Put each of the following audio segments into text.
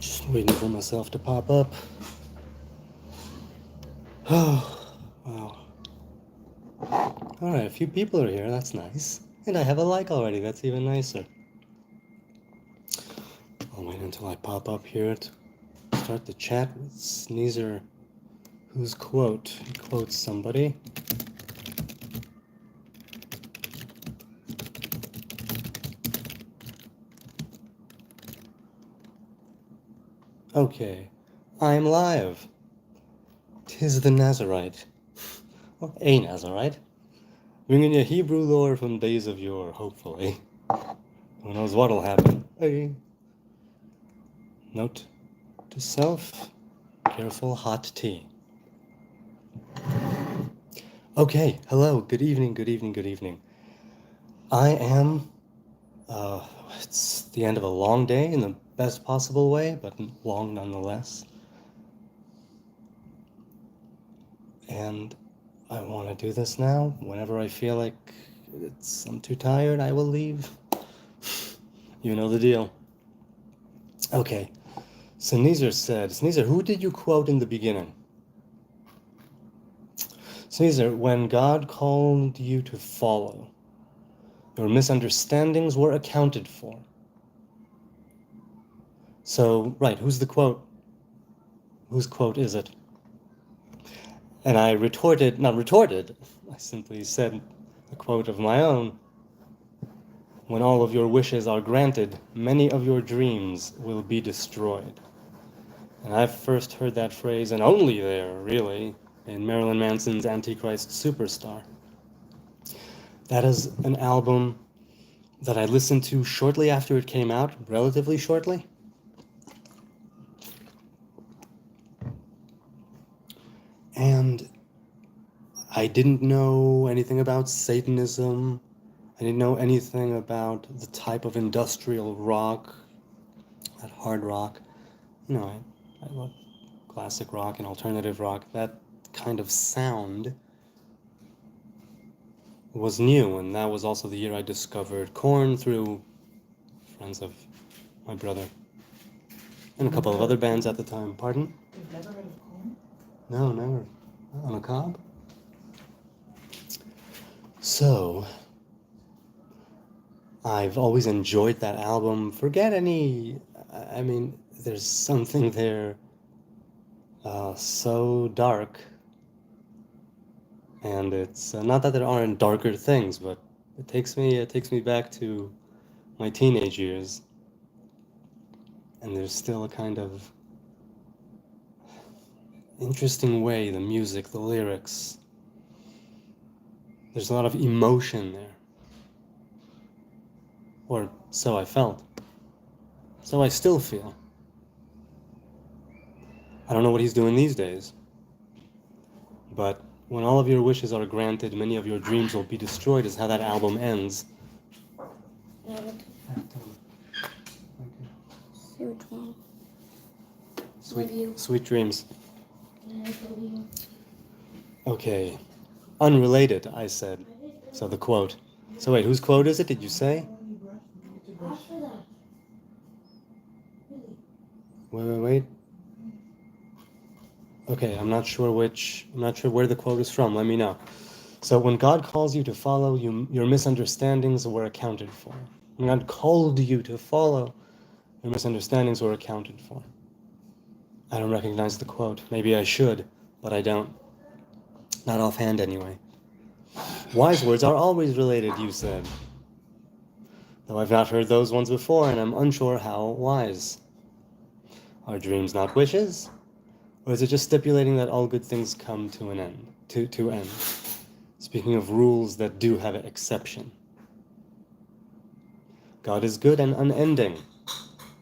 Just waiting for myself to pop up. Oh, wow. Alright, a few people are here, that's nice. And I have a like already, that's even nicer. I'll wait until I pop up here to start the chat with Sneezer, whose quote. He quotes somebody. Okay, I'm live. 'Tis the Nazarite. Or a Nazarite. Bringing you Hebrew lore from days of yore, hopefully. Who knows what'll happen. Hey. Note to self, careful hot tea. Okay, hello, good evening, good evening, good evening. I am, it's the end of a long day in the best possible way, but long nonetheless. And I want to do this now. Whenever I feel like I'm too tired, I will leave. You know the deal. Okay, so Sneezer, who did you quote in the beginning? Sneezer, when God called you to follow, your misunderstandings were accounted for. So, right, who's the quote? Whose quote is it? And I I simply said a quote of my own. When all of your wishes are granted, many of your dreams will be destroyed. And I first heard that phrase, and only there, really, in Marilyn Manson's Antichrist Superstar. That is an album that I listened to shortly after it came out, relatively shortly. And I didn't know anything about Satanism. I didn't know anything about the type of industrial rock, that hard rock. You know, I love classic rock and alternative rock. That kind of sound was new, and that was also the year I discovered Korn through friends of my brother. And a couple of other bands at the time. Pardon? You've never heard of Korn? No, never. On a cob? So, I've always enjoyed that album. I mean, there's something there so dark. And it's not that there aren't darker things, but it takes me back to my teenage years. And there's still a kind of interesting way, the music, the lyrics. There's a lot of emotion there. Or so I felt. So I still feel. I don't know what he's doing these days. But when all of your wishes are granted, many of your dreams will be destroyed is how that album ends. Sweet dreams. Okay. Unrelated, I said. So the quote. So wait, whose quote is it, did you say? Wait. Okay, I'm not sure where the quote is from. Let me know. So when God calls you to follow, your misunderstandings were accounted for. When God called you to follow, your misunderstandings were accounted for. I don't recognize the quote. Maybe I should, but I don't. Not offhand, anyway. Wise words are always related, you said. Though I've not heard those ones before, and I'm unsure how wise. Are dreams not wishes? Or is it just stipulating that all good things come to an end? To end. Speaking of rules that do have an exception. God is good and unending.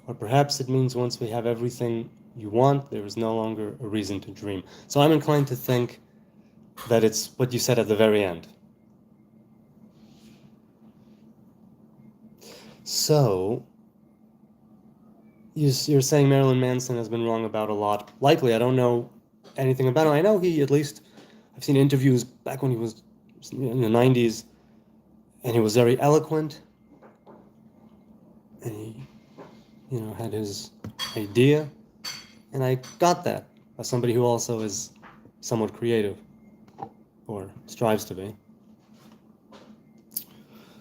Or perhaps it means once we have everything you want, there is no longer a reason to dream. So I'm inclined to think that it's what you said at the very end. So, you're saying Marilyn Manson has been wrong about a lot. Likely, I don't know anything about him. I know I've seen interviews back when he was in the 90s, and he was very eloquent, and he, had his idea, and I got that as somebody who also is somewhat creative, or strives to be.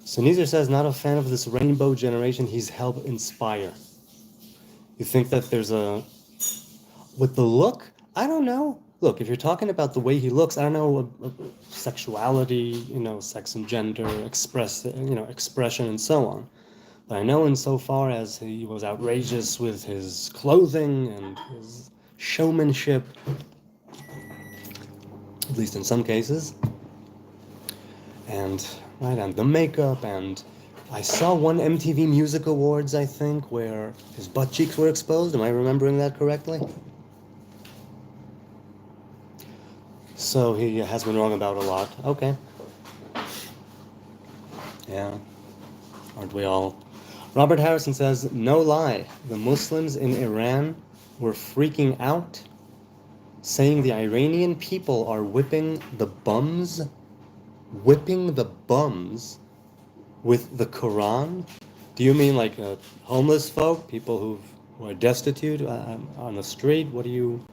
So Neezer says, not a fan of this rainbow generation he's helped inspire. You think that there's a... With the look, I don't know. Look, if you're talking about the way he looks, I don't know, sexuality, sex and gender, expression and so on. But I know insofar as he was outrageous with his clothing and his showmanship, at least in some cases, and the makeup, and I saw one MTV Music Awards, I think, where his butt cheeks were exposed. Am I remembering that correctly? So he has been wrong about a lot. Okay. Yeah. Aren't we all? Robert Harrison says, no lie, the Muslims in Iran were freaking out, saying the Iranian people are whipping the bums with the Quran. Do you mean like homeless folk, people who are destitute on the street? What do you...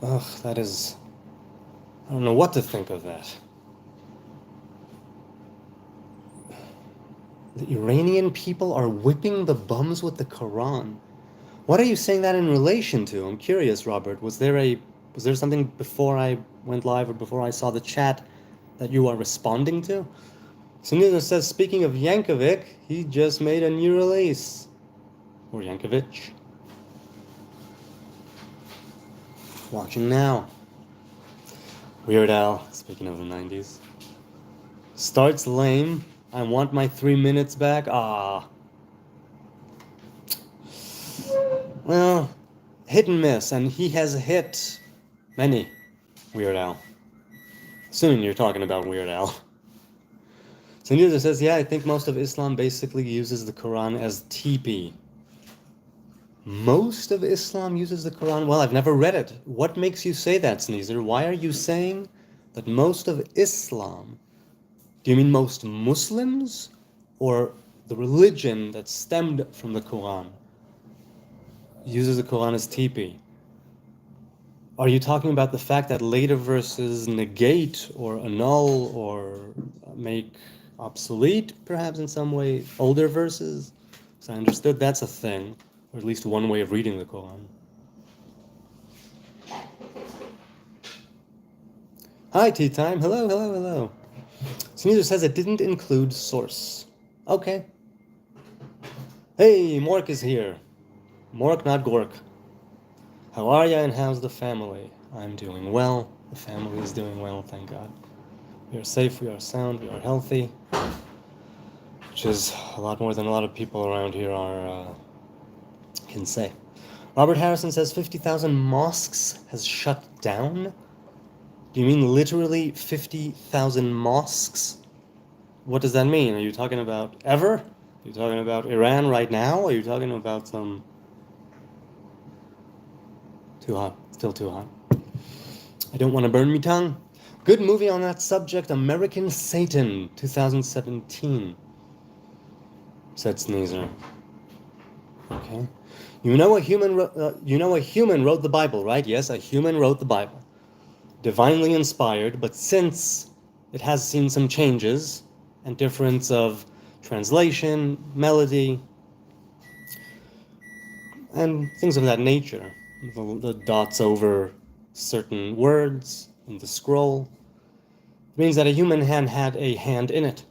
Ugh, that is... I don't know what to think of that. The Iranian people are whipping the bums with the Quran. What are you saying that in relation to? I'm curious, Robert. Was there something before I went live or before I saw the chat that you are responding to? Sunil says, speaking of Yankovic, he just made a new release. Or Yankovic. Watching now. Weird Al, speaking of the 90s. Starts lame. I want my 3 minutes back. Well, hit and miss, and he has hit many. Weird Al. Soon you're talking about Weird Al. So Neither says, yeah, I think most of Islam basically uses the Quran as teepee. Most of Islam uses the Quran? Well, I've never read it. What makes you say that, Sneezer? Why are you saying that most of Islam... Do you mean most Muslims? Or the religion that stemmed from the Quran uses the Quran as teepee? Are you talking about the fact that later verses negate or annul or make obsolete, perhaps in some way, older verses? So I understood that's a thing, or at least one way of reading the Quran. Hi, Tea Time. Hello, hello, hello. Sneezer says it didn't include source. Okay. Hey, Mork is here. Mork, not Gork. How are ya and how's the family? I'm doing well. The family is doing well, thank God. We are safe, we are sound, we are healthy. Which is a lot more than a lot of people around here can say. Robert Harrison says 50,000 mosques has shut down? Do you mean literally 50,000 mosques? What does that mean? Are you talking about ever? Are you talking about Iran right now? Are you talking about some... Too hot. Still too hot. I don't want to burn me tongue. Good movie on that subject, American Satan, 2017. Said Sneezer. Okay. You know a human wrote the Bible, right? Yes, a human wrote the Bible. Divinely inspired, but since it has seen some changes and difference of translation, melody, and things of that nature, the dots over certain words in the scroll, it means that a human hand had a hand in it.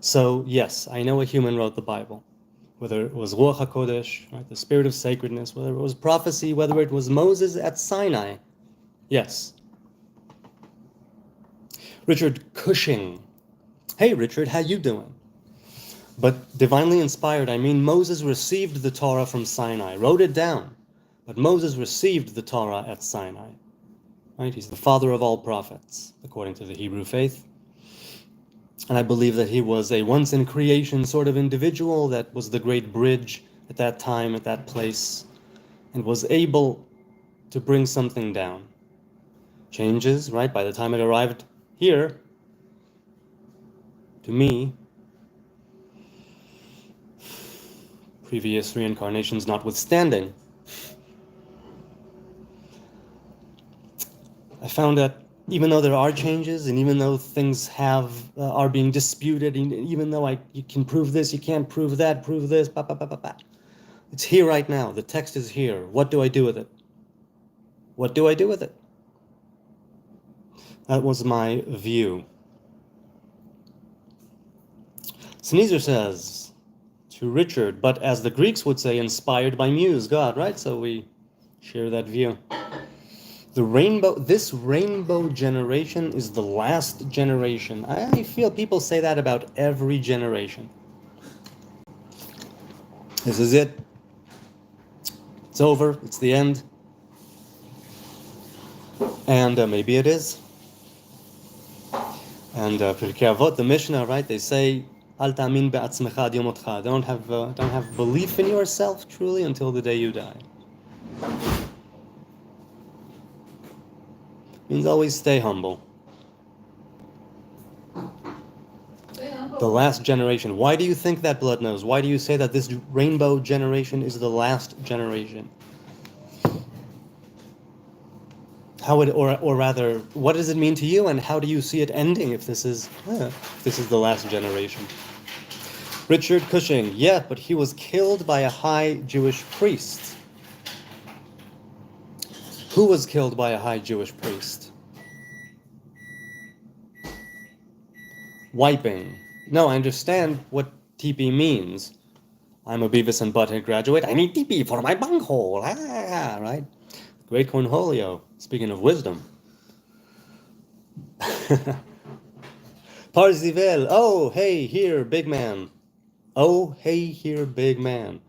So yes, I know a human wrote the Bible. Whether it was Ruach HaKodesh, right, the spirit of sacredness, whether it was prophecy, whether it was Moses at Sinai. Yes. Richard Cushing. Hey, Richard, how you doing? But divinely inspired, I mean Moses received the Torah from Sinai, wrote it down. But Moses received the Torah at Sinai. Right? He's the father of all prophets, according to the Hebrew faith. And I believe that he was a once-in-creation sort of individual that was the great bridge at that time, at that place, and was able to bring something down. Changes, right? By the time it arrived here, to me, previous reincarnations notwithstanding, I found that even though there are changes, and even though things are being disputed, and even though you can prove this, you can't prove that, prove this, it's here right now. The text is here. What do I do with it? What do I do with it? That was my view. Sneezer says to Richard, but as the Greeks would say, inspired by Muse, God, right? So we share that view. This rainbow generation is the last generation. I feel people say that about every generation. This is it. It's over. It's the end. And maybe it is. And Pirkei Avot, the Mishnah, right? They say, "Al ta'amin be'atzmecha ad yom motcha." Don't have belief in yourself truly until the day you die. Means always stay humble. The last generation. Why do you think that, Blood Nose? Why do you say that this rainbow generation is the last generation? Or rather, what does it mean to you, and how do you see it ending if this is the last generation? Richard Cushing, yeah, but he was killed by a high Jewish priest. Who was killed by a high Jewish priest? Wiping. No, I understand what TP means. I'm a Beavis and Butthead graduate. I need TP for my bunghole. Right? Great Cornholio. Speaking of wisdom. Parzival. Oh, hey, here, big man. Oh, hey, here, big man.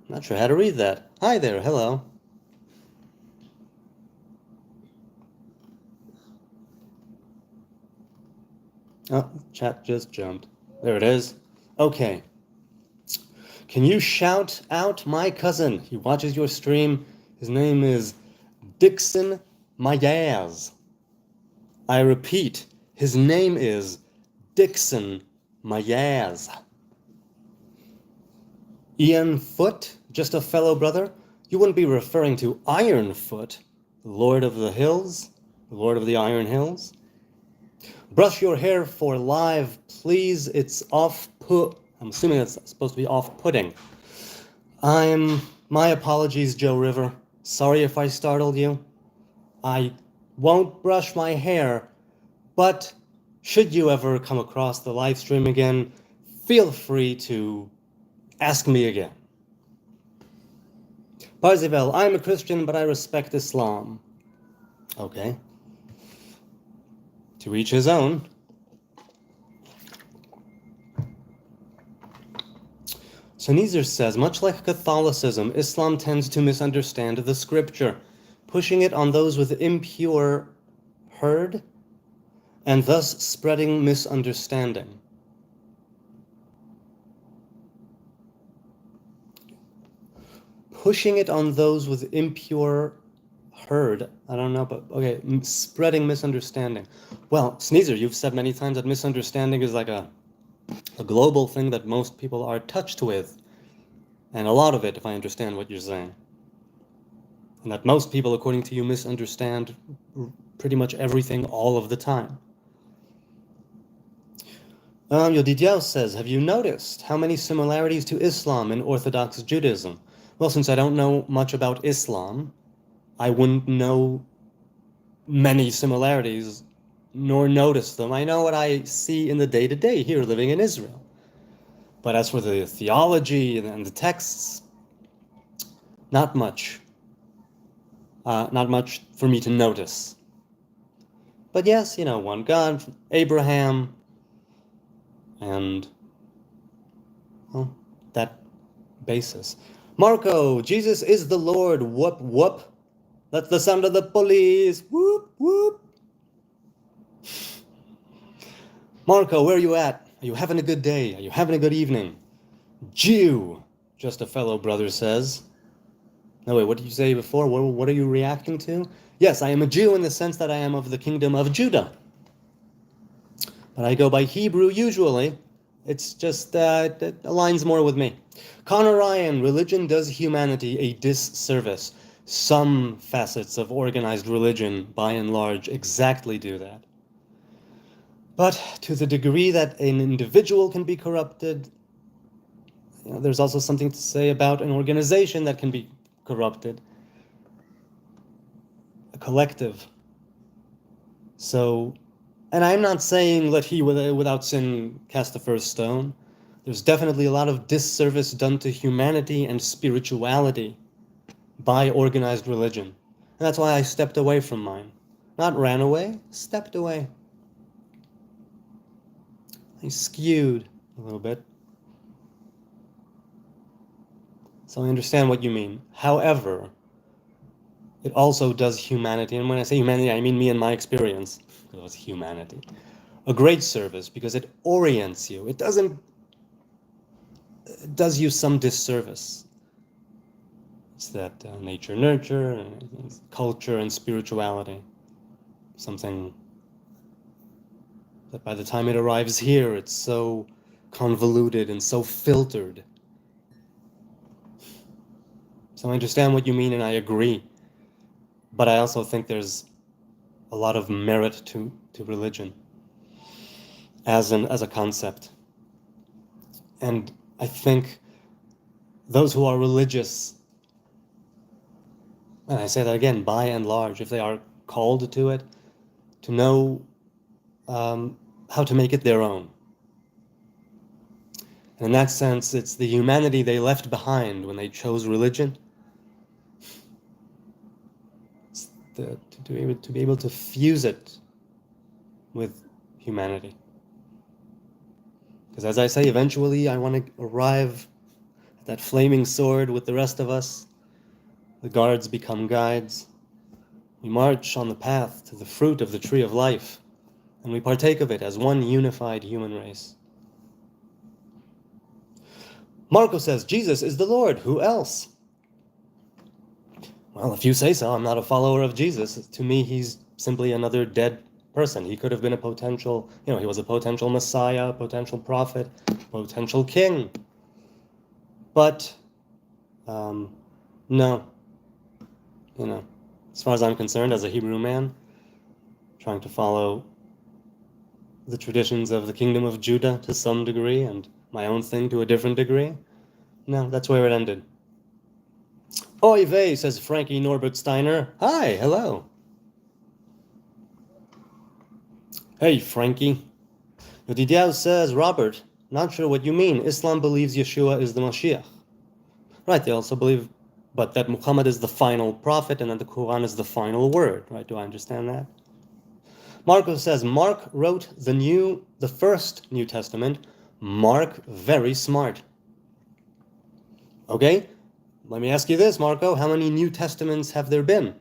Not sure how to read that. Hi there, hello. Oh, chat just jumped. There it is. Okay. Can you shout out my cousin? He watches your stream. His name is Dixon Mayaz. I repeat, his name is Dixon Mayaz. Ian Foot, just a fellow brother? You wouldn't be referring to Iron Foot, the Lord of the Hills, the Lord of the Iron Hills? Brush your hair for live, please. It's off-put. I'm assuming it's supposed to be off-putting. My apologies, Joe River. Sorry if I startled you. I won't brush my hair, but should you ever come across the live stream again, feel free to ask me again. Parzival, I'm a Christian, but I respect Islam. Okay. To each his own. Sneezer says, much like Catholicism, Islam tends to misunderstand the scripture, pushing it on those with impure herd, and thus spreading misunderstanding. Pushing it on those with impure herd. I don't know, but okay, spreading misunderstanding. Well, Sneezer, you've said many times that misunderstanding is like a global thing that most people are touched with. And a lot of it, if I understand what you're saying. And that most people, according to you, misunderstand pretty much everything all of the time. Yodidiao says, have you noticed how many similarities to Islam in Orthodox Judaism? Well, since I don't know much about Islam, I wouldn't know many similarities, nor notice them. I know what I see in the day-to-day here living in Israel. But as for the theology and the texts, not much. Not much for me to notice. But yes, one God, Abraham, and that basis. Marco, Jesus is the Lord. Whoop, whoop. That's the sound of the police. Whoop, whoop. Marco, where are you at? Are you having a good day? Are you having a good evening? Jew, just a fellow brother says. No, wait, what did you say before? What are you reacting to? Yes, I am a Jew in the sense that I am of the kingdom of Judah. But I go by Hebrew usually. It's just, it aligns more with me. Connor Ryan, religion does humanity a disservice. Some facets of organized religion, by and large, exactly do that. But to the degree that an individual can be corrupted, there's also something to say about an organization that can be corrupted. A collective. So, and I'm not saying let he without sin cast the first stone. There's definitely a lot of disservice done to humanity and spirituality by organized religion. And that's why I stepped away from mine. Not ran away, stepped away. I skewed a little bit. So I understand what you mean. However, it also does humanity, and when I say humanity, I mean me and my experience, because it's humanity, a great service, because it orients you. It does you some disservice. It's that nature, nurture, culture, and spirituality. Something that by the time it arrives here, it's so convoluted and so filtered. So I understand what you mean, and I agree. But I also think there's a lot of merit to religion as a concept. And I think those who are religious, and I say that again, by and large, if they are called to it, to know how to make it their own. And in that sense, it's the humanity they left behind when they chose religion. To be able to fuse it with humanity. Because as I say, eventually I want to arrive at that flaming sword with the rest of us. The guards become guides. We march on the path to the fruit of the tree of life, and we partake of it as one unified human race. Marco says, Jesus is the Lord. Who else? Well, if you say so, I'm not a follower of Jesus. To me, he's simply another dead person. He could have been a potential, he was a potential Messiah, a potential prophet, potential king. But, no. As far as I'm concerned, as a Hebrew man, trying to follow the traditions of the kingdom of Judah to some degree, and my own thing to a different degree, no, that's where it ended. Oy vey, says Frankie Norbert Steiner. Hi, hello. Hey, Frankie. Yodidiao says, Robert, not sure what you mean. Islam believes Yeshua is the Mashiach. Right, they also believe, but that Muhammad is the final prophet and that the Quran is the final word. Right, do I understand that? Marco says, Mark wrote the first New Testament. Mark, very smart. Okay? Let me ask you this, Marco. How many New Testaments have there been?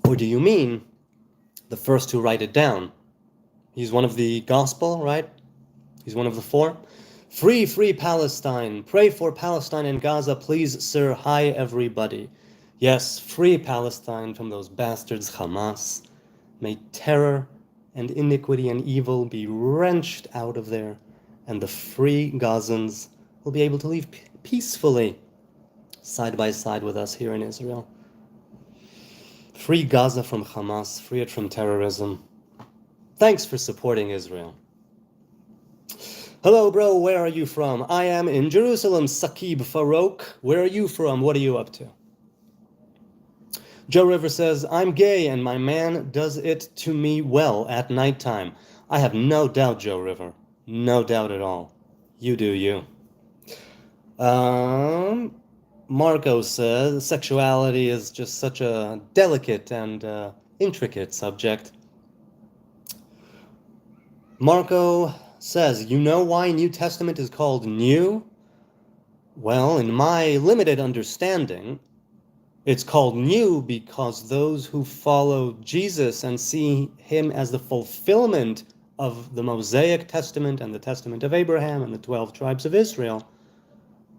Or do you mean the first to write it down? He's one of the gospel, right? He's one of the four. Free, free Palestine. Pray for Palestine and Gaza, please, sir. Hi, everybody. Yes, free Palestine from those bastards, Hamas. May terror and iniquity and evil be wrenched out of there, and the free Gazans will be able to live peacefully side by side with us here in Israel. Free Gaza from Hamas, free it from terrorism. Thanks for supporting Israel. Hello, bro, where are you from? I am in Jerusalem, Saqib Farouk. Where are you from? What are you up to? Joe River says, I'm gay and my man does it to me well at nighttime. I have no doubt, Joe River. No doubt at all. You do you. Marco says sexuality is just such a delicate and intricate subject. Marco says, you know why New Testament is called new? Well, in my limited understanding, it's called new because those who follow Jesus and see him as the fulfillment of the Mosaic Testament and the Testament of Abraham and the 12 tribes of Israel,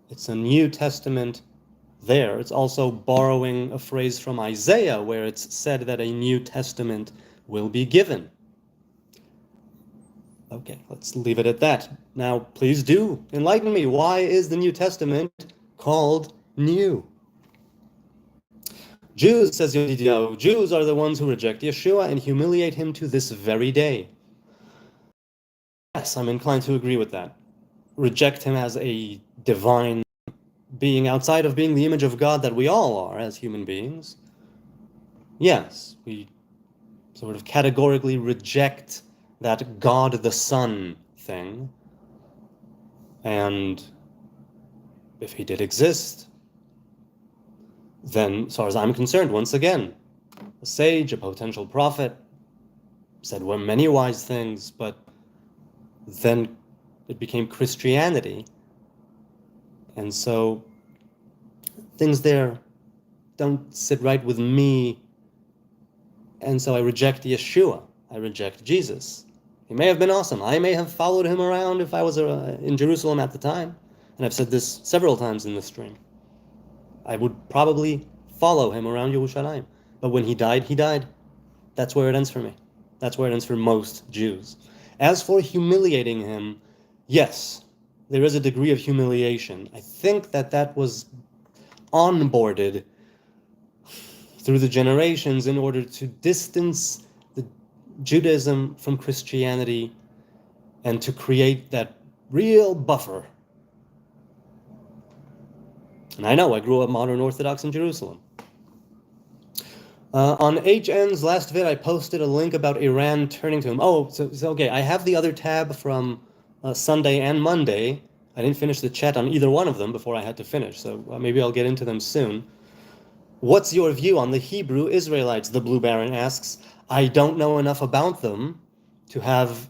it's a New Testament there. It's also borrowing a phrase from Isaiah where it's said that a New Testament will be given. Okay, let's leave it at that. Now, please do enlighten me. Why is the New Testament called new? Jews, says Yodidio, Jews are the ones who reject Yeshua and humiliate him to this very day. Yes, I'm inclined to agree with that. Reject him as a divine being outside of being the image of God that we all are as human beings. Yes, we sort of categorically reject that God the Son thing. And if he did exist, then, as far as I'm concerned, once again, a sage, a potential prophet, said many wise things, but then it became Christianity. And so things there don't sit right with me. And so I reject Yeshua. I reject Jesus. He may have been awesome. I may have followed him around if I was in Jerusalem at the time. And I've said this several times in this stream. I would probably follow him around Yerushalayim. But when he died, he died. That's where it ends for me. That's where it ends for most Jews. As for humiliating him, yes, there is a degree of humiliation. I think that was onboarded through the generations in order to distance the Judaism from Christianity and to create that real buffer. And I know, I grew up modern Orthodox in Jerusalem. On HN's last vid, I posted a link about Iran turning to him. Oh, so okay, I have the other tab from Sunday and Monday. I didn't finish the chat on either one of them before I had to finish, so maybe I'll get into them soon. What's your view on the Hebrew Israelites? The Blue Baron asks. I don't know enough about them to have,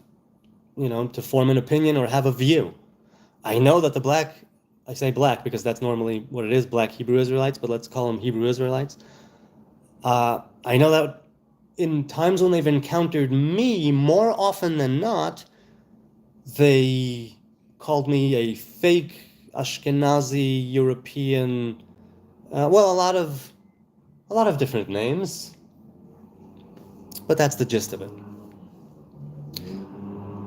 to form an opinion or have a view. I know that I say black because that's normally what it is, black Hebrew Israelites, but let's call them Hebrew Israelites. I know that in times when they've encountered me, more often than not, they called me a fake Ashkenazi European, a lot of different names, but that's the gist of it.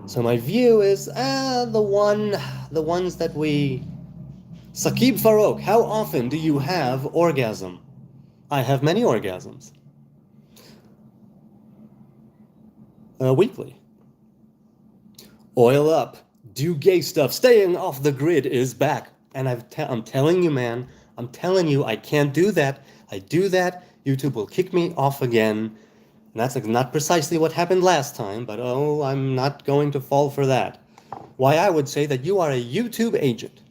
So my view is, the ones that we... Saqib Farouk, how often do you have orgasm? I have many orgasms. Weekly. Oil up. Do gay stuff. Staying off the grid is back. And I'm telling you, man, I'm telling you, I can't do that. I do that, YouTube will kick me off again. And that's not precisely what happened last time, but I'm not going to fall for that. Why, I would say that you are a YouTube agent.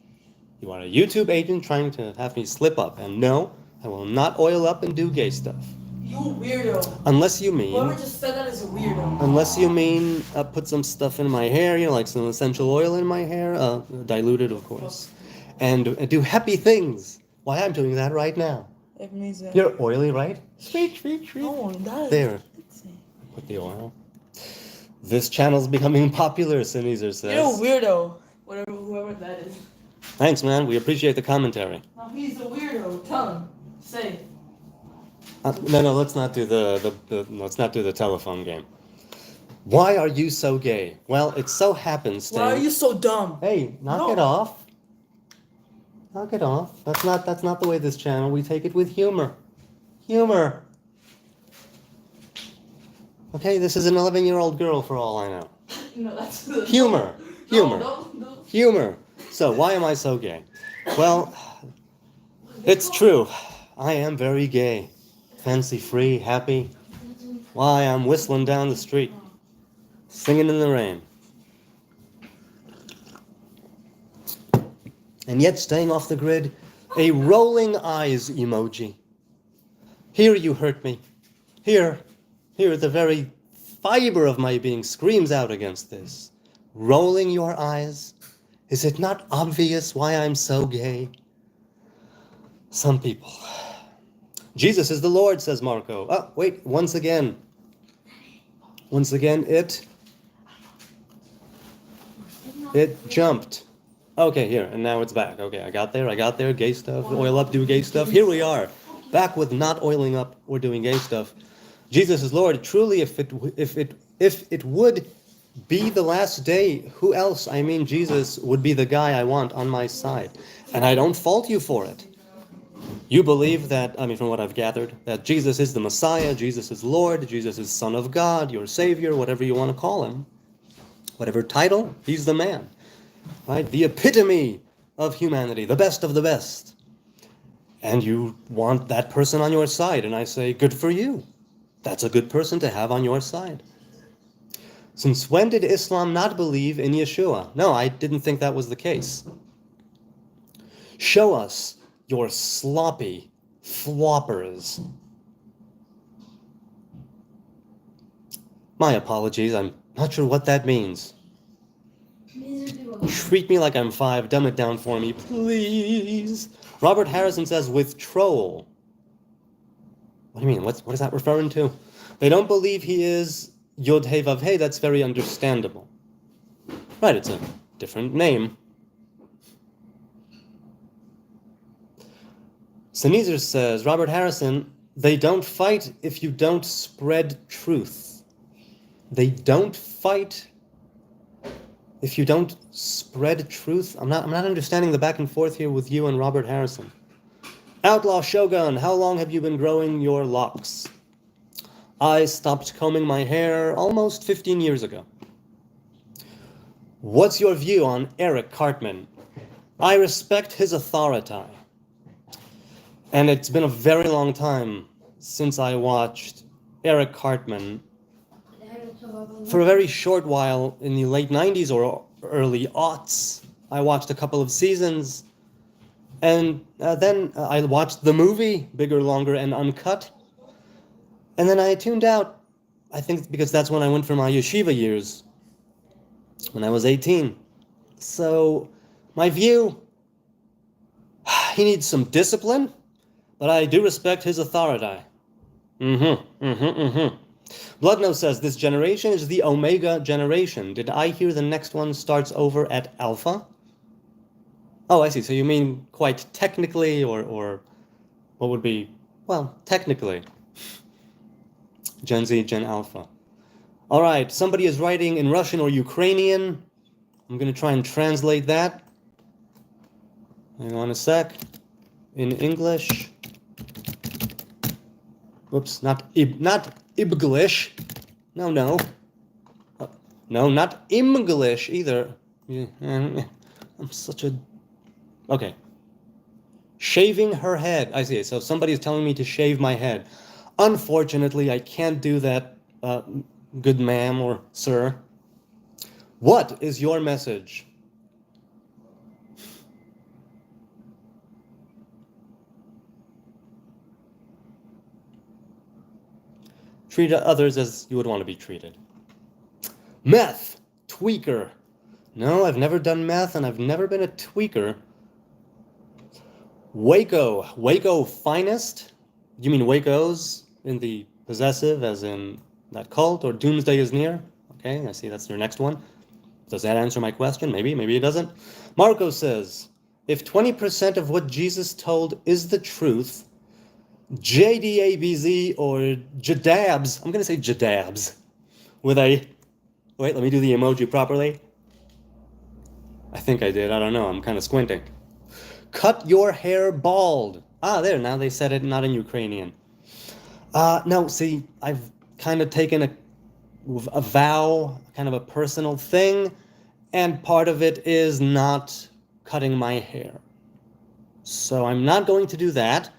You are a YouTube agent trying to have me slip up. And no, I will not oil up and do gay stuff. You weirdo. Unless you mean... Whoever just said that is a weirdo. Unless you mean put some stuff in my hair, like some essential oil in my hair, diluted, of course. And do happy things. Why, I'm doing that right now. It means that... You're oily, right? Sweet. No, that there. Put the oil. This channel's becoming popular, Sinizer says. You're a weirdo. Whoever that is. Thanks, man. We appreciate the commentary. No, he's a weirdo. Tell him. Say. No. Let's not do let's not do the telephone game. Why are you so gay? Well, it so happens. Stan. Why are you so dumb? Hey, knock it off. Knock it off. That's not the way this channel. We take it with humor. Humor. Okay, this is an 11-year-old girl for all I know. No, that's humor. No. Humor. So, why am I so gay? Well, it's true. I am very gay. Fancy-free, happy. Why, I'm whistling down the street. Singing in the rain. And yet, staying off the grid, a rolling eyes emoji. Here you hurt me. Here, the very fiber of my being screams out against this. Rolling your eyes. Is it not obvious why I'm so gay? Some people. Jesus is the Lord, says Marco. Oh, wait, once again, it jumped. Okay, here, and now it's back. Okay, I got there, gay stuff, oil up, do gay stuff. Here we are, back with not oiling up or doing gay stuff. Jesus is Lord. Truly, if it would be the last day. Who else? I mean, Jesus would be the guy I want on my side. And I don't fault you for it. You believe that, I mean, from what I've gathered, that Jesus is the Messiah, Jesus is Lord, Jesus is Son of God, your Savior, whatever you want to call him. Whatever title, he's the man. Right? The epitome of humanity, the best of the best. And you want that person on your side. And I say, good for you. That's a good person to have on your side. Since when did Islam not believe in Yeshua? No, I didn't think that was the case. Show us your sloppy floppers. My apologies, I'm not sure what that means. Treat me like I'm 5, dumb it down for me, please. Robert Harrison says withdrawal. What do you mean? What is that referring to? They don't believe he is Yod He Vav He. That's very understandable. Right, it's a different name. Sneezer says, Robert Harrison, they don't fight if you don't spread truth. They don't fight if you don't spread truth. I'm not understanding the back and forth here with you and Robert Harrison. Outlaw Shogun, how long have you been growing your locks? I stopped combing my hair almost 15 years ago. What's your view on Eric Cartman? I respect his authority. And it's been a very long time since I watched Eric Cartman. For a very short while in the late 90s or early aughts, I watched a couple of seasons. And then I watched the movie, Bigger, Longer, and Uncut. And then I tuned out, I think because that's when I went for my yeshiva years, when I was 18. So, my view, he needs some discipline, but I do respect his authority. Bloodnose says, this generation is the Omega generation. Did I hear the next one starts over at Alpha? Oh, I see. So you mean quite technically, or what would be, well, technically. Gen Z, Gen Alpha. All right, somebody is writing in Russian or Ukrainian. I'm going to try and translate that. Hang on a sec. In English. Whoops, not Iblish. No. No, not English either. I'm such a... Okay. Shaving her head. I see. So somebody is telling me to shave my head. Unfortunately, I can't do that, good ma'am or sir. What is your message? Treat others as you would want to be treated. Meth. Tweaker. No, I've never done meth, and I've never been a tweaker. Waco. Waco finest? Do you mean Wacos in the possessive, as in that cult, or doomsday is near? Okay, I see that's your next one. Does that answer my question? Maybe it doesn't. Marco says, if 20% of what Jesus told is the truth, JDABZ or Jadabs, I'm going to say Jadabs, with a, wait, let me do the emoji properly. I think I did, I don't know, I'm kind of squinting. Cut your hair bald. Ah, there, now they said it not in Ukrainian. No, see, I've kind of taken a vow, kind of a personal thing, and part of it is not cutting my hair. So I'm not going to do that,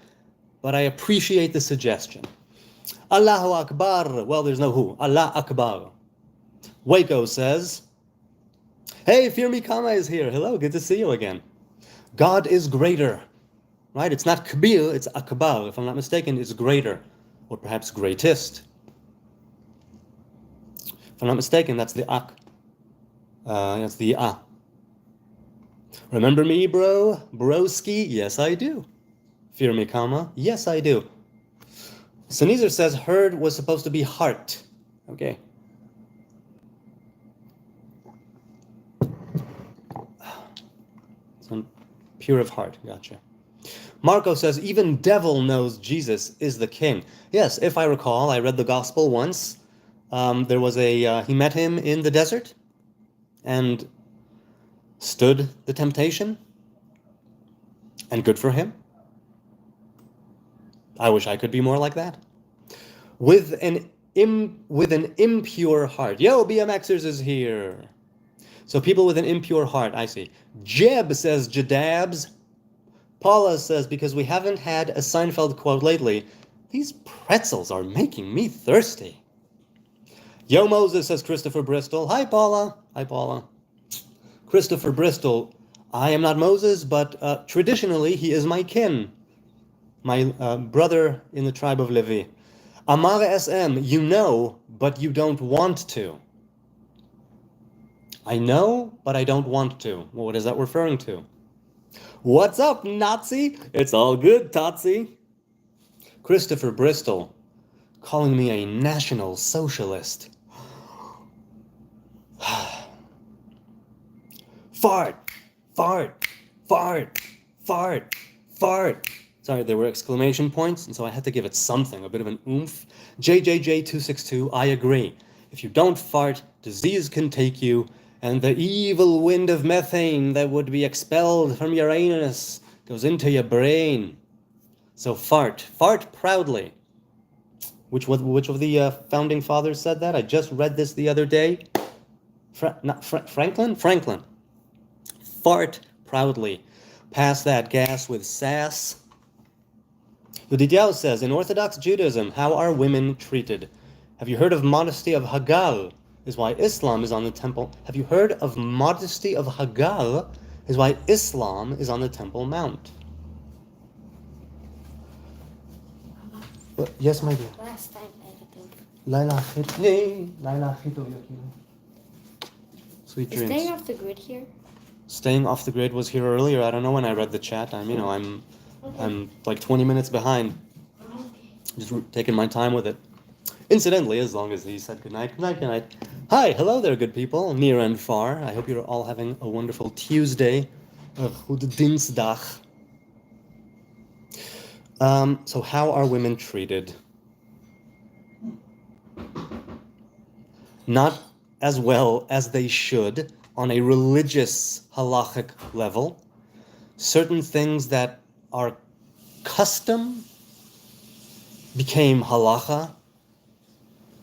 but I appreciate the suggestion. Allahu Akbar. Well, there's no who. Allah Akbar. Waco says, hey, Firmi Kama is here. Hello, good to see you again. God is greater. Right? It's not Kabir, it's Akbar. If I'm not mistaken, it's greater. Or perhaps greatest. If I'm not mistaken, that's the Ak. That's the A. Remember me, bro? Broski? Yes, I do. Fear me, comma? Yes, I do. Sneezer says herd was supposed to be heart. Okay. So pure of heart. Gotcha. Marco says even devil knows Jesus is the king. Yes, if I recall, I read the gospel once. He met him in the desert and stood the temptation, and good for him. I wish I could be more like that. With an impure heart. Yo, BMXers is here. So people with an impure heart, I see. Jeb says Jadabs. Paula says, because we haven't had a Seinfeld quote lately, these pretzels are making me thirsty. Yo Moses says Christopher Bristol. Hi Paula. Hi Paula. Christopher Bristol. I am not Moses, but traditionally he is my kin. My brother in the tribe of Levi. Amar SM, you know, but you don't want to. I know, but I don't want to. Well, what is that referring to? What's up, Nazi? It's all good, Tatsi. Christopher Bristol, calling me a national socialist. Fart, fart, fart, fart, fart. Sorry, there were exclamation points, and so I had to give it something, a bit of an oomph. JJJ262, I agree. If you don't fart, disease can take you, and the evil wind of methane that would be expelled from your anus goes into your brain. So fart proudly. Which of the founding fathers said that? I just read this the other day. Franklin? Franklin. Fart proudly. Pass that gas with sass. Yudidiao says, in Orthodox Judaism, how are women treated? Have you heard of modesty of Hagal? Is why Islam is on the temple. Have you heard of modesty of Hagal? Is why Islam is on the Temple Mount. Yes, my dear. Last time editing. Laila Sweet Is dreams. staying off the grid here? Staying off the grid was here earlier. I don't know when I read the chat. I'm like 20 minutes behind. Just taking my time with it. Incidentally, as long as he said good night, good night, good night. Hi, hello there, good people, near and far. I hope you're all having a wonderful Tuesday. Goede Dinsdag. So how are women treated? Not as well as they should on a religious halachic level. Certain things that are custom became halacha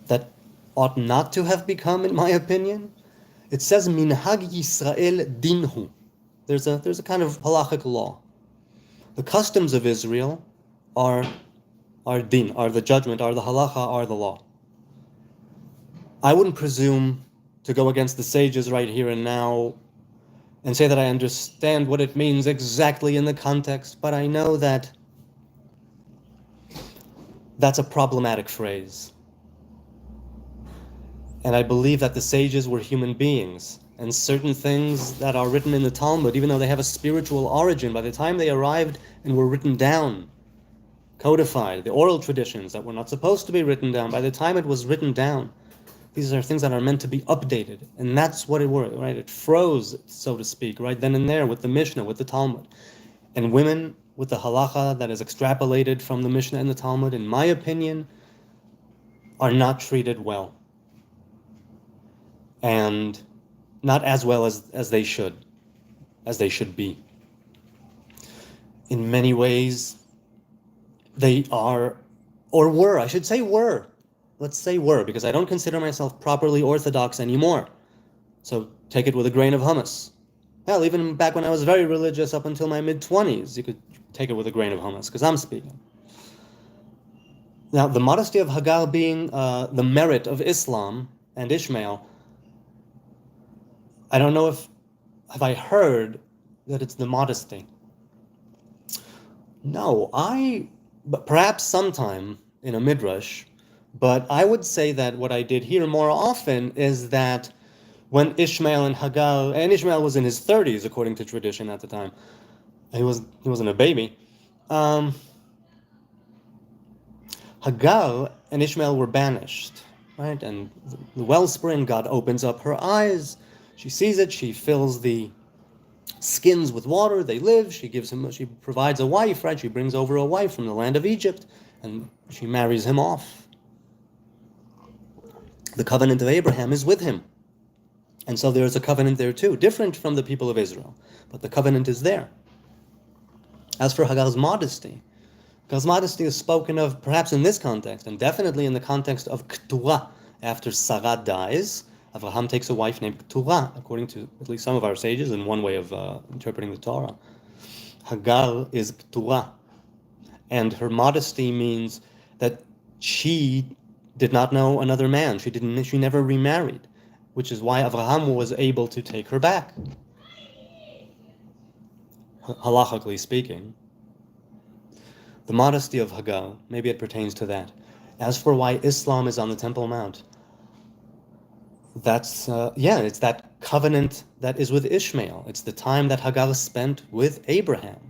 that ought not to have become, in my opinion. It says minhag Yisrael dinhu. There's a kind of halachic law. The customs of Israel are din, are the judgment, are the halacha, are the law. I wouldn't presume to go against the sages right here and now and say that I understand what it means exactly in the context, but I know that that's a problematic phrase. And I believe that the sages were human beings, and certain things that are written in the Talmud, even though they have a spiritual origin, by the time they arrived and were written down, codified, the oral traditions that were not supposed to be written down, by the time it was written down, these are things that are meant to be updated. And that's what it was, right? It froze, so to speak, right then and there with the Mishnah, with the Talmud. And women with the halacha that is extrapolated from the Mishnah and the Talmud, in my opinion, are not treated well. And not as well as they should be. In many ways, they are, or were, I should say were. Let's say were, because I don't consider myself properly Orthodox anymore. So take it with a grain of hummus. Hell, even back when I was very religious up until my mid-20s, you could take it with a grain of hummus, because I'm speaking. Now, the modesty of Hagar being the merit of Islam and Ishmael, I don't know have I heard that it's the modesty. No, but perhaps sometime in a midrash, but I would say that what I did here more often is that when Ishmael and Hagar, and Ishmael was in his 30s according to tradition at the time, he wasn't a baby. Hagar and Ishmael were banished, right? And the wellspring, God opens up her eyes. She sees it. She fills the skins with water. They live. She provides a wife, right? She brings over a wife from the land of Egypt, and she marries him off. The covenant of Abraham is with him. And so there's a covenant there too, different from the people of Israel. But the covenant is there. As for Hagar's modesty is spoken of perhaps in this context, and definitely in the context of Keturah. After Sarah dies, Abraham takes a wife named Keturah, according to at least some of our sages, in one way of interpreting the Torah. Hagar is Keturah. And her modesty means that she did not know another man. She never remarried, which is why Abraham was able to take her back. Halachically speaking, the modesty of Hagar, maybe it pertains to that. As for why Islam is on the Temple Mount, that's, it's that covenant that is with Ishmael. It's the time that Hagar spent with Abraham.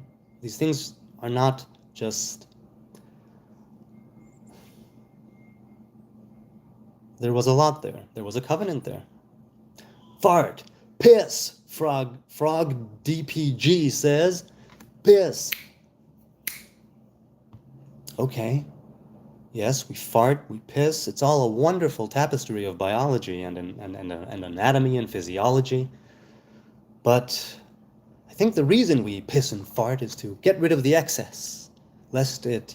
These things are not just... There was a lot there. There was a covenant there. Fart, piss, frog DPG says, piss. Okay. Yes, we fart, we piss. It's all a wonderful tapestry of biology and anatomy and physiology. But I think the reason we piss and fart is to get rid of the excess, lest it,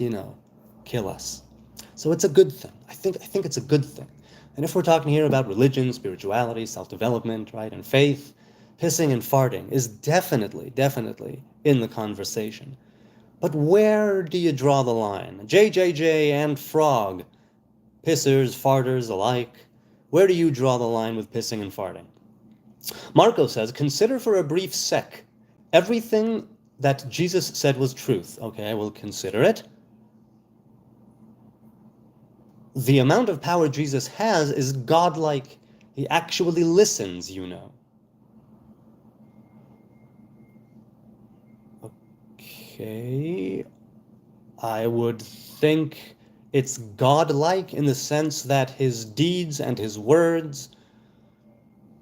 kill us. So it's a good thing. I think it's a good thing. And if we're talking here about religion, spirituality, self-development, right, and faith, pissing and farting is definitely in the conversation. But where do you draw the line? JJJ and frog, pissers, farters alike. Where do you draw the line with pissing and farting? Marco says, consider for a brief sec everything that Jesus said was truth. Okay, I will consider it. The amount of power Jesus has is godlike. He actually listens, Okay, I would think it's godlike in the sense that his deeds and his words,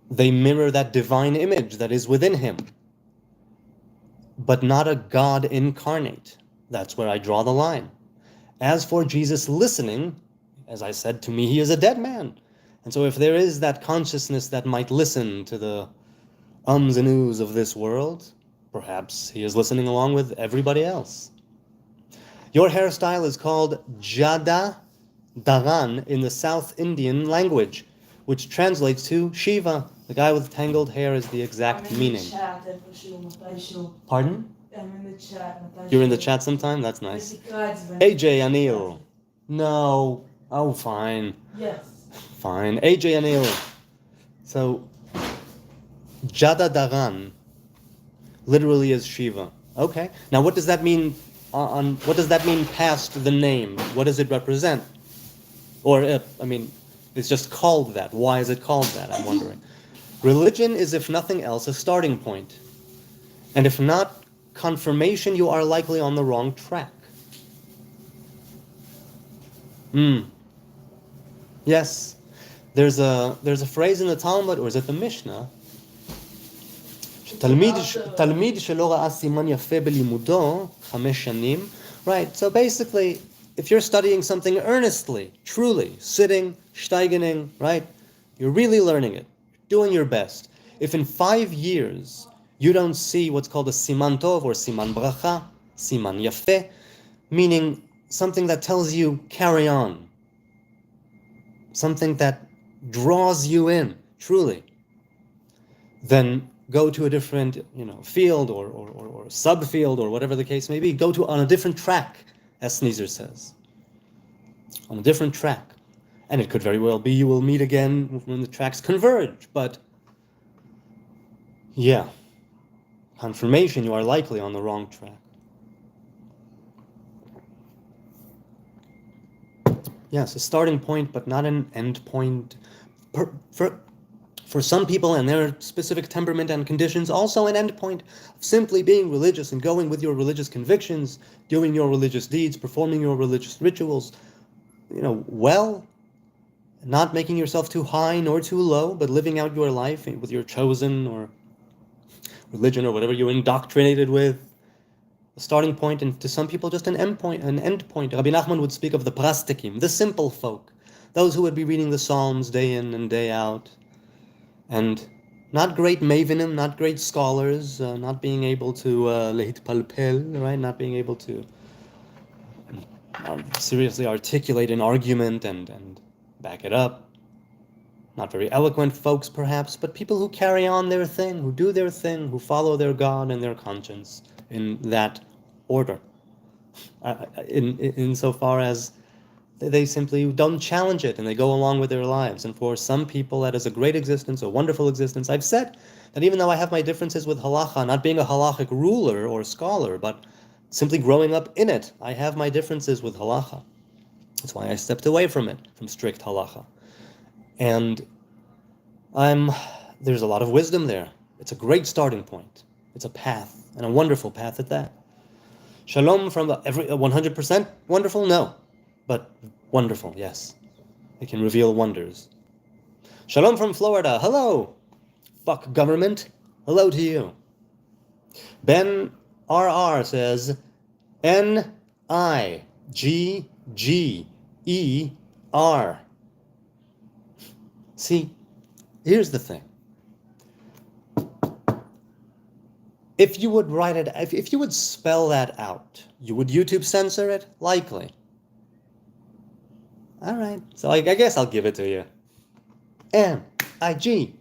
they mirror that divine image that is within him, but not a God incarnate. That's where I draw the line. As for Jesus listening, as I said, to me, he is a dead man. And so if there is that consciousness that might listen to the ums and oohs of this world, perhaps he is listening along with everybody else. Your hairstyle is called Jada Daran in the South Indian language, which translates to Shiva. The guy with tangled hair is the exact meaning. Pardon? I'm in the chat. You're in the chat sometime? That's nice. AJ Anil. No. Oh, fine. Yes. Fine. AJ Anil. So, Jada Daran literally is Shiva. Okay. Now, what does that mean? What does that mean past the name? What does it represent? Or, it's just called that. Why is it called that? I'm wondering. Religion is, if nothing else, a starting point. And if not confirmation, you are likely on the wrong track. Yes. There's a phrase in the Talmud, or is it the Mishnah? תלמיד שלא ראה סימן יפה בלימודו 5 שנים. Right, so basically, if you're studying something earnestly, truly, sitting, steigening, right, you're really learning it, doing your best. If in 5 years you don't see what's called a siman tov or siman bracha, siman yafeh, meaning something that tells you carry on, something that draws you in, truly, then go to a different, field or subfield or whatever the case may be. Go on a different track, as Sneezer says. On a different track. And it could very well be you will meet again when the tracks converge. But, yeah, confirmation, you are likely on the wrong track. Yes, a starting point, but not an end point. For some people and their specific temperament and conditions, also an end point of simply being religious and going with your religious convictions, doing your religious deeds, performing your religious rituals, well, not making yourself too high nor too low, but living out your life with your chosen or religion or whatever you're indoctrinated with. A starting point, and to some people just an end point. Rabbi Nachman would speak of the prastikim, the simple folk, those who would be reading the Psalms day in and day out, and not great mavenim, not great scholars, not being able to lehitpalpel, right? Not being able to seriously articulate an argument and back it up. Not very eloquent folks, perhaps, but people who carry on their thing, who do their thing, who follow their God and their conscience in that order. Insofar as they simply don't challenge it and they go along with their lives. And for some people, that is a great existence, a wonderful existence. I've said that even though I have my differences with halacha, not being a halachic ruler or scholar, but simply growing up in it, I have my differences with halacha. That's why I stepped away from it, from strict halacha. And there's a lot of wisdom there. It's a great starting point. It's a path, and a wonderful path at that. Shalom from 100% wonderful? No. But wonderful, yes. It can reveal wonders. Shalom from Florida. Hello. Fuck government. Hello to you. Ben RR says, N-I-G-G-E-R. See, here's the thing. If you would write it, if you would spell that out, would YouTube censor it? Likely. All right, so I guess I'll give it to you. N-I-G-G-E-R-N-I-G.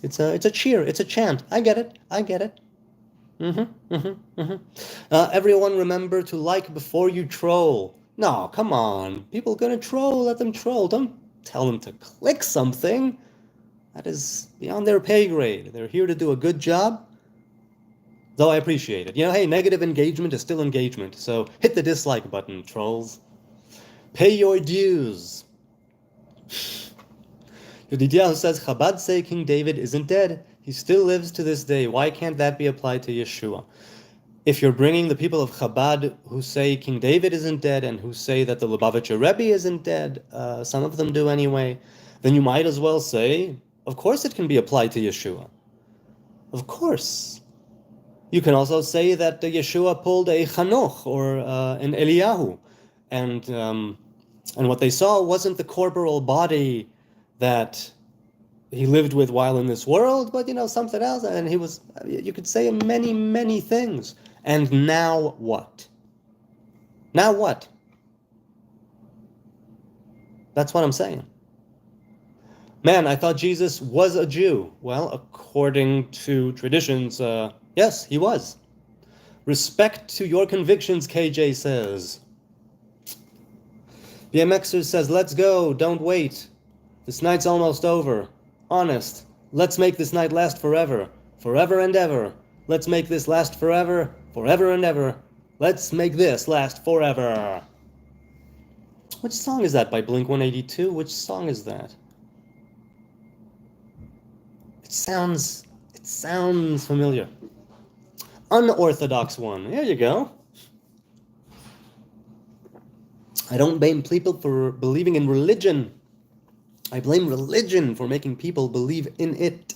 It's a cheer. It's a chant. I get it. Everyone remember to like before you troll. No, come on. People gonna troll. Let them troll. Don't tell them to click something. That is beyond their pay grade. They're here to do a good job. Though I appreciate it. Hey, negative engagement is still engagement. So hit the dislike button, trolls. Pay your dues. Yedidiahu says, Chabad say King David isn't dead. He still lives to this day. Why can't that be applied to Yeshua? If you're bringing the people of Chabad who say King David isn't dead and who say that the Lubavitcher Rebbe isn't dead, some of them do anyway, then you might as well say, of course it can be applied to Yeshua. Of course. You can also say that Yeshua pulled a Chanoch or an Eliyahu, and what they saw wasn't the corporal body that he lived with while in this world, but something else. And he was. You could say many, many things. And now what? Now what? That's what I'm saying. Man, I thought Jesus was a Jew. Well, according to traditions, yes, he was. Respect to your convictions, KJ says. BMXer says, let's go, don't wait. This night's almost over. Honest, let's make this night last forever. Forever and ever. Let's make this last forever. Forever and ever. Let's make this last forever. Which song is that by Blink-182? Which song is that? It sounds familiar. Unorthodox one. There you go. I don't blame people for believing in religion. I blame religion for making people believe in it.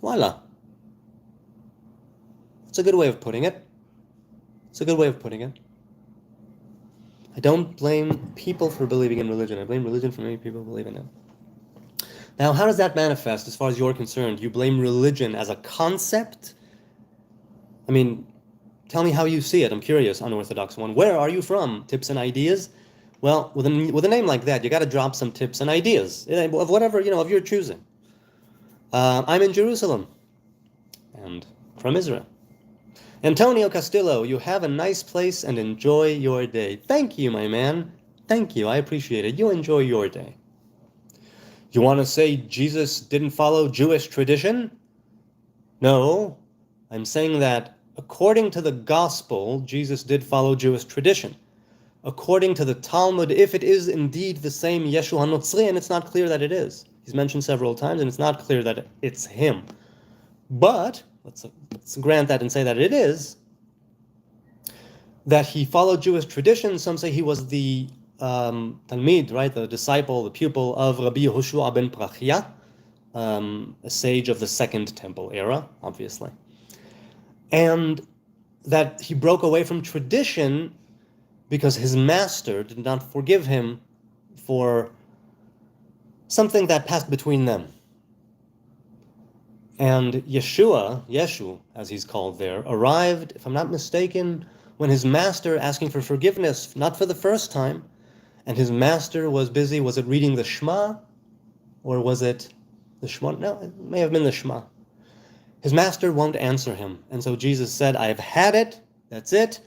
Voila. It's a good way of putting it. I don't blame people for believing in religion. I blame religion for making people believe in it. Now, how does that manifest as far as you're concerned? You blame religion as a concept? I mean, tell me how you see it. I'm curious, unorthodox one. Where are you from? Tips and ideas? Well, with a name like that, you got to drop some tips and ideas of whatever, of your choosing. I'm in Jerusalem and from Israel. Antonio Castillo, you have a nice place and enjoy your day. Thank you, my man. Thank you. I appreciate it. You enjoy your day. You want to say Jesus didn't follow Jewish tradition? No. I'm saying that according to the gospel, Jesus did follow Jewish tradition. According to the Talmud, if it is indeed the same Yeshu HaNotzri, and it's not clear that it is. He's mentioned several times, and it's not clear that it's him. But, let's grant that and say that it is, that he followed Jewish tradition. Some say he was the Talmid, right, the disciple, the pupil of Rabbi Yehoshua ben Prachia, a sage of the Second Temple era, obviously. And that he broke away from tradition because his master did not forgive him for something that passed between them. And Yeshu, as he's called there, arrived, if I'm not mistaken, when his master asking for forgiveness, not for the first time, and his master was busy. Was it reading the Shema? Or was it the Shema? No, it may have been the Shema. His master won't answer him. And so Jesus said, I have had it, that's it.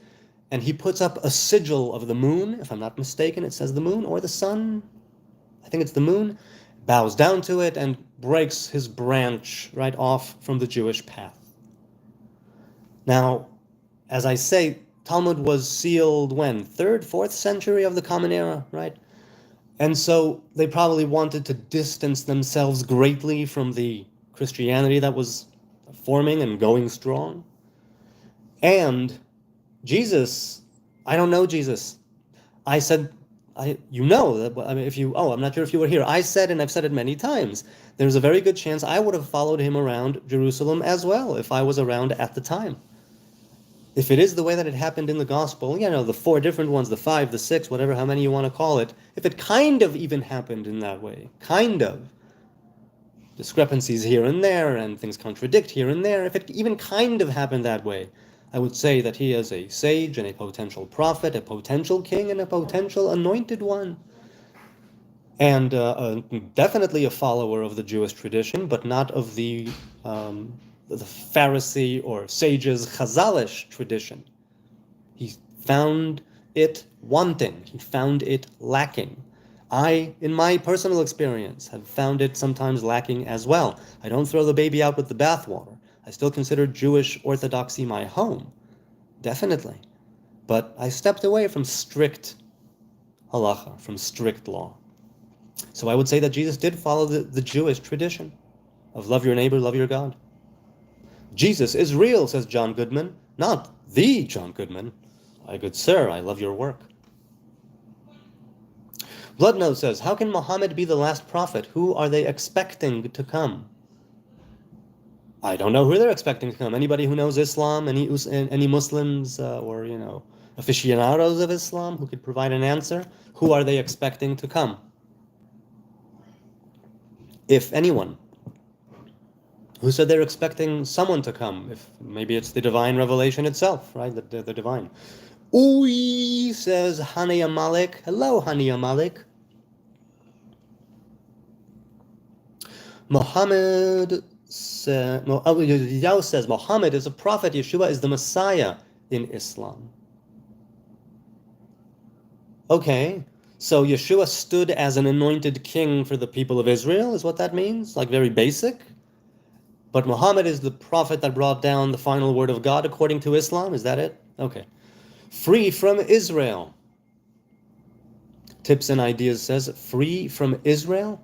And he puts up a sigil of the moon, if I'm not mistaken, it says the moon or the sun. I think it's the moon. Bows down to it and breaks his branch right off from the Jewish path. Now, as I say, Talmud was sealed when? 3rd, 4th century of the Common Era, right? And so they probably wanted to distance themselves greatly from the Christianity that was forming and going strong. And Jesus, I don't know Jesus. I said, I'm not sure if you were here. I said, and I've said it many times, there's a very good chance I would have followed him around Jerusalem as well if I was around at the time. If it is the way that it happened in the gospel, the 4 different ones, the 5, the 6, whatever, how many you want to call it, if it kind of even happened in that way, kind of, discrepancies here and there and things contradict here and there, if it even kind of happened that way, I would say that he is a sage and a potential prophet, a potential king and a potential anointed one. And definitely a follower of the Jewish tradition, but not of the Pharisee or sages Chazalish tradition. He found it wanting. He found it lacking. I, in my personal experience, have found it sometimes lacking as well. I don't throw the baby out with the bathwater. I still consider Jewish orthodoxy my home, definitely. But I stepped away from strict halacha, from strict law. So I would say that Jesus did follow the Jewish tradition of love your neighbor, love your God. Jesus is real, says John Goodman, not the John Goodman. My good sir, I love your work. Bloodnose says, how can Muhammad be the last prophet? Who are they expecting to come? I don't know who they're expecting to come. Anybody who knows Islam, any Muslims or aficionados of Islam who could provide an answer? Who are they expecting to come? If anyone. Who said they're expecting someone to come? If maybe it's the divine revelation itself, right? The divine. Ooh, says Hania Malik. Hello, Hania Malik. Muhammad says Muhammad is a prophet. Yeshua is the Messiah in Islam. Okay, so Yeshua stood as an anointed king for the people of Israel, is what that means? Like very basic? But Muhammad is the prophet that brought down the final word of God according to Islam, is that it? Okay. Free from Israel. Tips and Ideas says, free from Israel?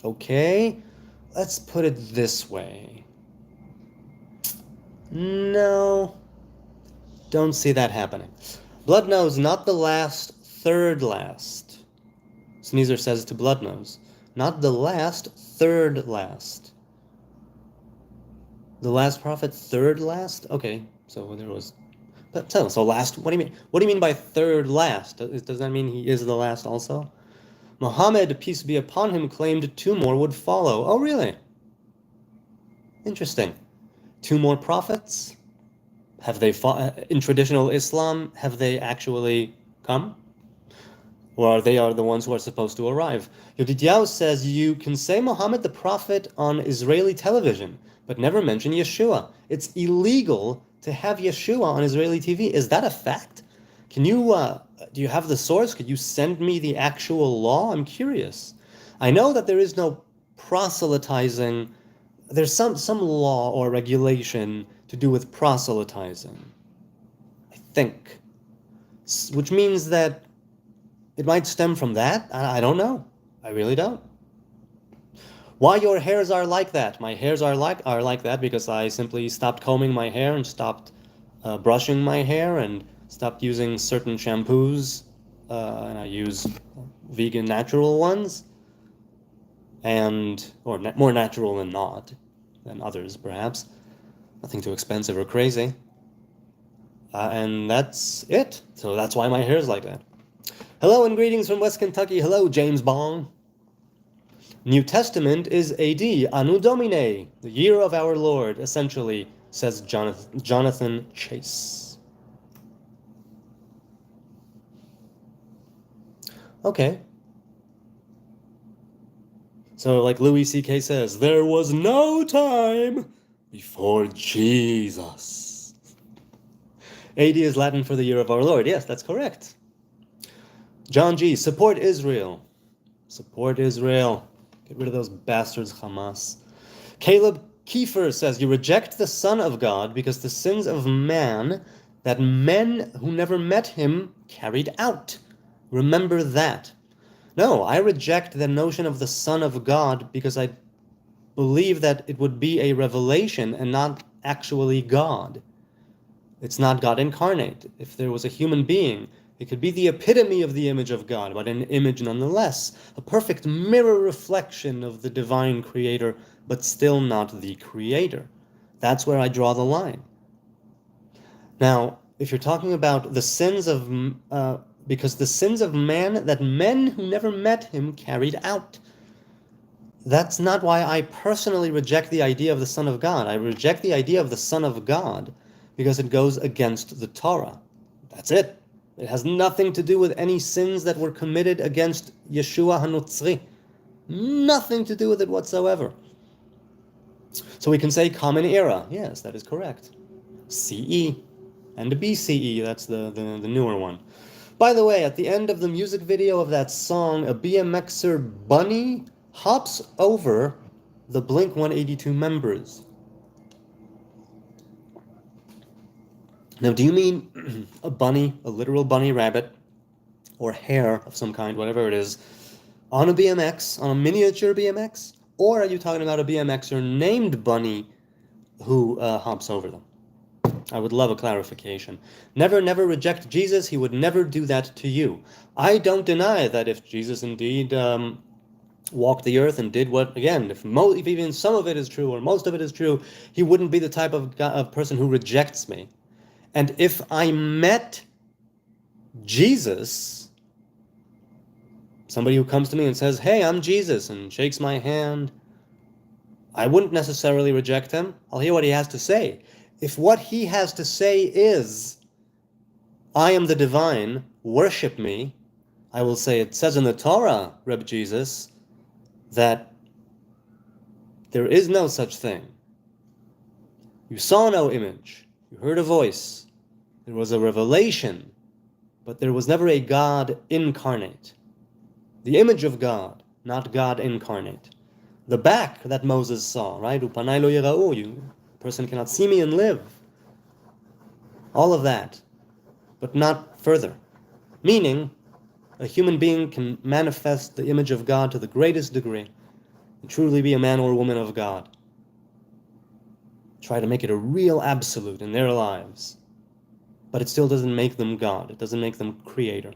Okay, let's put it this way. No, don't see that happening. Bloodnose, not the last, third last. Sneezer says to Bloodnose, not the last, third last. The last prophet, third last? Okay, so there was... So last, what do you mean? What do you mean by third last? Does that mean he is the last also? Muhammad, peace be upon him, claimed 2 more would follow. Oh, really? Interesting. 2 more prophets? Have they in traditional Islam, have they actually come? Or they are the ones who are supposed to arrive? Yodidiao says, you can say Muhammad the prophet on Israeli television, but never mention Yeshua. It's illegal to have Yeshua on Israeli TV. Is that a fact? Can you, do you have the source? Could you send me the actual law? I'm curious. I know that there is no proselytizing. There's some law or regulation to do with proselytizing, I think. Which means that it might stem from that. I don't know. I really don't. Why your hairs are like that? My hairs are like that because I simply stopped combing my hair and stopped brushing my hair and stopped using certain shampoos, and I use vegan natural ones, or more natural than others perhaps. Nothing too expensive or crazy. And that's it. So that's why my hair is like that. Hello and greetings from West Kentucky. Hello, James Bong. New Testament is AD, Anno Domine, the year of our Lord, essentially, says Jonathan Chase. Okay. So, like Louis C.K. says, there was no time before Jesus. AD is Latin for the year of our Lord. Yes, that's correct. John G., support Israel. Support Israel. Get rid of those bastards, Hamas. Caleb Kiefer says, you reject the Son of God because the sins of man that men who never met him carried out. Remember that. No, I reject the notion of the Son of God because I believe that it would be a revelation and not actually God. It's not God incarnate. If there was a human being, it could be the epitome of the image of God, but an image nonetheless, a perfect mirror reflection of the divine creator, but still not the creator. That's where I draw the line. Now, if you're talking about the sins of, because the sins of man that men who never met him carried out. That's not why I personally reject the idea of the Son of God. I reject the idea of the Son of God because it goes against the Torah. That's it. It has nothing to do with any sins that were committed against Yeshua HaNotzri. Nothing to do with it whatsoever. So we can say common era. Yes, that is correct. CE and BCE, that's the newer one. By the way, at the end of the music video of that song, a BMXer bunny hops over the Blink-182 members. Now, do you mean a bunny, a literal bunny rabbit, or hare of some kind, whatever it is, on a BMX, on a miniature BMX? Or are you talking about a BMXer named Bunny who hops over them? I would love a clarification. Never, never reject Jesus. He would never do that to you. I don't deny that if Jesus indeed walked the earth and did what, again, if even some of it is true or most of it is true, he wouldn't be the type of person who rejects me. And if I met Jesus, somebody who comes to me and says, hey, I'm Jesus, and shakes my hand, I wouldn't necessarily reject him. I'll hear what he has to say. If what he has to say is, I am the divine, worship me, I will say, it says in the Torah, Reb Jesus, that there is no such thing. You saw no image. You heard a voice. There was a revelation, but there was never a God incarnate. The image of God, not God incarnate. The back that Moses saw, right? Upanai lo yira'u, you person cannot see me and live. All of that, but not further. Meaning, a human being can manifest the image of God to the greatest degree and truly be a man or woman of God. Try to make it a real absolute in their lives. But it still doesn't make them God. It doesn't make them creator.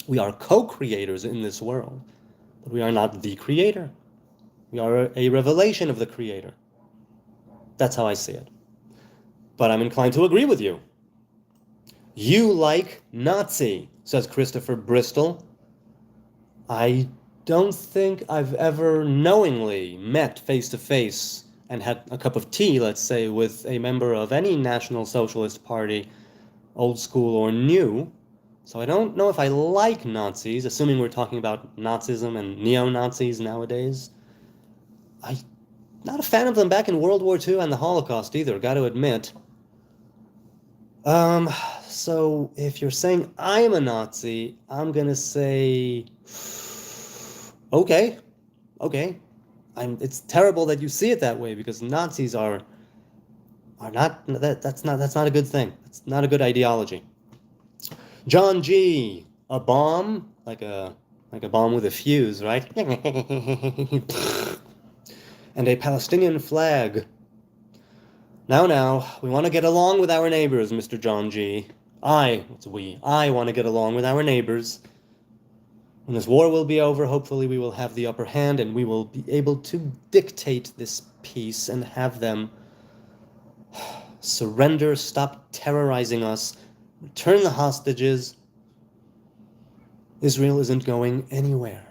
We are co-creators in this world, but we are not the creator. We are a revelation of the creator. That's how I see it. But I'm inclined to agree with you. You like Nazi, says Christopher Bristol. I don't think I've ever knowingly met face-to-face and had a cup of tea, let's say, with a member of any National Socialist Party, old school or new. So I don't know if I like Nazis, assuming we're talking about Nazism and neo-Nazis nowadays. I'm not a fan of them back in World War II and the Holocaust either, got to admit. So if you're saying I'm a Nazi, I'm gonna say, okay. It's terrible that you see it that way, because Nazis are not, that's not a good thing. It's not a good ideology. John G, a bomb, like a bomb with a fuse, right? And a Palestinian flag. Now, we want to get along with our neighbors, Mr. John G. I want to get along with our neighbors. When this war will be over, hopefully we will have the upper hand and we will be able to dictate this peace and have them surrender, stop terrorizing us, return the hostages, Israel isn't going anywhere.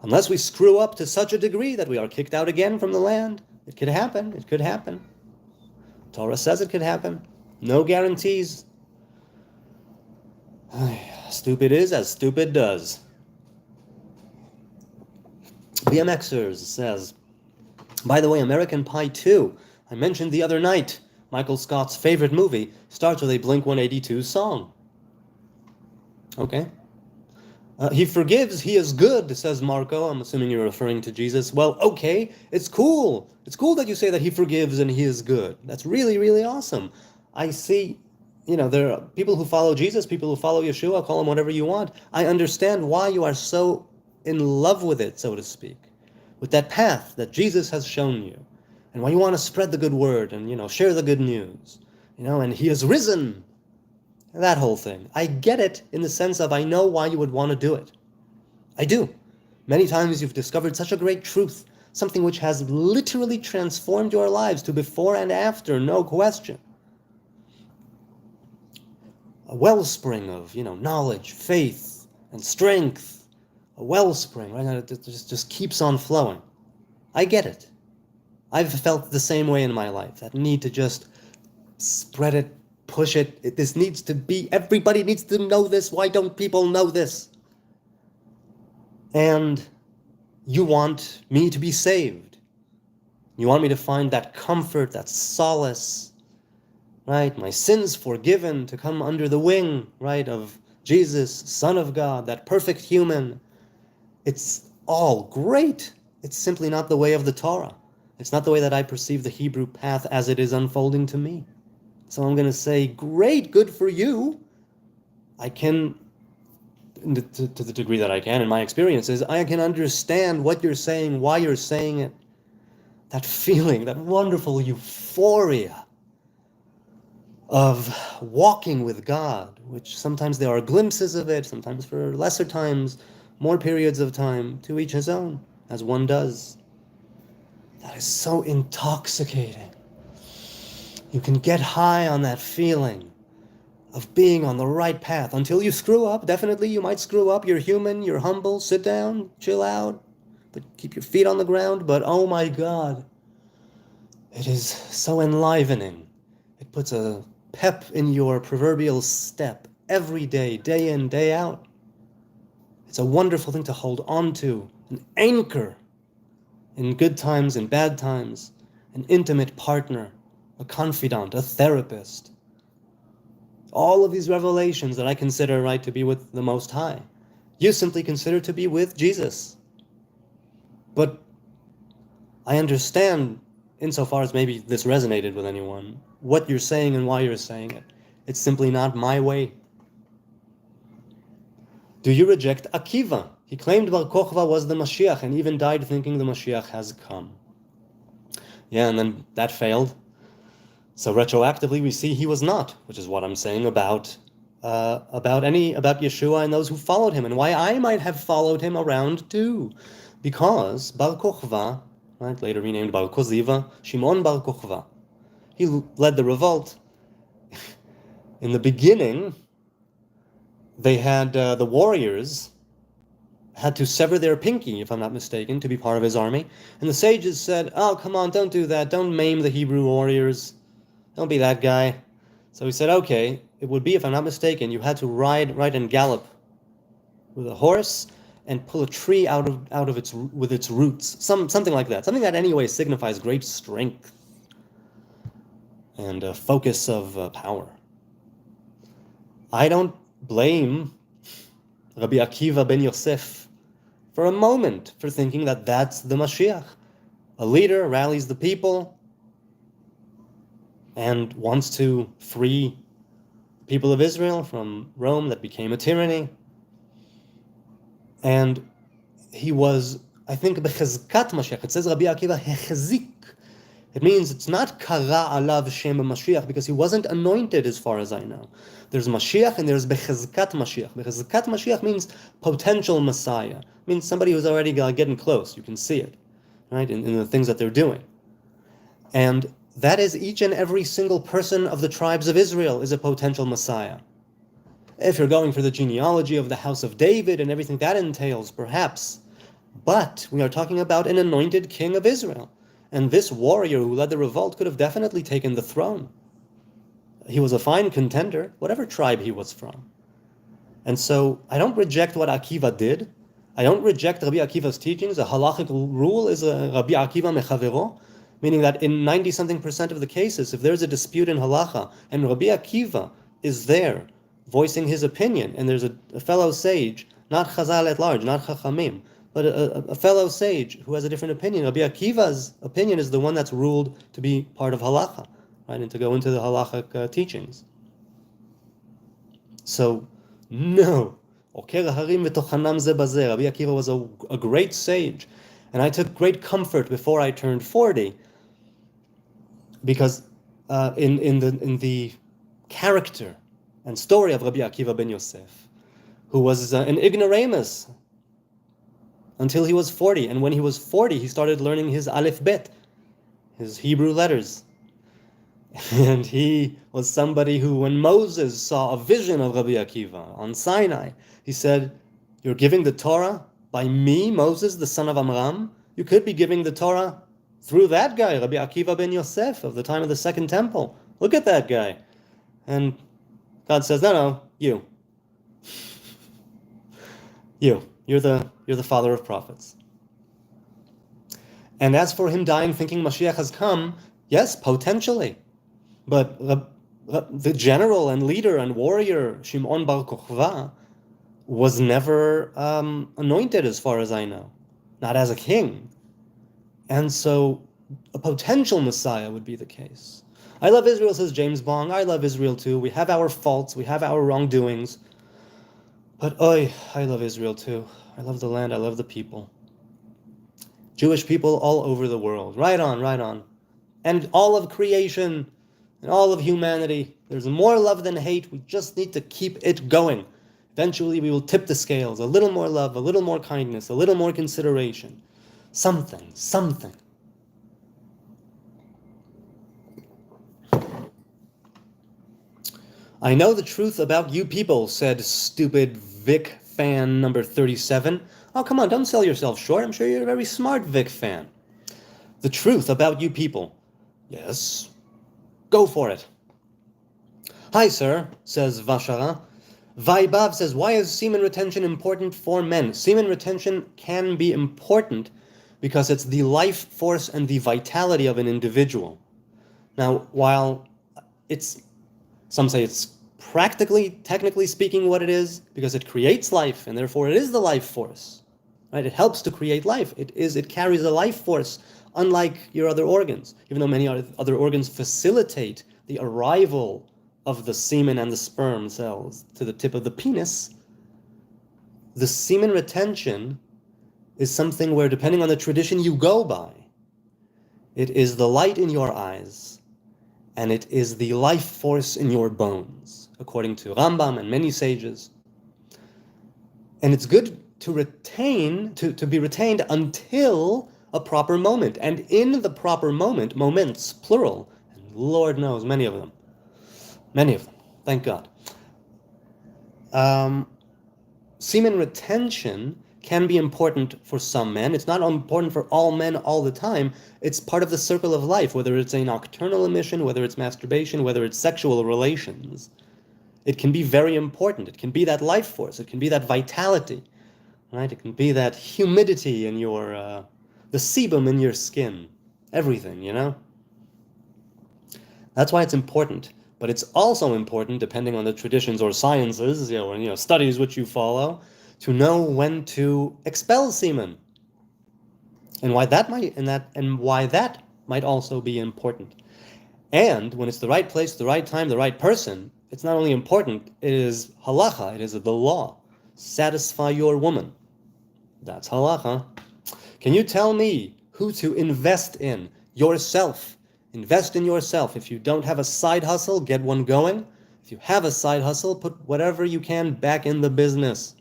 Unless we screw up to such a degree that we are kicked out again from the land. It could happen. It could happen. Torah says it could happen. No guarantees. Stupid is as stupid does. BMXers says, by the way, American Pie 2, I mentioned the other night, Michael Scott's favorite movie, starts with a Blink-182 song. Okay. He forgives, he is good, says Marco. I'm assuming you're referring to Jesus. Well, okay, it's cool. It's cool that you say that he forgives and he is good. That's really, really awesome. I see, there are people who follow Jesus, people who follow Yeshua, call him whatever you want. I understand why you are so in love with it, so to speak, with that path that Jesus has shown you, and why you want to spread the good word and, share the good news, and he is risen. That whole thing. I get it in the sense of I know why you would want to do it. I do. Many times you've discovered such a great truth, something which has literally transformed your lives to before and after, no question. A wellspring of, knowledge, faith, and strength. A wellspring, right? It just keeps on flowing. I get it. I've felt the same way in my life, that need to just spread it, push it. This needs to be, everybody needs to know this. Why don't people know this? And you want me to be saved. You want me to find that comfort, that solace, right? My sins forgiven, to come under the wing, right, of Jesus, Son of God, that perfect human. It's all great. It's simply not the way of the Torah. It's not the way that I perceive the Hebrew path as it is unfolding to me. So I'm going to say, great, good for you. I can, to the degree that I can in my experiences, I can understand what you're saying, why you're saying it. That feeling, that wonderful euphoria of walking with God, which sometimes there are glimpses of it, sometimes for lesser times, more periods of time, to each his own, as one does. That is so intoxicating. You can get high on that feeling of being on the right path until you screw up. Definitely, you might screw up. You're human. You're humble. Sit down. Chill out. But keep your feet on the ground. But oh my God, it is so enlivening. It puts a pep in your proverbial step every day, day in, day out. It's a wonderful thing to hold on to, an anchor in good times and bad times, an intimate partner, a confidant, a therapist. All of these revelations that I consider right to be with the Most High, you simply consider to be with Jesus. But I understand, insofar as maybe this resonated with anyone, what you're saying and why you're saying it. It's simply not my way. Do you reject Akiva? He claimed Bar Kokhba was the Mashiach and even died thinking the Mashiach has come. Yeah, and then that failed. So retroactively, we see he was not, which is what I'm saying about Yeshua and those who followed him, and why I might have followed him around too, because Bar Kokhba, right, later renamed Bar Koziva, Shimon Bar Kokhba, he led the revolt. In the beginning, they had the warriors had to sever their pinky, if I'm not mistaken, to be part of his army, and the sages said, "Oh, come on, don't do that. Don't maim the Hebrew warriors. Don't be that guy." So he said, okay, it would be, if I'm not mistaken, you had to ride and gallop with a horse and pull a tree out of its roots, something like that, something that anyway signifies great strength and a focus of power. I don't blame Rabbi Akiva ben Yosef for a moment for thinking that that's the Mashiach. A leader rallies the people and wants to free people of Israel from Rome that became a tyranny. And he was, I think, bechezkat Mashiach. It says Rabbi Akiva hechezik. It means it's not kara alav shem Mashiach, because he wasn't anointed as far as I know. There's Mashiach and there's bechezkat Mashiach. Bechezkat Mashiach means potential Messiah. It means somebody who's already getting close. You can see it, right, in the things that they're doing. And that is each and every single person of the tribes of Israel is a potential Messiah. If you're going for the genealogy of the house of David and everything that entails, perhaps. But we are talking about an anointed king of Israel. And this warrior who led the revolt could have definitely taken the throne. He was a fine contender, whatever tribe he was from. And so I don't reject what Akiva did. I don't reject Rabbi Akiva's teachings. A halachic rule is a Rabbi Akiva mechavero, meaning that in 90-something% of the cases, if there's a dispute in halacha and Rabbi Akiva is there voicing his opinion, and there's a fellow sage, not Chazal at large, not Chachamim, but a fellow sage who has a different opinion, Rabbi Akiva's opinion is the one that's ruled to be part of halacha, right, and to go into the halachic teachings. So, no. Rabbi Akiva was a great sage, and I took great comfort before I turned 40, because in the character and story of Rabbi Akiva ben Yosef, who was an ignoramus until he was 40, and when he was 40, he started learning his Aleph Bet, his Hebrew letters. And he was somebody who, when Moses saw a vision of Rabbi Akiva on Sinai, he said, "You're giving the Torah by me, Moses, the son of Amram? You could be giving the Torah through that guy, Rabbi Akiva ben Yosef, of the time of the Second Temple. Look at that guy." And God says, no, you. You're the father of prophets. And as for him dying thinking Mashiach has come, yes, potentially. But the general and leader and warrior, Shimon Bar Kochva, was never anointed as far as I know. Not as a king. And so a potential Messiah would be the case. I love Israel, says James Bong. I love Israel too. We have our faults. We have our wrongdoings. But I love Israel too. I love the land. I love the people. Jewish people all over the world. Right on, right on. And all of creation and all of humanity. There's more love than hate. We just need to keep it going. Eventually we will tip the scales. A little more love, a little more kindness, a little more consideration. Something. I know the truth about you people, said stupid Vic fan number 37. Oh, come on, don't sell yourself short. I'm sure you're a very smart Vic fan. The truth about you people. Yes. Go for it. Hi, sir, says Vashara. Vaibhav says, why is semen retention important for men? Semen retention can be important because it's the life force and the vitality of an individual. Now, while some say it's practically, technically speaking, what it is, because it creates life, and therefore it is the life force. Right? It helps to create life. It carries a life force, unlike your other organs. Even though many other organs facilitate the arrival of the semen and the sperm cells to the tip of the penis, the semen retention is something where, depending on the tradition you go by, it is the light in your eyes, and it is the life force in your bones, according to Rambam and many sages. And it's good to retain, to be retained until a proper moment. And in the proper moment, moments, plural, and Lord knows, many of them, thank God. Semen retention can be important for some men. It's not important for all men all the time. It's part of the circle of life, whether it's a nocturnal emission, whether it's masturbation, whether it's sexual relations. It can be very important. It can be that life force. It can be that vitality, right? It can be that humidity in your, the sebum in your skin, everything, you know? That's why it's important. But it's also important, depending on the traditions or sciences, or studies which you follow, to know when to expel semen, and why that might also be important. And when it's the right place, the right time, the right person, it's not only important, it is halacha, it is the law. Satisfy your woman. That's halacha. Can you tell me who to invest in? Yourself. Invest in yourself. If you don't have a side hustle, get one going. If you have a side hustle, put whatever you can back in the business.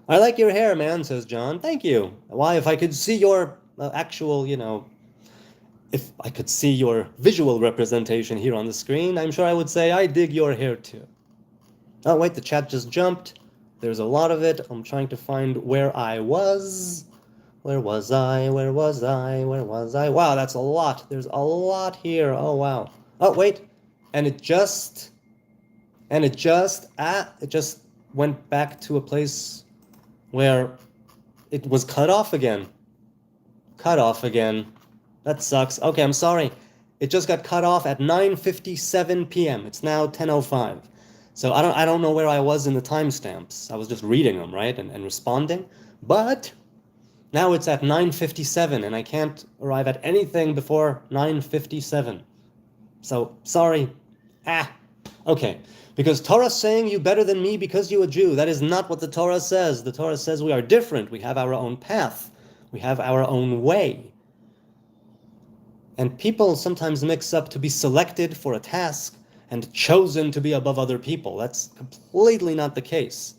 I like your hair, man, says John. Thank you. Why, if I could see your actual, if I could see your visual representation here on the screen, I'm sure I would say, I dig your hair too. Oh, wait, the chat just jumped. There's a lot of it. I'm trying to find where I was. Where was I? Where was I? Where was I? Wow, that's a lot. There's a lot here. Oh, wow. Oh, wait. And it just went back to a place where it was cut off again. Cut off again. That sucks. Okay, I'm sorry. It just got cut off at 9:57 p.m. It's now 10:05. So I don't know where I was in the timestamps. I was just reading them, right, and responding. But now it's at 9:57, and I can't arrive at anything before 9:57. So sorry. Okay. Because Torah's saying you better than me because you're a Jew. That is not what the Torah says. The Torah says we are different. We have our own path. We have our own way. And people sometimes mix up to be selected for a task and chosen to be above other people. That's completely not the case.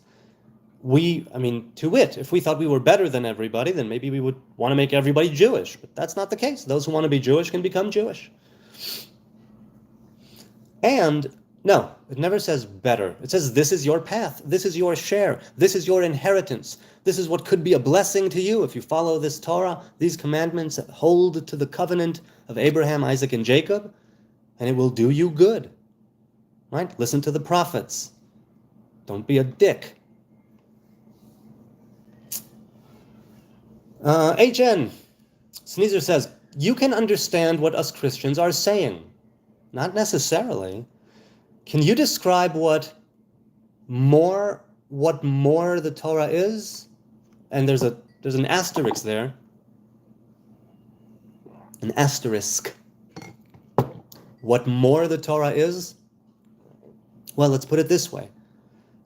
To wit, if we thought we were better than everybody, then maybe we would want to make everybody Jewish. But that's not the case. Those who want to be Jewish can become Jewish. And no, it never says better. It says this is your path. This is your share. This is your inheritance. This is what could be a blessing to you if you follow this Torah, these commandments, hold to the covenant of Abraham, Isaac, and Jacob, and it will do you good. Right? Listen to the prophets. Don't be a dick. HN Sneezer says, you can understand what us Christians are saying. Not necessarily. Can you describe what more the Torah is? And there's an asterisk there. An asterisk. What more the Torah is? Well, let's put it this way.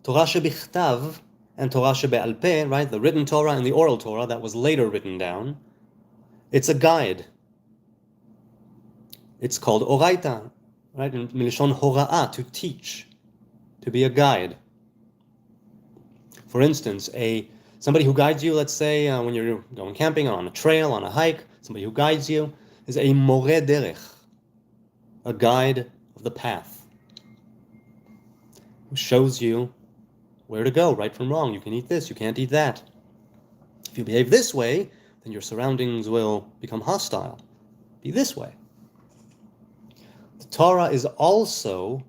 Torah shebichtav and Torah shebe'al peh, right? The written Torah and the oral Torah that was later written down. It's a guide. It's called oraita, right? In milishon hora'ah, to teach, to be a guide. For instance, somebody who guides you, let's say when you're going camping or on a trail, on a hike, somebody who guides you is a more derech, a guide of the path, who shows you where to go, right from wrong. You can eat this, you can't eat that. If you behave this way, then your surroundings will become hostile. Be this way. The Torah is also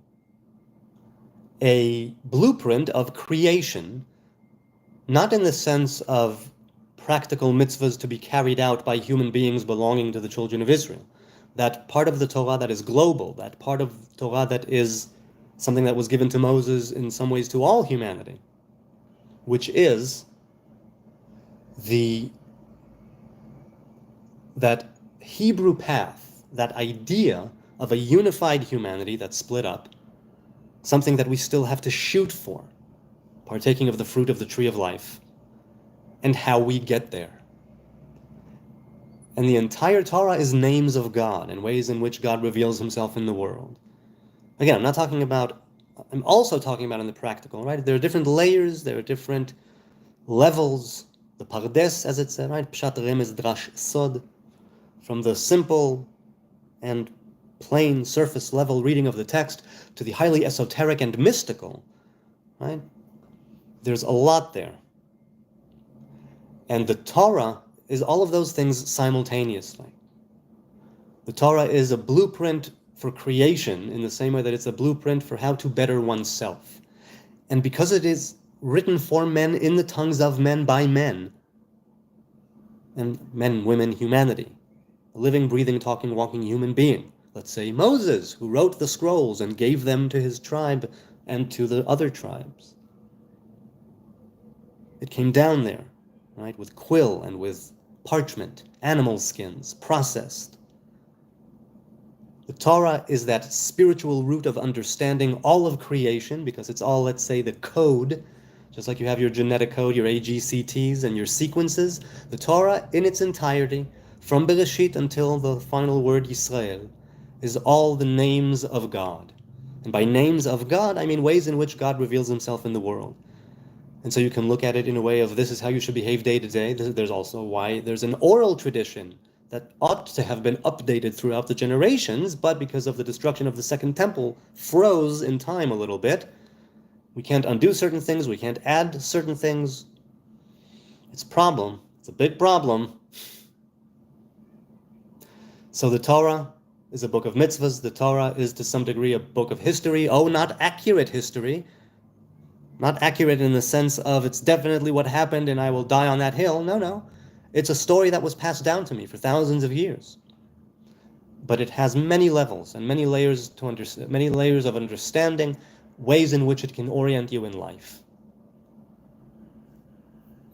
a blueprint of creation, not in the sense of practical mitzvahs to be carried out by human beings belonging to the children of Israel. That part of the Torah that is global, that part of Torah that is something that was given to Moses in some ways to all humanity, which is that Hebrew path, that idea of a unified humanity that's split up, something that we still have to shoot for, partaking of the fruit of the tree of life, and how we get there. And the entire Torah is names of God and ways in which God reveals himself in the world. Again, I'm also talking about in the practical, right? There are different layers, there are different levels. The pardes, as it said, right? Pshat remez drash sod. From the simple and plain surface level reading of the text to the highly esoteric and mystical, right? There's a lot there. And the Torah is all of those things simultaneously. The Torah is a blueprint for creation in the same way that it's a blueprint for how to better oneself. And because it is written for men in the tongues of men by men, and men, women, humanity, a living, breathing, talking, walking human being. Let's say Moses, who wrote the scrolls and gave them to his tribe and to the other tribes. It came down there, right, with quill and with parchment, animal skins, processed. The Torah is that spiritual root of understanding all of creation, because it's all, let's say, the code, just like you have your genetic code, your AGCTs and your sequences. The Torah in its entirety, from Bereshit until the final word Yisrael, is all the names of God. And by names of God, I mean ways in which God reveals himself in the world. And so you can look at it in a way of this is how you should behave day to day. There's also why there's an oral tradition that ought to have been updated throughout the generations, but because of the destruction of the Second Temple, froze in time a little bit. We can't undo certain things, we can't add certain things. It's a problem. It's a big problem. So the Torah is a book of mitzvahs. The Torah is to some degree a book of history. Oh, not accurate history. Not accurate in the sense of it's definitely what happened and I will die on that hill. No. It's a story that was passed down to me for thousands of years. But it has many levels and many layers of understanding, ways in which it can orient you in life.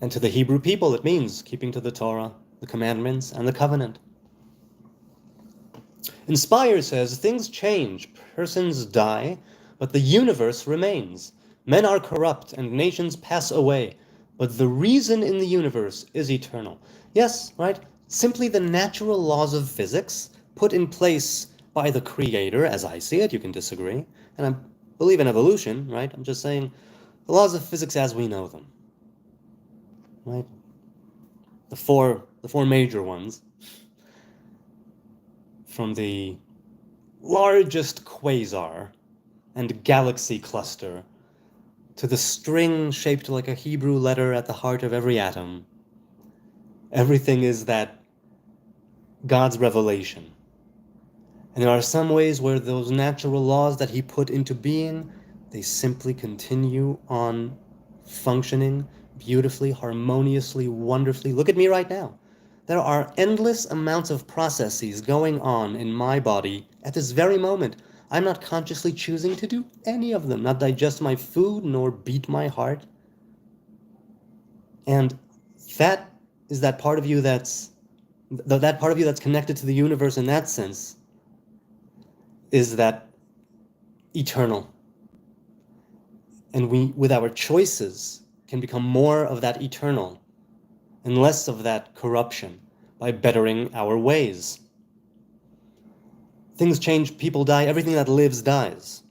And to the Hebrew people, it means keeping to the Torah, the commandments, and the covenant. Inspire says, things change, persons die, but the universe remains. Men are corrupt and nations pass away, but the reason in the universe is eternal. Yes, right? Simply the natural laws of physics put in place by the Creator, as I see it. You can disagree. And I believe in evolution, right? I'm just saying the laws of physics as we know them. Right? The four major ones. From the largest quasar and galaxy cluster to the string shaped like a Hebrew letter at the heart of every atom. Everything is that God's revelation. And there are some ways where those natural laws that he put into being, they simply continue on functioning beautifully, harmoniously, wonderfully. Look at me right now. There are endless amounts of processes going on in my body at this very moment. I'm not consciously choosing to do any of them, not digest my food, nor beat my heart. And that is that part of you that's connected to the universe in that sense, is that eternal. And we, with our choices, can become more of that eternal and less of that corruption by bettering our ways. Things change, people die, everything that lives dies.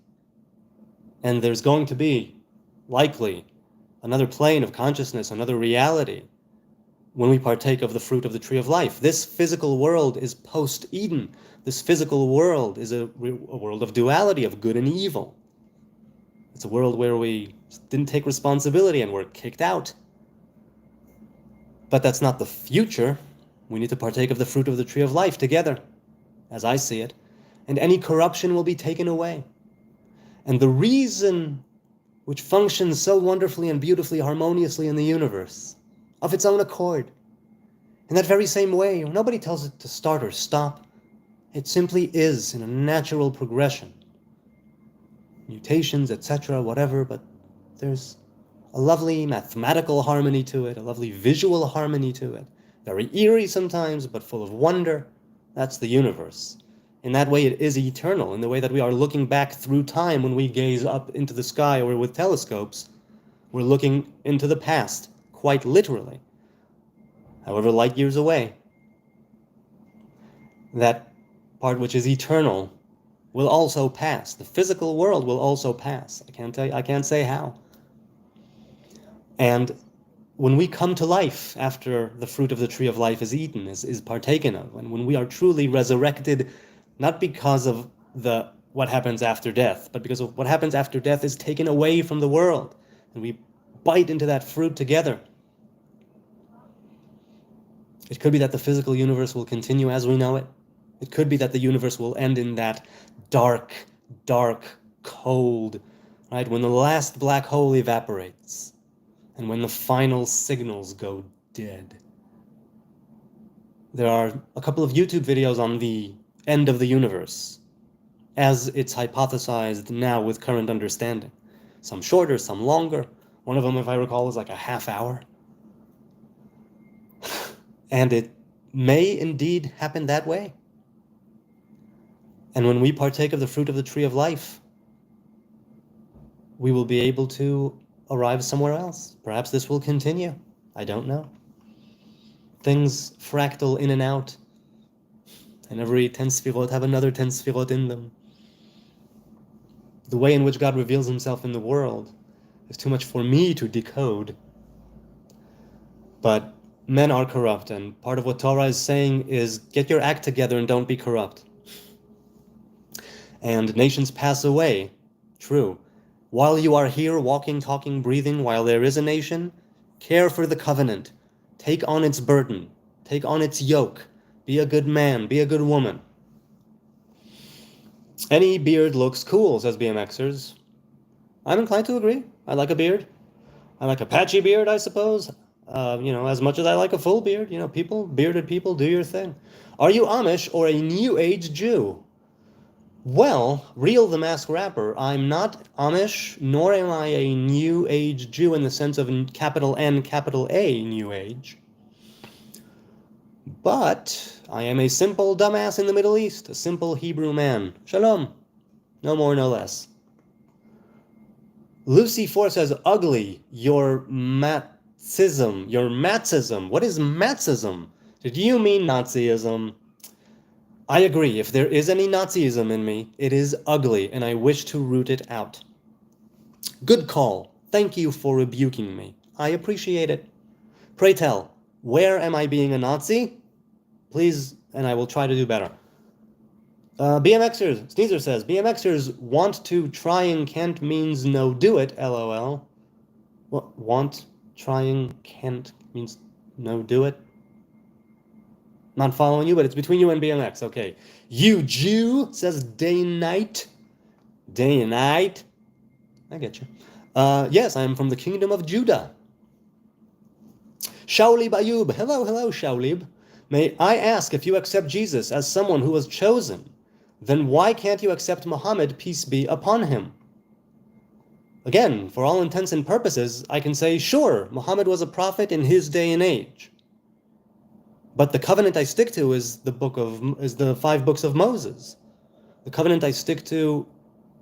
And there's going to be, likely, another plane of consciousness, another reality, when we partake of the fruit of the tree of life. This physical world is post-Eden. This physical world is a world of duality, of good and evil. It's a world where we didn't take responsibility and were kicked out. But that's not the future. We need to partake of the fruit of the tree of life together, as I see it. And any corruption will be taken away. And the reason which functions so wonderfully and beautifully, harmoniously in the universe, of its own accord, in that very same way, nobody tells it to start or stop. It simply is in a natural progression. Mutations, etc., whatever, but there's a lovely mathematical harmony to it, a lovely visual harmony to it. Very eerie sometimes, but full of wonder. That's the universe. In that way, it is eternal, in the way that we are looking back through time when we gaze up into the sky or with telescopes. We're looking into the past, quite literally, however light years away. That part which is eternal will also pass. The physical world will also pass. I can't say how. And when we come to life after the fruit of the tree of life is eaten, is partaken of, and when we are truly resurrected, not because of what happens after death, but because of what happens after death is taken away from the world, and we bite into that fruit together. It could be that the physical universe will continue as we know it. It could be that the universe will end in that dark, cold, right? When the last black hole evaporates and when the final signals go dead. There are a couple of YouTube videos on the end of the universe as it's hypothesized now with current understanding. Some shorter, some longer. One of them, if I recall, is like a half hour. And it may indeed happen that way. And when we partake of the fruit of the tree of life, we will be able to arrive somewhere else. Perhaps this will continue. I don't know. Things fractal in and out. And every 10 sfirot have another 10 sfirot in them. The way in which God reveals himself in the world is too much for me to decode. But Men are corrupt, and part of what Torah is saying is get your act together and don't be corrupt. And nations pass away, true. While you are here, walking, talking, breathing, while there is a nation, care for the covenant. Take on its burden. Take on its yoke. Be a good man. Be a good woman. Any beard looks cool, says BMXers. I'm inclined to agree. I like a beard. I like a patchy beard, I suppose. As much as I like a full beard. Bearded people, do your thing. Are you Amish or a New Age Jew? Well, Real the Mask Rapper, I'm not Amish, nor am I a New Age Jew in the sense of capital N, capital A, New Age. But I am a simple dumbass in the Middle East, a simple Hebrew man. Shalom. No more, no less. Lucy 4 says, ugly, your Matsism. What is Matsism? Did you mean Nazism? I agree. If there is any Nazism in me, it is ugly, and I wish to root it out. Good call. Thank you for rebuking me. I appreciate it. Pray tell, where am I being a Nazi? Please, and I will try to do better. BMXers, Sneezer says, BMXers want to trying can't means no do it, LOL. What, want, trying, can't means no do it? Not following you, but it's between you and BMX. Okay. You Jew, says day and night. Day and night. I get you. Yes, I am from the kingdom of Judah. Shaulib Ayub. Hello, Shaulib. May I ask if you accept Jesus as someone who was chosen, then why can't you accept Muhammad, peace be upon him? Again, for all intents and purposes, I can say, sure, Muhammad was a prophet in his day and age. But the covenant I stick to is the 5 books of Moses. The covenant I stick to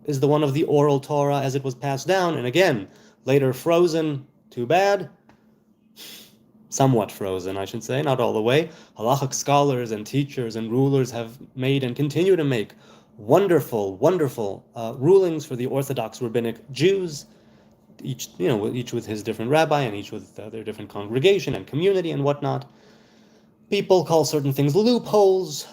is the one of the oral Torah as it was passed down, and again, later frozen, too bad. Somewhat frozen, I should say, not all the way. Halachic scholars and teachers and rulers have made and continue to make wonderful, wonderful rulings for the Orthodox rabbinic Jews, each with his different rabbi and each with their different congregation and community and whatnot. People call certain things loopholes.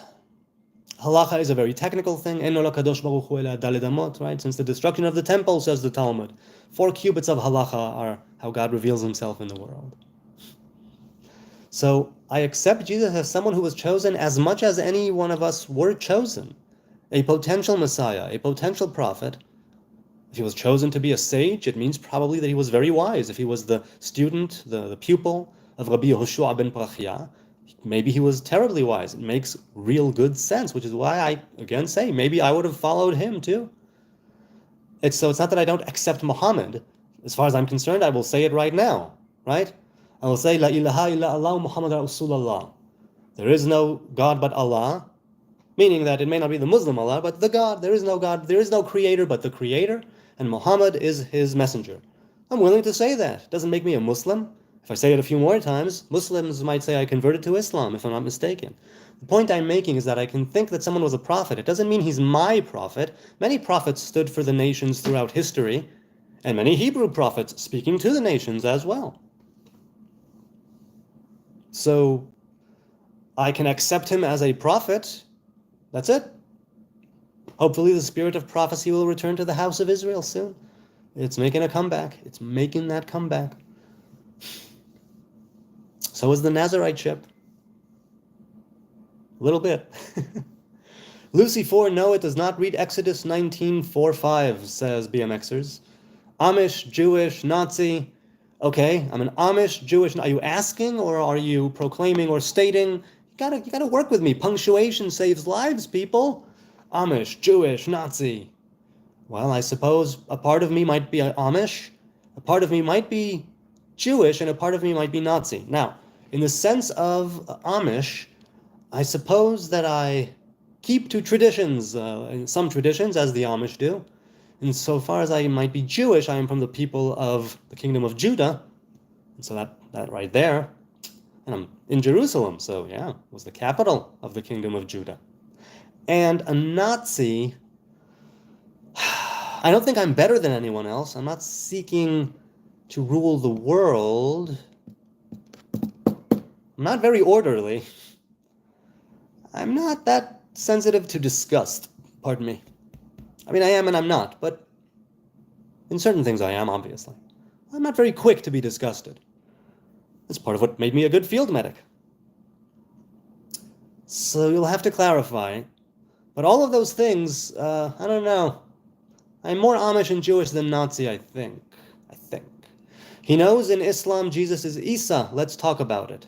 Halacha is a very technical thing. Right? Since the destruction of the temple, says the Talmud, 4 cubits of halacha are how God reveals himself in the world. So I accept Jesus as someone who was chosen as much as any one of us were chosen. A potential Messiah, a potential prophet. If he was chosen to be a sage, it means probably that he was very wise. If he was the student, the pupil of Rabbi Yehoshua ben Prachia, maybe he was terribly wise. It makes real good sense, which is why I, again, say maybe I would have followed him too. It's not that I don't accept Muhammad. As far as I'm concerned, I will say it right now, right? I will say, La ilaha illa Allah Muhammad Rasulullah. There is no God but Allah, meaning that it may not be the Muslim Allah, but the God. There is no God, there is no creator but the creator, and Muhammad is his messenger. I'm willing to say that. It doesn't make me a Muslim. If I say it a few more times, Muslims might say I converted to Islam, if I'm not mistaken. The point I'm making is that I can think that someone was a prophet. It doesn't mean he's my prophet. Many prophets stood for the nations throughout history, and many Hebrew prophets speaking to the nations as well. So I can accept him as a prophet. That's it. Hopefully the spirit of prophecy will return to the house of Israel soon. It's making a comeback. It's making that comeback. So is the Nazarite ship. A little bit. Lucy 4, no, it does not read Exodus 19:4-5, says BMXers. Amish, Jewish, Nazi. Okay, I'm an Amish, Jewish. Are you asking or are you proclaiming or stating? You gotta work with me. Punctuation saves lives, people. Amish, Jewish, Nazi. Well, I suppose a part of me might be Amish, a part of me might be Jewish, and a part of me might be Nazi. Now, in the sense of Amish, I suppose that I keep to traditions, some traditions, as the Amish do. Insofar as I might be Jewish, I am from the people of the kingdom of Judah. And so that right there, and I'm in Jerusalem, so yeah, it was the capital of the kingdom of Judah. And a Nazi, I don't think I'm better than anyone else. I'm not seeking to rule the world. I'm not very orderly. I'm not that sensitive to disgust. Pardon me. I mean, I am and I'm not, but in certain things I am, obviously. I'm not very quick to be disgusted. That's part of what made me a good field medic. So you'll have to clarify. But all of those things, I don't know. I'm more Amish and Jewish than Nazi, I think. He knows in Islam Jesus is Isa. Let's talk about it.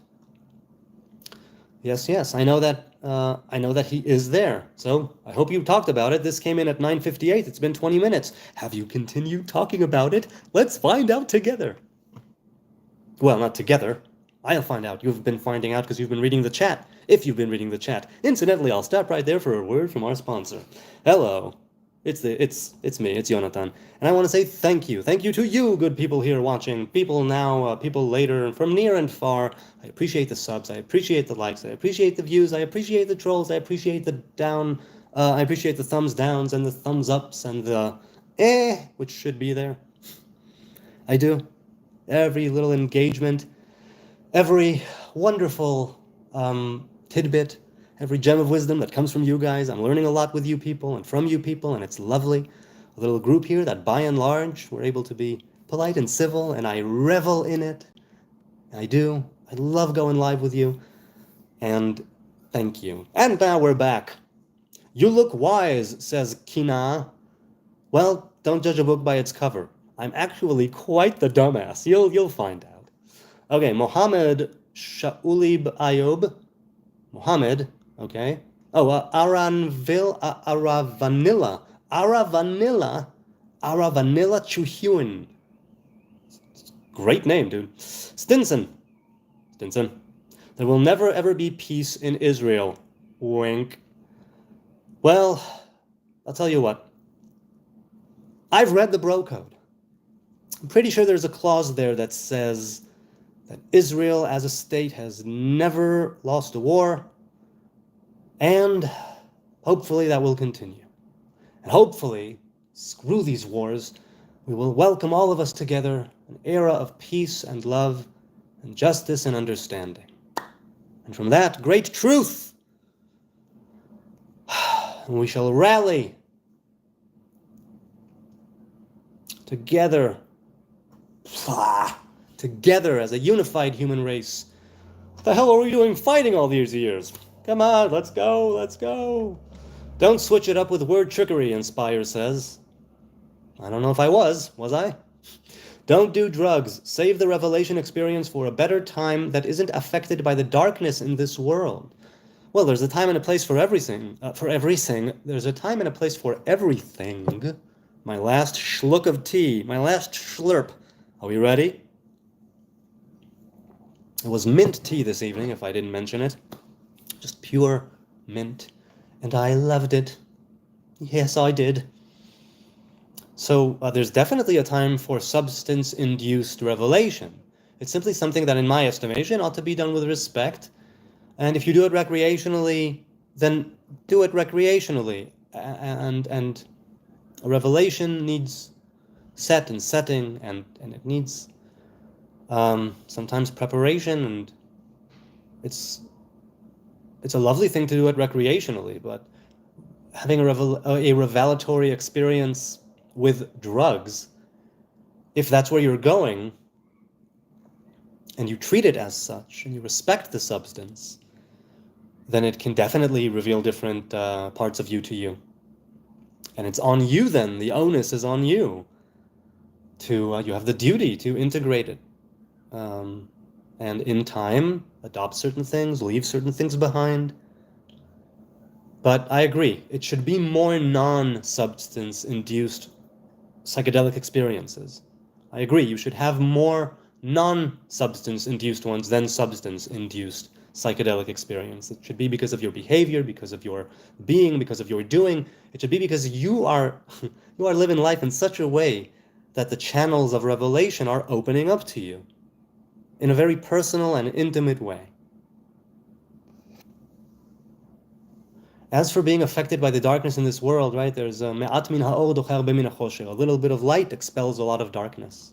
Yes, I know that he is there. So I hope you talked about it. This came in at 9:58. It's been 20 minutes. Have you continued talking about it? Let's find out together. Well, not together. I'll find out. You've been finding out because you've been reading the chat. If you've been reading the chat. Incidentally, I'll stop right there for a word from our sponsor. Hello. It's me, it's Jonathan. And I want to say thank you. Thank you to you, good people here watching, people now, people later, from near and far. I appreciate the subs, I appreciate the likes, I appreciate the views, I appreciate the trolls, I appreciate the I appreciate the thumbs downs and the thumbs ups and the which should be there. I do. Every little engagement, every wonderful tidbit, every gem of wisdom that comes from you guys. I'm learning a lot with you people and from you people, and it's lovely. A little group here that by and large we're able to be polite and civil, and I revel in it. I do. I love going live with you, and thank you. And now we're back. You look wise, says Kina. Well, don't judge a book by its cover. I'm actually quite the dumbass. You'll find out. Okay, Mohammed Shaulib Ayob. Mohammed. Okay. Oh, Aravanilla Chuhuin. Great name, dude. Stinson. There will never ever be peace in Israel. Wink. Well, I'll tell you what. I've read the Bro Code. I'm pretty sure there's a clause there that says that Israel as a state has never lost a war. And hopefully that will continue. And hopefully, screw these wars, we will welcome all of us together an era of peace and love and justice and understanding. And from that great truth, we shall rally together as a unified human race. What the hell are we doing fighting all these years? Come on, let's go. Don't switch it up with word trickery, Inspire says. I don't know if I was I? Don't do drugs. Save the revelation experience for a better time that isn't affected by the darkness in this world. Well, there's a time and a place for everything. There's a time and a place for everything. My last schluck of tea. My last slurp. Are we ready? It was mint tea this evening, if I didn't mention it. Just pure mint. And I loved it. Yes, I did. So there's definitely a time for substance-induced revelation. It's simply something that, in my estimation, ought to be done with respect. And if you do it recreationally, then do it recreationally. And a revelation needs setting, and it needs sometimes preparation, and it's a lovely thing to do it recreationally, but having a revelatory experience with drugs, if that's where you're going, and you treat it as such, and you respect the substance, then it can definitely reveal different parts of you to you. And it's on you then, the onus is on you. You have the duty to integrate it. And in time, adopt certain things, leave certain things behind. But I agree, it should be more non-substance-induced psychedelic experiences. I agree, you should have more non-substance-induced ones than substance-induced psychedelic experience. It should be because of your behavior, because of your being, because of your doing. It should be because you are living life in such a way that the channels of revelation are opening up to you in a very personal and intimate way. As for being affected by the darkness in this world, right, there's a little bit of light expels a lot of darkness.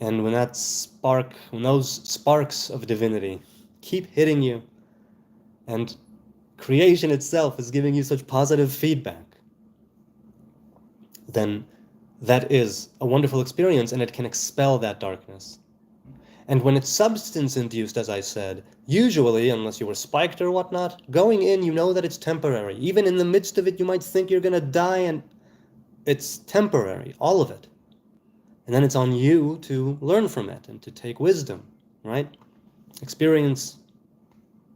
And when those sparks of divinity keep hitting you, and creation itself is giving you such positive feedback, then that is a wonderful experience, and it can expel that darkness. And when it's substance-induced, as I said, usually, unless you were spiked or whatnot, going in, you know that it's temporary. Even in the midst of it, you might think you're going to die, and it's temporary, all of it. And then it's on you to learn from it and to take wisdom, right? Experience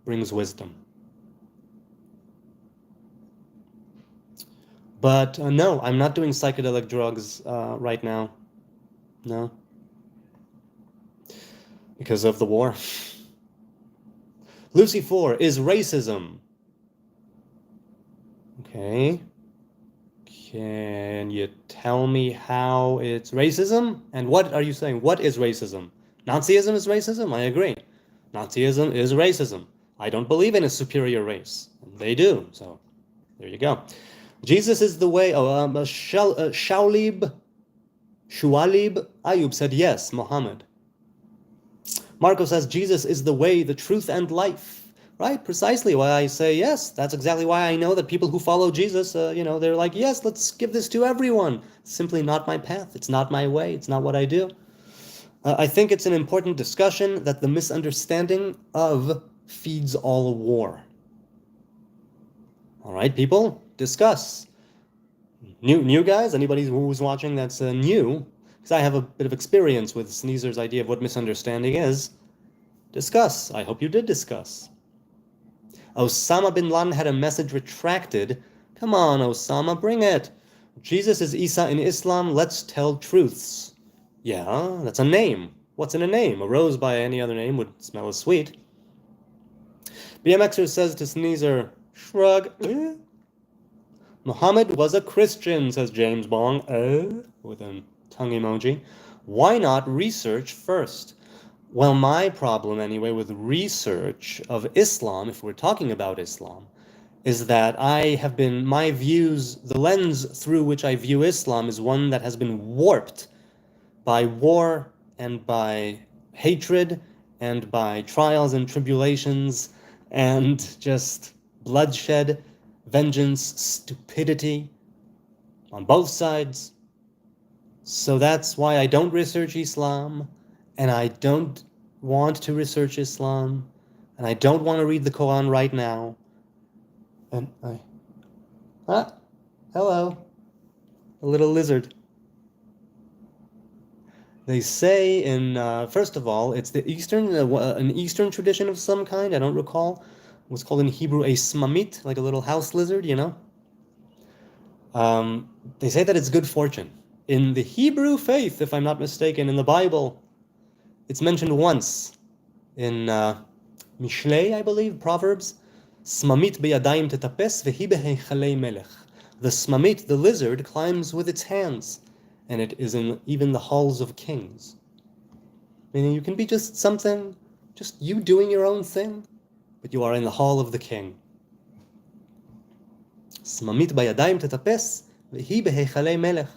brings wisdom. But no, I'm not doing psychedelic drugs right now. No. Because of the war. Lucy 4 is racism. Okay. Can you tell me how it's racism? And what are you saying? What is racism? Nazism is racism? I agree. Nazism is racism. I don't believe in a superior race. They do. So there you go. Jesus is the way. Shualib Ayub said yes, Muhammad. Marco says Jesus is the way, the truth, and life. Right? Precisely why I say yes. That's exactly why I know that people who follow Jesus, they're like, yes, let's give this to everyone. It's simply not my path. It's not my way. It's not what I do. I think it's an important discussion that the misunderstanding of feeds all war. All right, people, discuss. New guys, anybody who's watching that's new, because I have a bit of experience with Sneezer's idea of what misunderstanding is, discuss. I hope you did discuss. Osama bin Laden had a message retracted. Come on, Osama, bring it. Jesus is Isa in Islam. Let's tell truths. Yeah, that's a name. What's in a name? A rose by any other name would smell as sweet. BMXer says to Sneezer, shrug. Muhammad was a Christian, says James Bong, with a tongue emoji. Why not research first? Well, my problem, anyway, with research of Islam, if we're talking about Islam, is that my views, the lens through which I view Islam is one that has been warped by war and by hatred and by trials and tribulations and just bloodshed, vengeance, stupidity on both sides. So that's why I don't research Islam, and I don't want to research Islam, and I don't want to read the Quran right now. And hello, a little lizard. They say first of all, it's the an Eastern tradition of some kind, I don't recall. It was called in Hebrew a smamit, like a little house lizard, you know. They say that it's good fortune. In the Hebrew faith, if I'm not mistaken, in the Bible, it's mentioned once in Mishlei, I believe, Proverbs. Smamit beyadayim tetapes vehi behechalei melech. The smamit, the lizard, climbs with its hands, and it is in even the halls of kings. Meaning you can be just something, just you doing your own thing, but you are in the hall of the king. Smamit beyadayim tetapes vehi behechalei melech.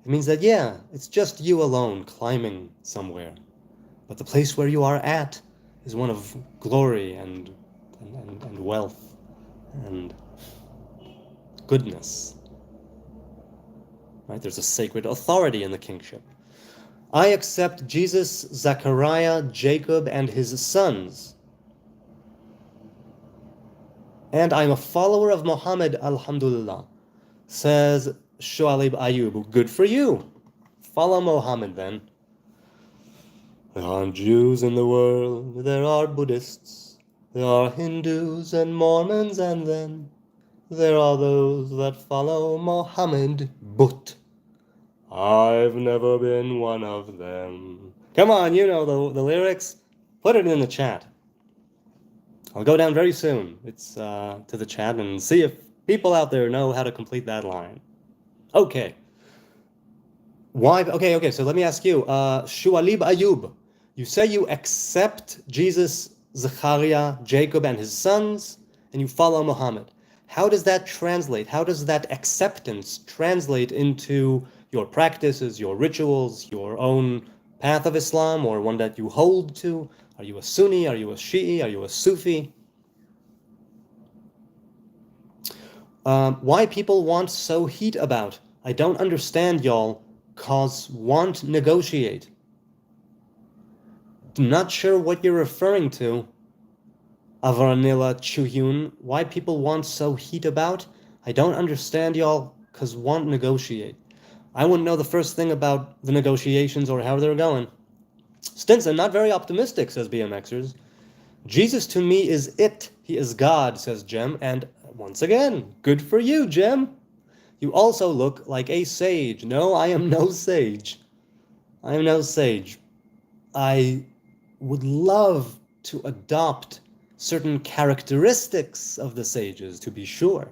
It means that, yeah, it's just you alone climbing somewhere. But the place where you are at is one of glory and wealth and goodness. Right? There's a sacred authority in the kingship. I accept Jesus, Zechariah, Jacob, and his sons. And I'm a follower of Muhammad, alhamdulillah, says Shualib Ayub. Good for you. Follow Muhammad then. There are Jews in the world, there are Buddhists, there are Hindus and Mormons, and then there are those that follow Muhammad, but I've never been one of them. Come on, you know the lyrics. Put it in the chat. I'll go down very soon. It's to the chat and see if people out there know how to complete that line. Okay. Why? Okay. So let me ask you, Shualib Ayub. You say you accept Jesus, Zechariah, Jacob, and his sons, and you follow Muhammad. How does that translate? How does that acceptance translate into your practices, your rituals, your own path of Islam, or one that you hold to? Are you a Sunni? Are you a Shi'i? Are you a Sufi? Why people want so heat about? I don't understand, y'all, cause want negotiate. Not sure what you're referring to, Avaranila Chuhyun. Why people want so heat about? I don't understand, y'all, cause want negotiate. I wouldn't know the first thing about the negotiations or how they're going. Stinson, not very optimistic, says BMXers. Jesus to me is it. He is God, says Jem. And once again, good for you, Jem. You also look like a sage. No, I am no sage. I am no sage. I would love to adopt certain characteristics of the sages, to be sure.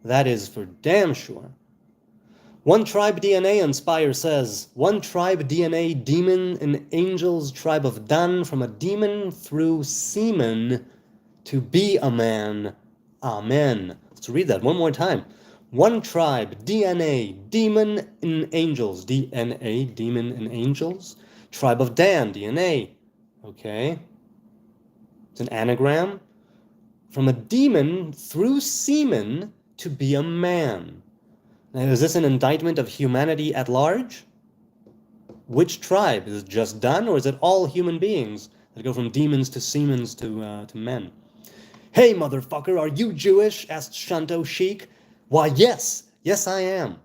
That is for damn sure. One tribe DNA Inspire says, one tribe DNA demon and angels tribe of Dan from a demon through semen to be a man. Amen. Let's read that one more time. One tribe DNA demon and angels. DNA demon and angels. Tribe of Dan DNA. Okay. It's an anagram. From a demon through semen to be a man. Now, is this an indictment of humanity at large? Which tribe? Is it just Dan, or is it all human beings that go from demons to semens to men? Hey, motherfucker, are you Jewish? Asked Shanto Sheik. Why, yes. Yes, I am.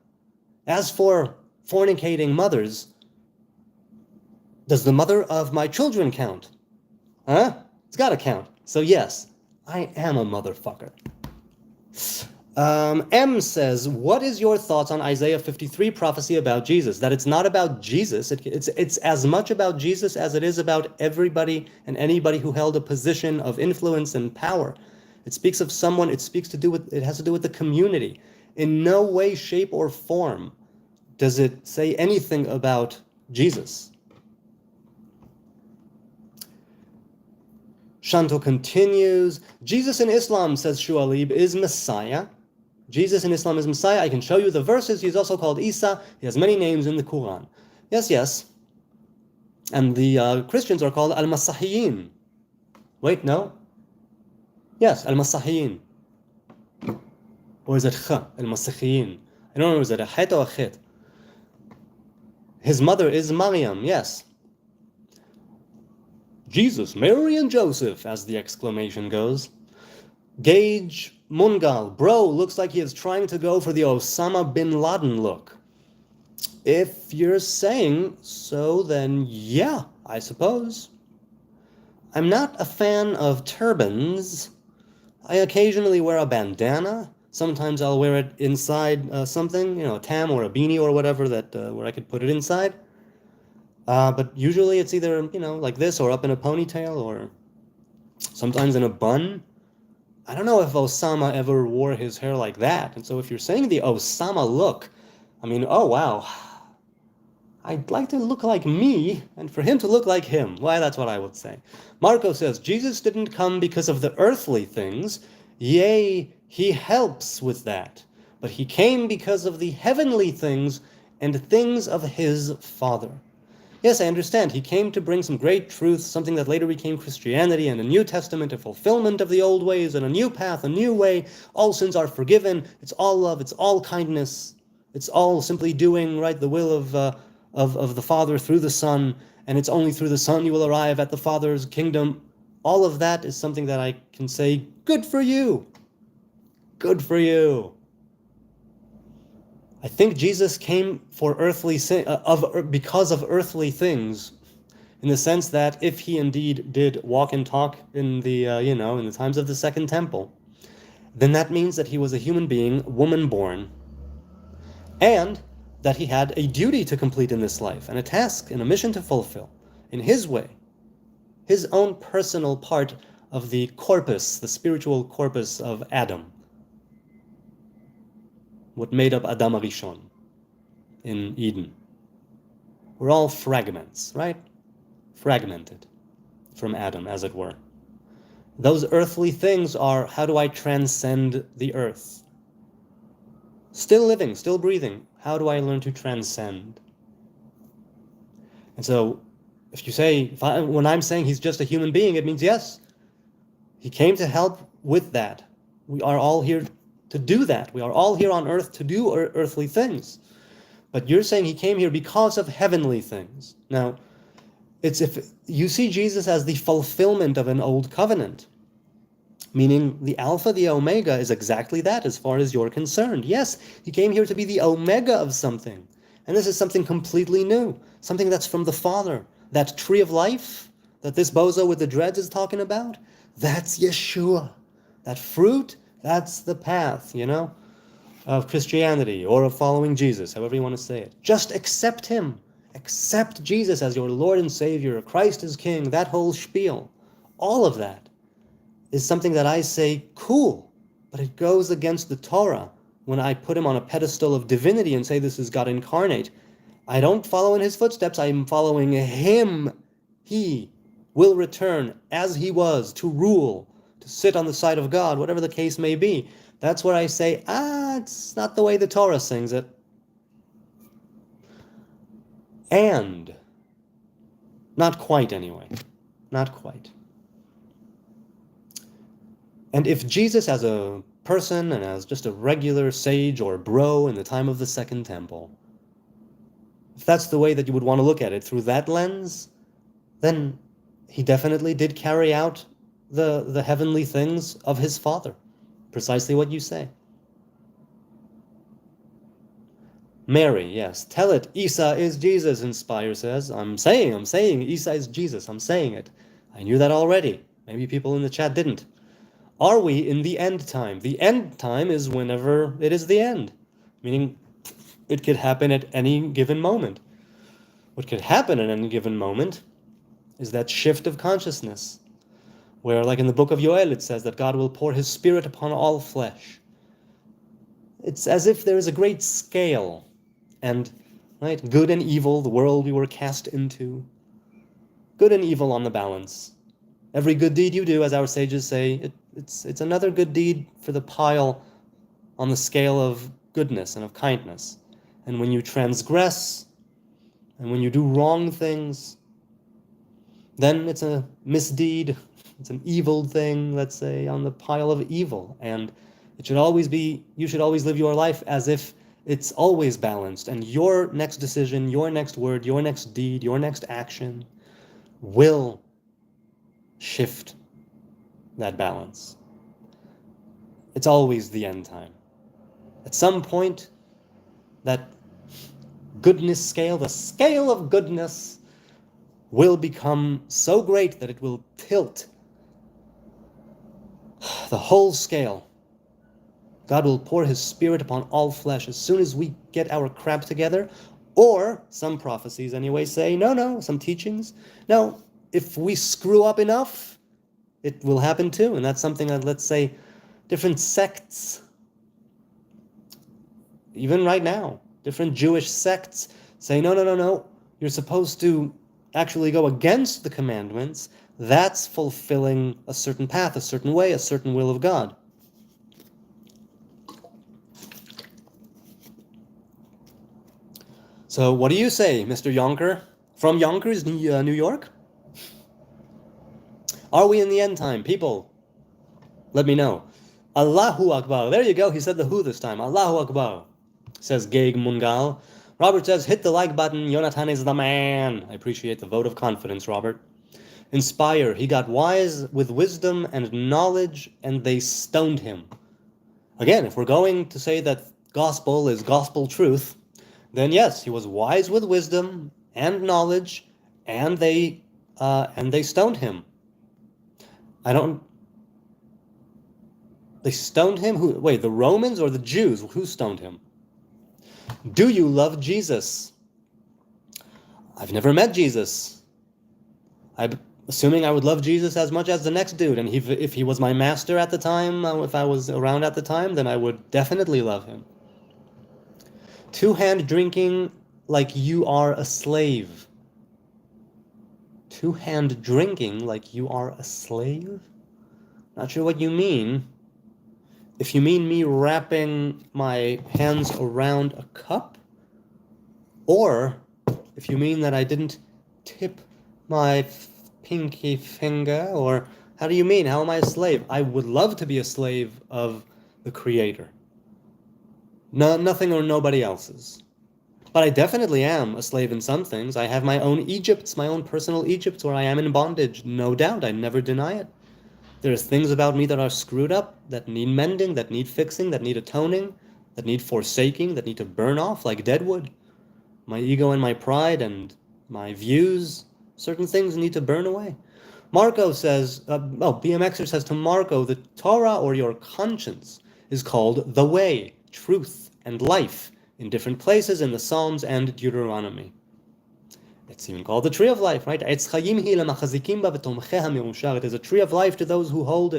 As for fornicating mothers, does the mother of my children count? Huh? It's gotta count. So yes, I am a motherfucker. M says, what is your thoughts on Isaiah 53 prophecy about Jesus? That it's not about Jesus. It's as much about Jesus as it is about everybody and anybody who held a position of influence and power. It speaks of someone, it has to do with the community. In no way, shape, or form does it say anything about Jesus. Shanto continues, Jesus in Islam, says Shualib, is Messiah. Jesus in Islam is Messiah. I can show you the verses. He's also called Isa. He has many names in the Quran. Yes, yes. And the Christians are called Al-Masihiyin. Wait, no? Yes, Al-Masihiyin. Or is it Kha? Al-Masihiyin. I don't know, is it a Het or a Chet? His mother is Maryam, yes. Jesus, Mary, and Joseph, as the exclamation goes. Gage Mungal, bro, looks like he is trying to go for the Osama bin Laden look. If you're saying so, then yeah, I suppose. I'm not a fan of turbans. I occasionally wear a bandana. Sometimes I'll wear it inside something, a tam or a beanie or whatever that where I could put it inside. But usually it's either, like this or up in a ponytail or sometimes in a bun. I don't know if Osama ever wore his hair like that. And so if you're saying the Osama look, I mean, oh, wow. I'd like to look like me and for him to look like him. Why, that's what I would say. Marco says, Jesus didn't come because of the earthly things. Yea, he helps with that. But he came because of the heavenly things and things of his Father. Yes, I understand. He came to bring some great truth, something that later became Christianity and a New Testament, a fulfillment of the old ways and a new path, a new way. All sins are forgiven. It's all love. It's all kindness. It's all simply doing right the will of the Father through the Son, and it's only through the Son you will arrive at the Father's kingdom. All of that is something that I can say, good for you. Good for you. I think Jesus came for because of earthly things, in the sense that if he indeed did walk and talk in the in the times of the Second Temple, then that means that he was a human being, woman-born, and that he had a duty to complete in this life, and a task and a mission to fulfill, in his way, his own personal part of the corpus, the spiritual corpus of Adam. What made up Adam Arishon in Eden. We're all fragments, right? Fragmented from Adam, as it were. Those earthly things are, how do I transcend the earth? Still living, still breathing. How do I learn to transcend? And so if you say, when I'm saying he's just a human being, it means yes, he came to help with that. We are all here to do that. We are all here on earth to do earthly things. But you're saying he came here because of heavenly things. Now, it's if you see Jesus as the fulfillment of an old covenant, meaning the Alpha, the Omega is exactly that as far as you're concerned. Yes, he came here to be the Omega of something. And this is something completely new, something that's from the Father. That tree of life that this bozo with the dreads is talking about, that's Yeshua. That fruit, that's the path, of Christianity or of following Jesus, however you want to say it. Just accept him. Accept Jesus as your Lord and Savior. Christ is King, that whole spiel. All of that is something that I say, cool, but it goes against the Torah. When I put him on a pedestal of divinity and say this is God incarnate, I don't follow in his footsteps, I'm following him. He will return as he was to rule, to sit on the side of God, whatever the case may be. That's where I say, it's not the way the Torah sings it. And, not quite anyway, not quite. And if Jesus as a person and as just a regular sage or bro in the time of the Second Temple, if that's the way that you would want to look at it through that lens, then he definitely did carry out the heavenly things of his Father. Precisely what you say. Mary, yes. Tell it. Isa is Jesus, Inspire says. I'm saying, Isa is Jesus. I'm saying it. I knew that already. Maybe people in the chat didn't. Are we in the end time? The end time is whenever it is the end. Meaning, it could happen at any given moment. What could happen at any given moment is that shift of consciousness, where, like in the book of Yoel, it says that God will pour his Spirit upon all flesh. It's as if there is a great scale, and right, good and evil, the world we were cast into, good and evil on the balance. Every good deed you do, as our sages say, it's another good deed for the pile on the scale of goodness and of kindness. And when you transgress, and when you do wrong things, then it's a misdeed, it's an evil thing, let's say, on the pile of evil. And it should always be, you should always live your life as if it's always balanced. And your next decision, your next word, your next deed, your next action will shift that balance. It's always the end time. At some point, that goodness scale, the scale of goodness, will become so great that it will tilt the whole scale. God will pour his Spirit upon all flesh as soon as we get our crap together. Or, some prophecies anyway say, no, some teachings, no, if we screw up enough, it will happen too. And that's something that, let's say, different sects, even right now, different Jewish sects say, no, you're supposed to actually go against the commandments. That's fulfilling a certain path, a certain way, a certain will of God. So what do you say, Mr. Yonker? From Yonkers, New York? Are we in the end time? People, let me know. Allahu Akbar. There you go. He said the who this time. Allahu Akbar, says Gaig Mungal. Robert says, hit the like button. Jonathan is the man. I appreciate the vote of confidence, Robert. Inspire. He got wise with wisdom and knowledge, and they stoned him. Again, if we're going to say that gospel is gospel truth, then yes, he was wise with wisdom and knowledge, and they stoned him. They stoned him? Who? Wait, the Romans or the Jews? Who stoned him? Do you love Jesus? I've never met Jesus. I'm assuming I would love Jesus as much as the next dude, and if he was my master at the time, if I was around at the time, then I would definitely love him. Two-hand drinking like you are a slave. Two-hand drinking like you are a slave? Not sure what you mean. If you mean me wrapping my hands around a cup, or if you mean that I didn't tip my pinky finger? Or how do you mean? How am I a slave? I would love to be a slave of the Creator. No, nothing or nobody else's. But I definitely am a slave in some things. I have my own Egypts, my own personal Egypts where I am in bondage. No doubt, I never deny it. There's things about me that are screwed up, that need mending, that need fixing, that need atoning, that need forsaking, that need to burn off like dead wood. My ego and my pride and my views, certain things need to burn away. Marco says, BMXer says to Marco, the Torah or your conscience is called the way, truth, and life in different places in the Psalms and Deuteronomy. It's even called the tree of life, right? It is a tree of life to those who hold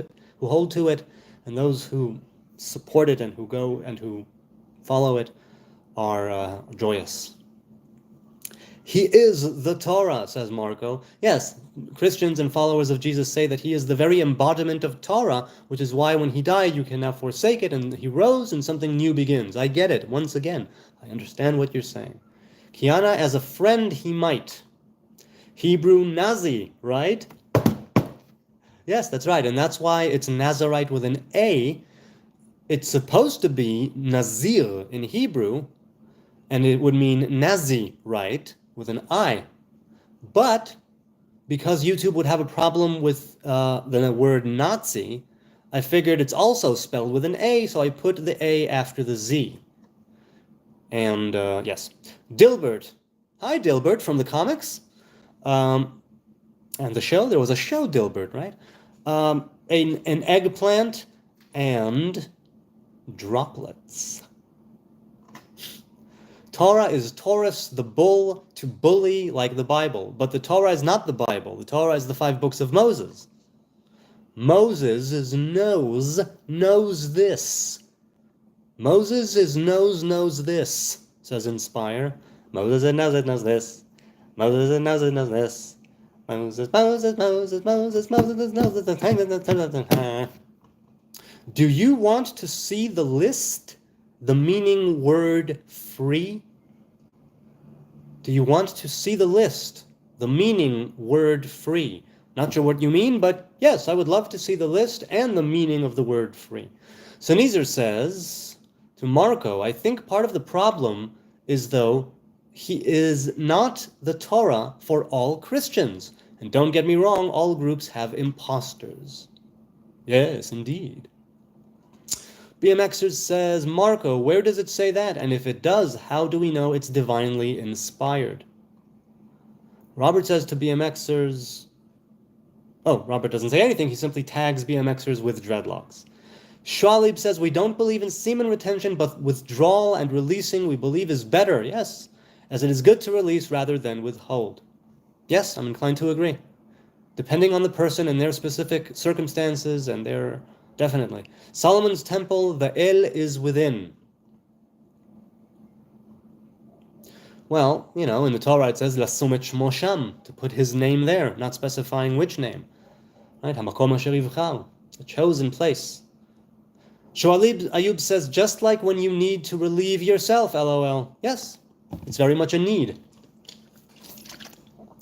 to it, and those who support it and who go and who follow it are joyous. He is the Torah, says Marco. Yes, Christians and followers of Jesus say that he is the very embodiment of Torah, which is why when he died you can now forsake it, and he rose and something new begins. I get it. Once again, I understand what you're saying. Kiana, as a friend, he might. Hebrew Nazi, right? Yes, that's right. And that's why it's Nazarite with an A. It's supposed to be Nazir in Hebrew, and it would mean Nazi, right, with an I. But because YouTube would have a problem with the word Nazi, I figured it's also spelled with an A, so I put the A after the Z. And yes, Dilbert. Hi, Dilbert from the comics. And the show, there was a show, Dilbert, right? An eggplant and droplets. Torah is Taurus, the bull, to bully like the Bible. But the Torah is not the Bible. The Torah is the 5 books of Moses. Moses' nose knows this. Moses' nose knows this, says Inspire. Moses' nose knows this. Moses' nose knows this. Moses knows this. Do you want to see the list? The meaning word free? Do you want to see the list? The meaning word free? Not sure what you mean, but yes, I would love to see the list and the meaning of the word free. Sneezer says to Marco, I think part of the problem is, though, he is not the Torah for all Christians. And don't get me wrong, all groups have imposters. Yes, indeed. BMXer says, Marco, where does it say that? And if it does, how do we know it's divinely inspired? Robert says to BMXers, Robert doesn't say anything. He simply tags BMXers with dreadlocks. Shwalib says, we don't believe in semen retention, but withdrawal and releasing we believe is better. Yes, as it is good to release rather than withhold. Yes, I'm inclined to agree. Depending on the person and their specific circumstances and their... Definitely. Solomon's temple, the El is within. Well, in the Torah it says, Lasum et shmo sham, to put his name there, not specifying which name. Right? Hamakom asher yivchar, a chosen place. Shoalib Ayub says, just like when you need to relieve yourself, LOL. Yes, it's very much a need.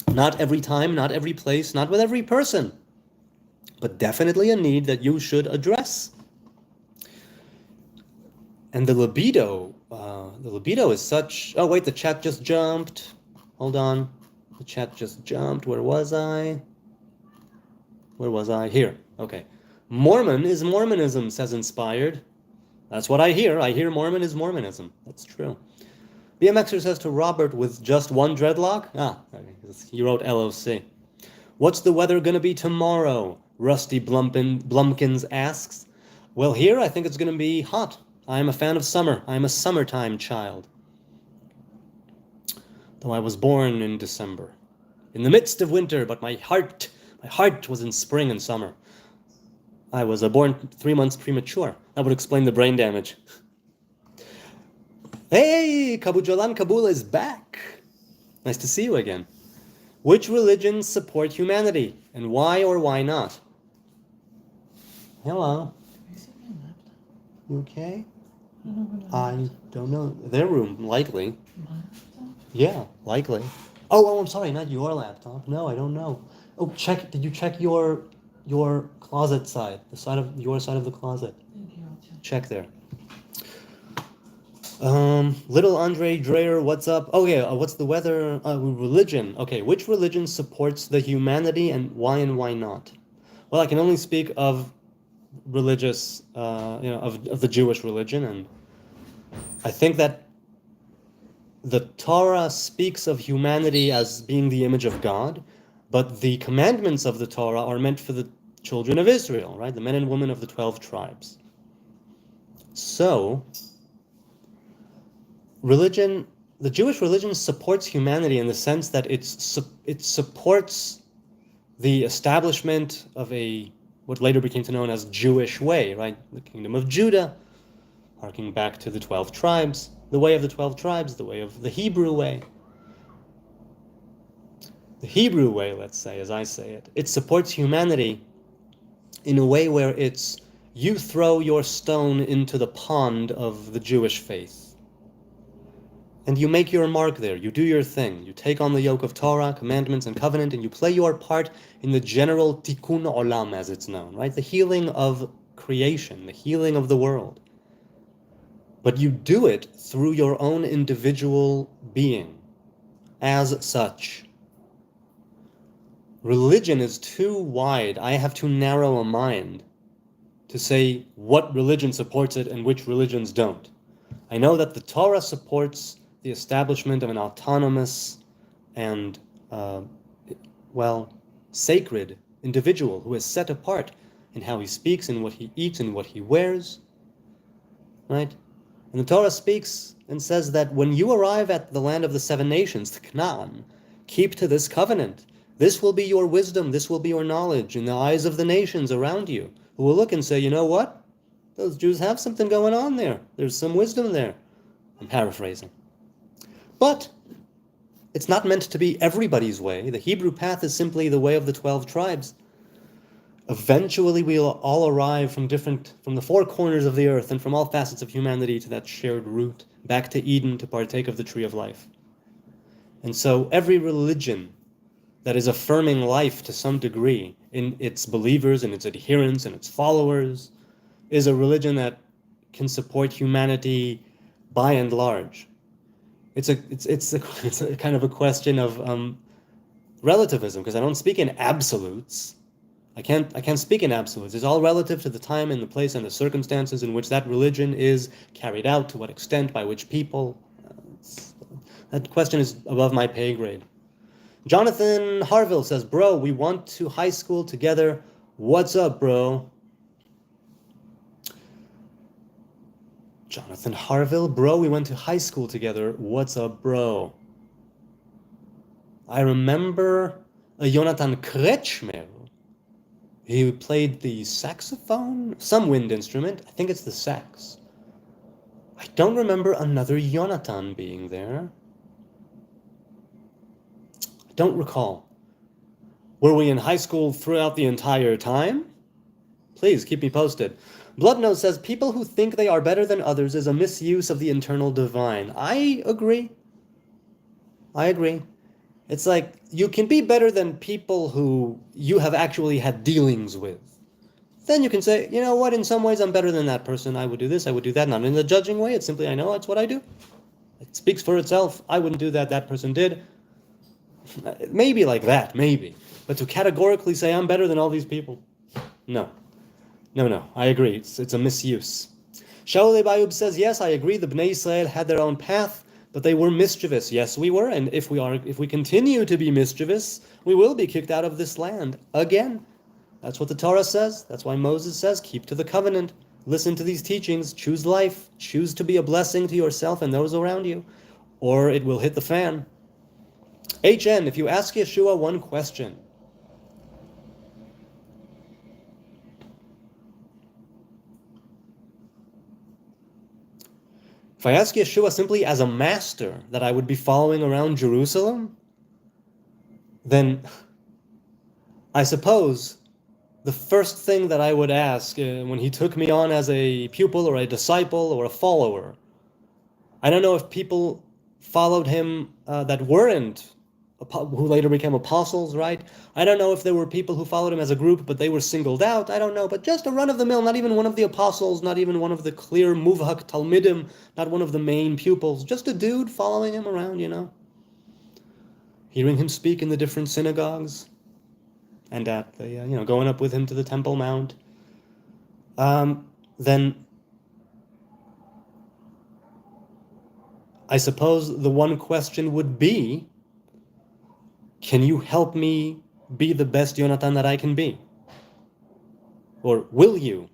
Not every time, not every place, not with every person. But definitely a need that you should address. And the libido is such... Oh, wait, the chat just jumped. Hold on. The chat just jumped. Where was I? Here. Okay. Mormon is Mormonism, says Inspired. That's what I hear. I hear Mormon is Mormonism. That's true. BMXer says to Robert with just one dreadlock. He wrote LOC. What's the weather going to be tomorrow? Rusty Blumpkins asks. Well, here I think it's going to be hot. I am a fan of summer. I am a summertime child. Though I was born in December. In the midst of winter, but my heart was in spring and summer. I was born 3 months premature. That would explain the brain damage. Hey, Kabujolan Kabul is back. Nice to see you again. Which religions support humanity, and why or why not? Hello. You okay? I don't know. Their room, likely. Yeah, likely. I'm sorry, not your laptop. No, I don't know. Oh, check. Did you check your closet side, the side of your side of the closet? Okay, I'll check. Check there. Little Andre Dreyer, what's up? Oh yeah, what's the weather? Religion. Okay, which religion supports the humanity and why not? Well, I can only speak of religious, of the Jewish religion, and I think that the Torah speaks of humanity as being the image of God, but the commandments of the Torah are meant for the children of Israel, right? The men and women of the 12 tribes. So, religion, the Jewish religion supports humanity in the sense that it supports the establishment of what later became known as Jewish way, right? The kingdom of Judah, harking back to the 12 tribes, the way of the 12 tribes, the way of the Hebrew way. The Hebrew way, let's say, as I say it, it supports humanity in a way where you throw your stone into the pond of the Jewish faith. And you make your mark there, you do your thing, you take on the yoke of Torah, commandments, and covenant, and you play your part in the general tikkun olam, as it's known, right? The healing of creation, the healing of the world. But you do it through your own individual being, as such. Religion is too wide, I have too narrow a mind to say what religion supports it and which religions don't. I know that the Torah supports the establishment of an autonomous and, sacred individual who is set apart in how he speaks and what he eats and what he wears, right? And the Torah speaks and says that when you arrive at the land of the 7 nations, to Canaan, keep to this covenant. This will be your wisdom, this will be your knowledge in the eyes of the nations around you, who will look and say, you know what? Those Jews have something going on there. There's some wisdom there. I'm paraphrasing. But it's not meant to be everybody's way. The Hebrew path is simply the way of the 12 tribes. Eventually we'll all arrive from the 4 corners of the earth and from all facets of humanity to that shared route, back to Eden to partake of the tree of life. And so every religion that is affirming life to some degree in its believers and its adherents and its followers is a religion that can support humanity by and large. It's a kind of a question of relativism, because I don't speak in absolutes. I can't speak in absolutes. It's all relative to the time and the place and the circumstances in which that religion is carried out, to what extent, by which people. That question is above my pay grade. Jonathan Harville says, bro, we went to high school together. What's up, bro? Jonathan Harville, bro, we went to high school together. What's up, bro? I remember a Jonathan Kretschmer. He played the saxophone, some wind instrument. I think it's the sax. I don't remember another Jonathan being there. I don't recall. Were we in high school throughout the entire time? Please keep me posted. Bloodnose says, people who think they are better than others is a misuse of the internal divine. I agree. It's like, you can be better than people who you have actually had dealings with. Then you can say, you know what, in some ways I'm better than that person. I would do this, I would do that. Not in a judging way, it's simply, I know that's what I do. It speaks for itself. I wouldn't do that, that person did. Maybe like that, maybe. But to categorically say I'm better than all these people, no, I agree. It's a misuse. Shaul Bayub says, yes, I agree. The Bnei Israel had their own path, but they were mischievous. Yes, we were. And if we continue to be mischievous, we will be kicked out of this land again. That's what the Torah says. That's why Moses says, keep to the covenant. Listen to these teachings. Choose life. Choose to be a blessing to yourself and those around you, or it will hit the fan. HN, if you ask Yeshua one question, if I ask Yeshua simply as a master that I would be following around Jerusalem, then I suppose the first thing that I would ask when he took me on as a pupil or a disciple or a follower, I don't know if people followed him that weren't who later became apostles, right? I don't know if there were people who followed him as a group, but they were singled out. I don't know. But just a run-of-the-mill, not even one of the apostles, not even one of the clear muvhak talmidim, not one of the main pupils, just a dude following him around, hearing him speak in the different synagogues, and at the, going up with him to the Temple Mount. Then I suppose the one question would be, can you help me be the best Yonatan that I can be? Or will you,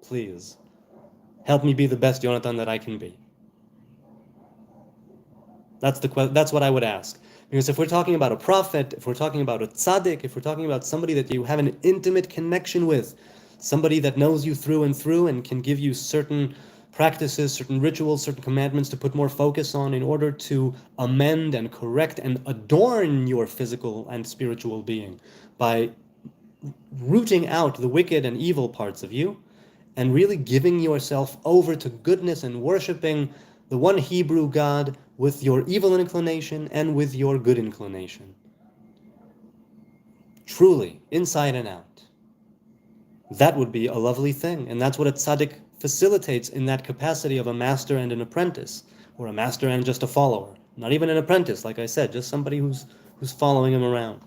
please, help me be the best Yonatan that I can be? That's what I would ask. Because if we're talking about a prophet, if we're talking about a tzaddik, if we're talking about somebody that you have an intimate connection with, somebody that knows you through and through and can give you certain practices, certain rituals, certain commandments to put more focus on in order to amend and correct and adorn your physical and spiritual being by rooting out the wicked and evil parts of you and really giving yourself over to goodness and worshiping the one Hebrew God with your evil inclination and with your good inclination. Truly, inside and out. That would be a lovely thing, and that's what a tzaddik facilitates in that capacity of a master and an apprentice, or a master and just a follower. Not even an apprentice, like I said, just somebody who's following him around.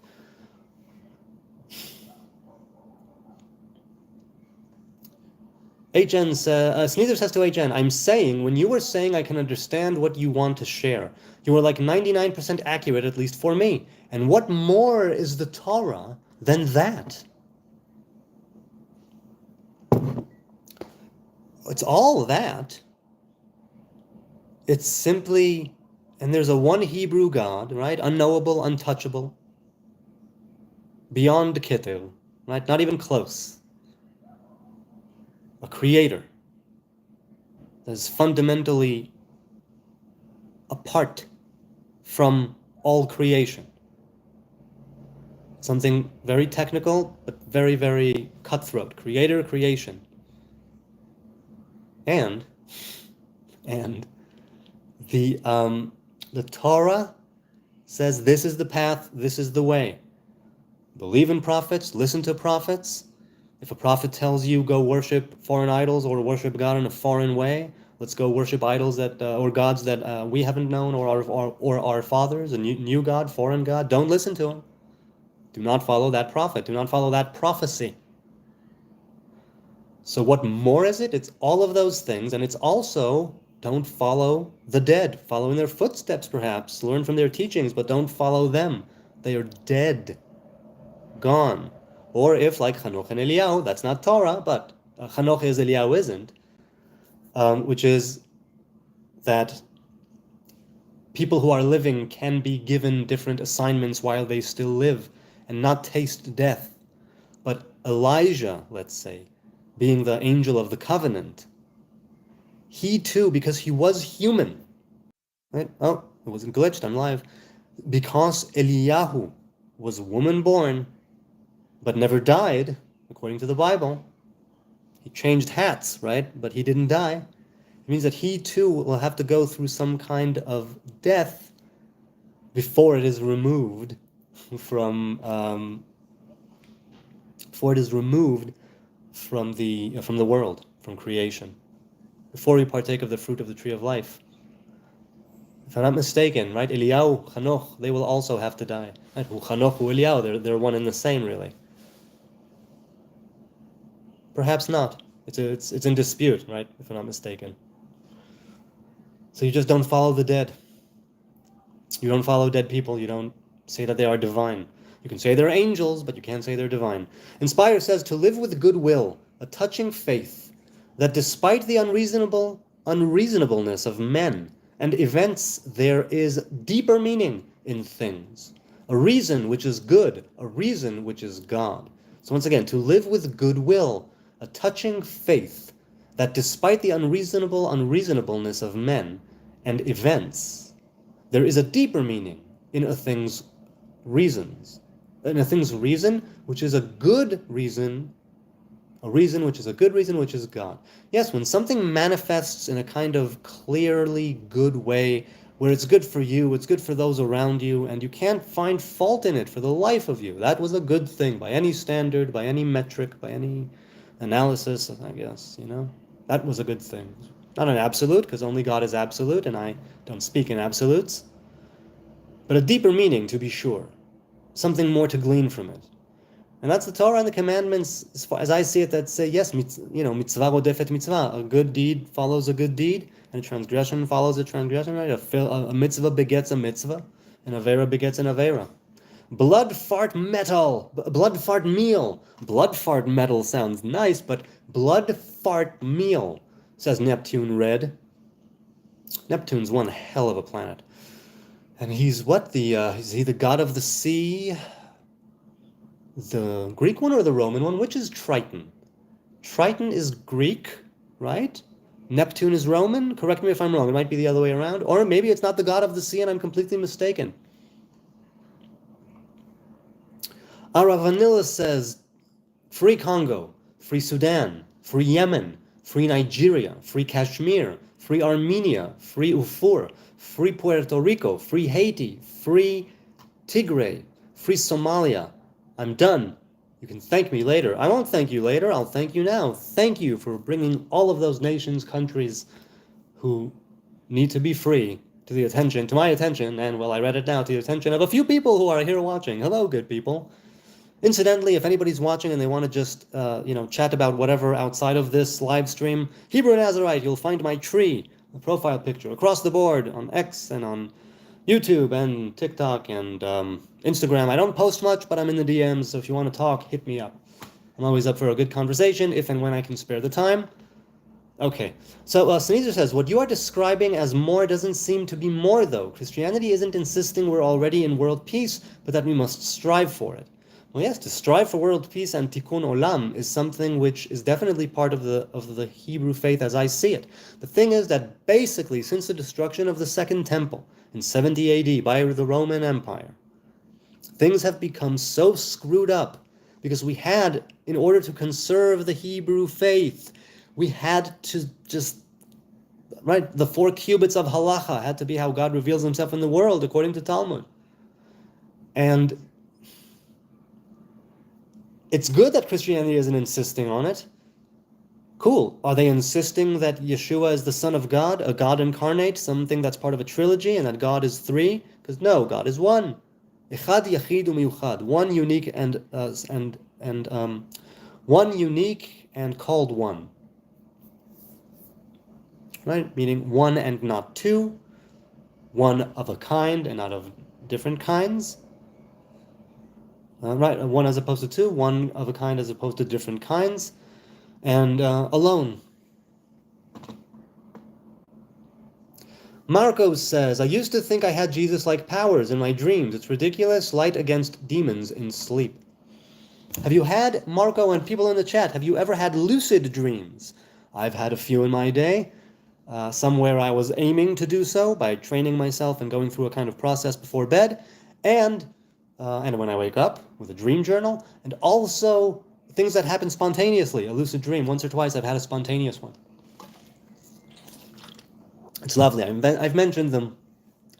Sneezer says to HN, I'm saying, when you were saying I can understand what you want to share, you were like 99% accurate, at least for me. And what more is the Torah than that? It's all that. It's simply, and there's a one Hebrew God, right? Unknowable, untouchable, beyond the Kittel, right? Not even close. A creator that is fundamentally apart from all creation. Something very technical, but very, very cutthroat. Creator, creation. And the Torah says this is the path, this is the way. Believe in prophets, listen to prophets. If a prophet tells you go worship foreign idols or worship God in a foreign way, let's go worship idols that or gods that we haven't known or our fathers, a new God, foreign God, don't listen to him. Do not follow that prophet. Do not follow that prophecy. So what more is it? It's all of those things, and it's also don't follow the dead. Follow in their footsteps, perhaps. Learn from their teachings, but don't follow them. They are dead, gone. Or if, like Hanoch and Eliyahu, that's not Torah, but Hanoch is, Eliyahu isn't, which is that people who are living can be given different assignments while they still live and not taste death. But Elijah, let's say, being the angel of the covenant, he too, because he was human, right? Oh, it wasn't glitched, I'm live. Because Eliyahu was woman-born, but never died, according to the Bible. He changed hats, right? But he didn't die. It means that he too will have to go through some kind of death before it is removed from the world, from creation, before we partake of the fruit of the tree of life. If I'm not mistaken, right? Eliyahu, Hanoch, they will also have to die. Right? Hanoch, Eliyahu, they're one and the same, really. Perhaps not. It's in dispute, right? If I'm not mistaken. So you just don't follow the dead. You don't follow dead people. You don't say that they are divine. You can say they're angels, but you can't say they're divine. Inspire says to live with goodwill, a touching faith, that despite the unreasonableness of men and events, there is deeper meaning in things. A reason which is good, a reason which is God. So once again, to live with goodwill, a touching faith, that despite the unreasonableness of men and events, there is a deeper meaning in a thing's reasons. In a thing's reason, which is a good reason, a reason which is a good reason, which is God. Yes, when something manifests in a kind of clearly good way, where it's good for you, it's good for those around you, and you can't find fault in it for the life of you. That was a good thing by any standard, by any metric, by any analysis, I guess, That was a good thing. Not an absolute, because only God is absolute, and I don't speak in absolutes, but a deeper meaning, to be sure. Something more to glean from it. And that's the Torah and the commandments, as far as I see it, that say, yes, mitzvah rodefet mitzvah. A good deed follows a good deed, and a transgression follows a transgression, right? A mitzvah begets a mitzvah, and avera begets an avera. Blood fart metal, blood fart meal. Blood fart metal sounds nice, but blood fart meal, says Neptune Red. Neptune's one hell of a planet. And he's what? Is he the god of the sea? The Greek one or the Roman one? Which is Triton? Triton is Greek, right? Neptune is Roman? Correct me if I'm wrong. It might be the other way around. Or maybe it's not the god of the sea and I'm completely mistaken. Aravanilla says, free Congo, free Sudan, free Yemen, free Nigeria, free Kashmir, free Armenia, free Ufur, free Puerto Rico, free Haiti, free Tigray, free Somalia. I'm done. You can thank me later. I won't thank you later. I'll thank you now. Thank you for bringing all of those nations, countries who need to be free to my attention, and well, I read it now, to the attention of a few people who are here watching. Hello, good people. Incidentally, if anybody's watching and they want to just, chat about whatever outside of this live stream, Hebrew Nazarite, you'll find my tree, the profile picture, across the board on X and on YouTube and TikTok and Instagram. I don't post much, but I'm in the DMs, so if you want to talk, hit me up. I'm always up for a good conversation, if and when I can spare the time. Okay, so Sneezer says, what you are describing as more doesn't seem to be more, though. Christianity isn't insisting we're already in world peace, but that we must strive for it. Well, yes, to strive for world peace and tikkun olam is something which is definitely part of the Hebrew faith as I see it. The thing is that basically, since the destruction of the Second Temple in 70 AD by the Roman Empire, things have become so screwed up because we had, in order to conserve the Hebrew faith, we had to just, right, the 4 cubits of halacha had to be how God reveals himself in the world, according to Talmud. And it's good that Christianity isn't insisting on it. Cool. Are they insisting that Yeshua is the Son of God, a God incarnate, something that's part of a trilogy, and that God is 3? Because no, God is 1. Echad yachid u'miyuchad, one unique one unique and called one. Right? Meaning one and not 2, one of a kind and not of different kinds. Right, one as opposed to 2, one of a kind as opposed to different kinds, and alone. Marcos says, I used to think I had Jesus-like powers in my dreams. It's ridiculous. Light against demons in sleep. Have you had, Marco and people in the chat, have you ever had lucid dreams? I've had a few in my day. Somewhere I was aiming to do so by training myself and going through a kind of process before bed, and when I wake up with a dream journal, and also things that happen spontaneously. A lucid dream, once or twice I've had a spontaneous one. It's lovely. I've mentioned them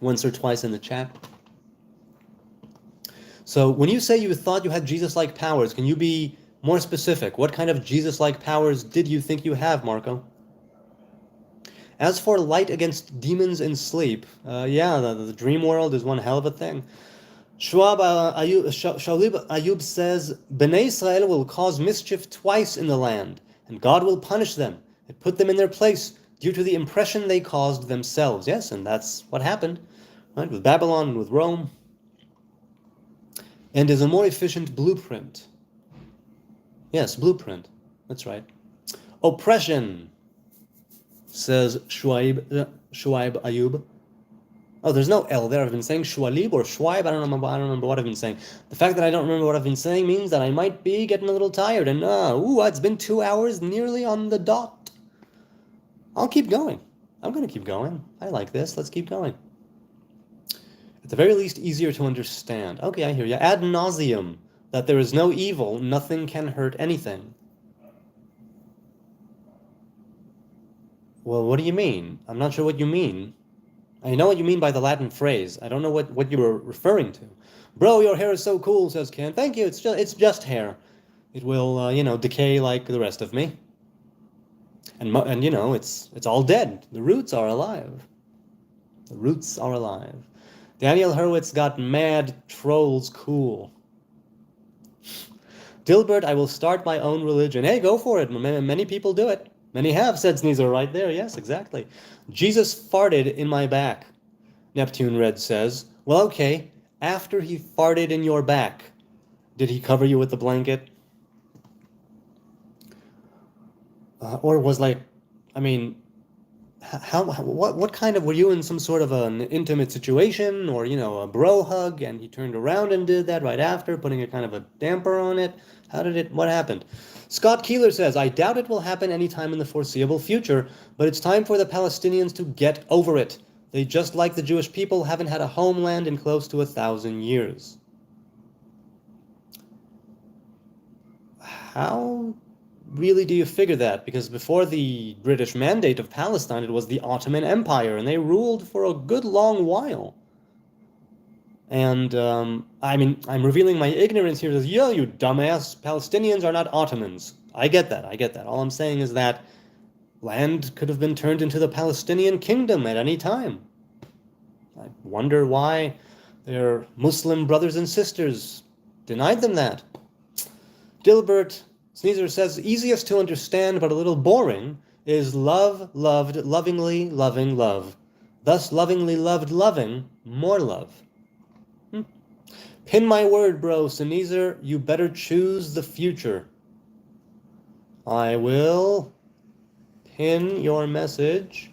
once or twice in the chat. So when you say you thought you had Jesus-like powers, can you be more specific? What kind of Jesus-like powers did you think you have, Marco? As for light against demons in sleep, the dream world is one hell of a thing. Shalib Ayub says, Bnei Israel will cause mischief twice in the land, and God will punish them and put them in their place due to the impression they caused themselves. Yes, and that's what happened, right, with Babylon and with Rome, and is a more efficient blueprint. Yes, blueprint. That's right. Oppression, says Shuaib Ayub. Oh, there's no L there. I've been saying Shualib or Shuaib. I don't remember what I've been saying. The fact that I don't remember what I've been saying means that I might be getting a little tired. And it's been 2 hours nearly on the dot. I'll keep going. I'm going to keep going. I like this. Let's keep going. At the very least, easier to understand. Okay, I hear you. Ad nauseum, that there is no evil, nothing can hurt anything. Well, what do you mean? I'm not sure what you mean. I know what you mean by the Latin phrase. I don't know what you were referring to. Bro, your hair is so cool, says Ken. Thank you. It's just hair. It will, decay like the rest of me. And it's all dead. The roots are alive. The roots are alive. Daniel Hurwitz got mad trolls cool. Dilbert, I will start my own religion. Hey, go for it. Many people do it. Many have, said Sneezer right there. Yes, exactly. Jesus farted in my back, Neptune Red says. Well, okay. After he farted in your back, did he cover you with the blanket? Or was what kind of, were you in some sort of an intimate situation or, a bro hug and he turned around and did that right after, putting a kind of a damper on it? What happened? Scott Keeler says, I doubt it will happen anytime in the foreseeable future, but it's time for the Palestinians to get over it. They, just like the Jewish people, haven't had a homeland in close to 1,000 years. How really do you figure that? Because before the British Mandate of Palestine, it was the Ottoman Empire, and they ruled for a good long while. And, I'm revealing my ignorance here. Yo, you dumbass, Palestinians are not Ottomans. I get that. All I'm saying is that land could have been turned into the Palestinian kingdom at any time. I wonder why their Muslim brothers and sisters denied them that. Dilbert Sneezer says, easiest to understand but a little boring is love, loved, lovingly, loving, love. Thus lovingly loved, loving, more love. Pin my word, bro, Sneezer, you better choose the future. I will pin your message.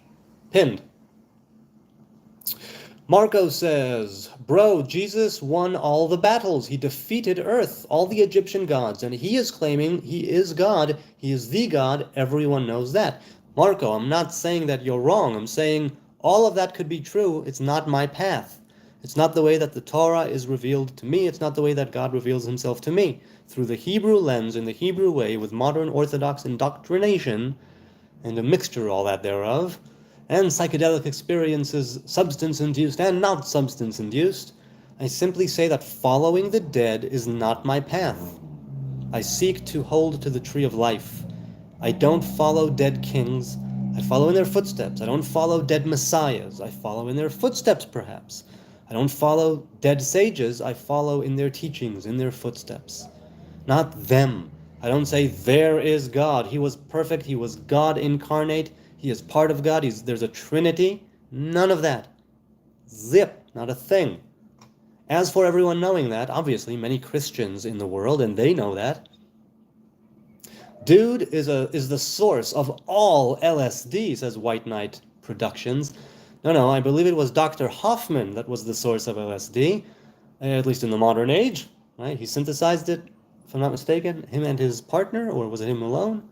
Pinned. Marco says, bro, Jesus won all the battles. He defeated Earth, all the Egyptian gods, and he is claiming he is God. He is the God. Everyone knows that. Marco, I'm not saying that you're wrong. I'm saying all of that could be true. It's not my path. It's not the way that the Torah is revealed to me. It's not the way that God reveals himself to me. Through the Hebrew lens, in the Hebrew way, with modern Orthodox indoctrination, and a mixture all that thereof, and psychedelic experiences, substance-induced and not substance-induced, I simply say that following the dead is not my path. I seek to hold to the tree of life. I don't follow dead kings. I follow in their footsteps. I don't follow dead messiahs. I follow in their footsteps, perhaps. I don't follow dead sages. I follow in their teachings, in their footsteps. Not them. I don't say, there is God. He was perfect. He was God incarnate. He is part of God. There's a Trinity. None of that. Zip. Not a thing. As for everyone knowing that, obviously many Christians in the world, and they know that. Dude is the source of all LSD, says White Knight Productions. No, I believe it was Dr. Hoffman that was the source of LSD, at least in the modern age. Right? He synthesized it, if I'm not mistaken, him and his partner, or was it him alone?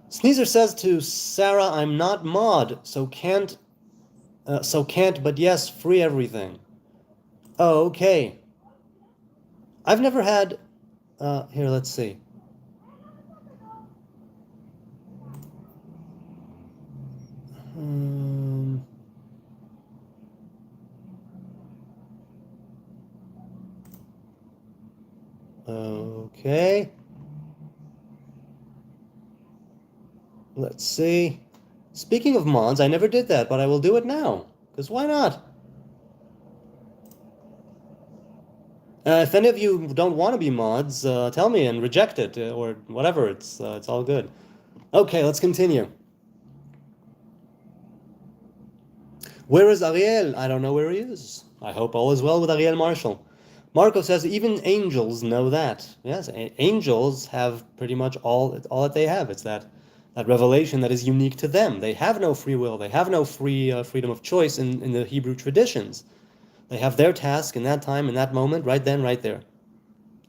Sneezer says to Sarah, I'm not mod, so can't, but yes, free everything. Oh, okay. I've never had, here, let's see. Okay. Let's see. Speaking of mods, I never did that, but I will do it now. Because why not? If any of you don't want to be mods, tell me and reject it, or whatever. It's all good. Okay, let's continue. Where is Ariel? I don't know where he is. I hope all is well with Ariel Marshall. Marco says even angels know that. Yes, angels have pretty much all that they have. It's that revelation that is unique to them. They have no free will. They have no freedom of choice in the Hebrew traditions. They have their task in that time, in that moment, right then, right there.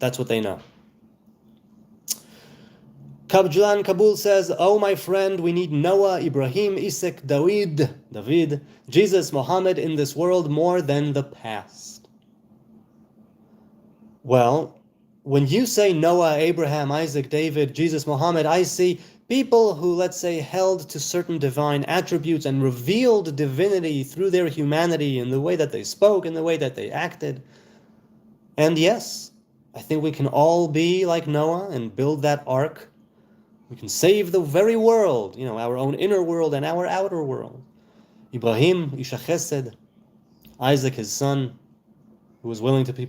That's what they know. Kabjulan Kabul says, oh, my friend, we need Noah, Ibrahim, Isaac, David, Jesus, Muhammad in this world more than the past. Well, when you say Noah, Abraham, Isaac, David, Jesus, Muhammad, I see People who, let's say, held to certain divine attributes and revealed divinity through their humanity in the way that they spoke, in the way that they acted. And yes, I think we can all be like Noah and build that ark. We can save the very world, our own inner world and our outer world. Ibrahim, Isha Chesed, Isaac, his son, who was willing to be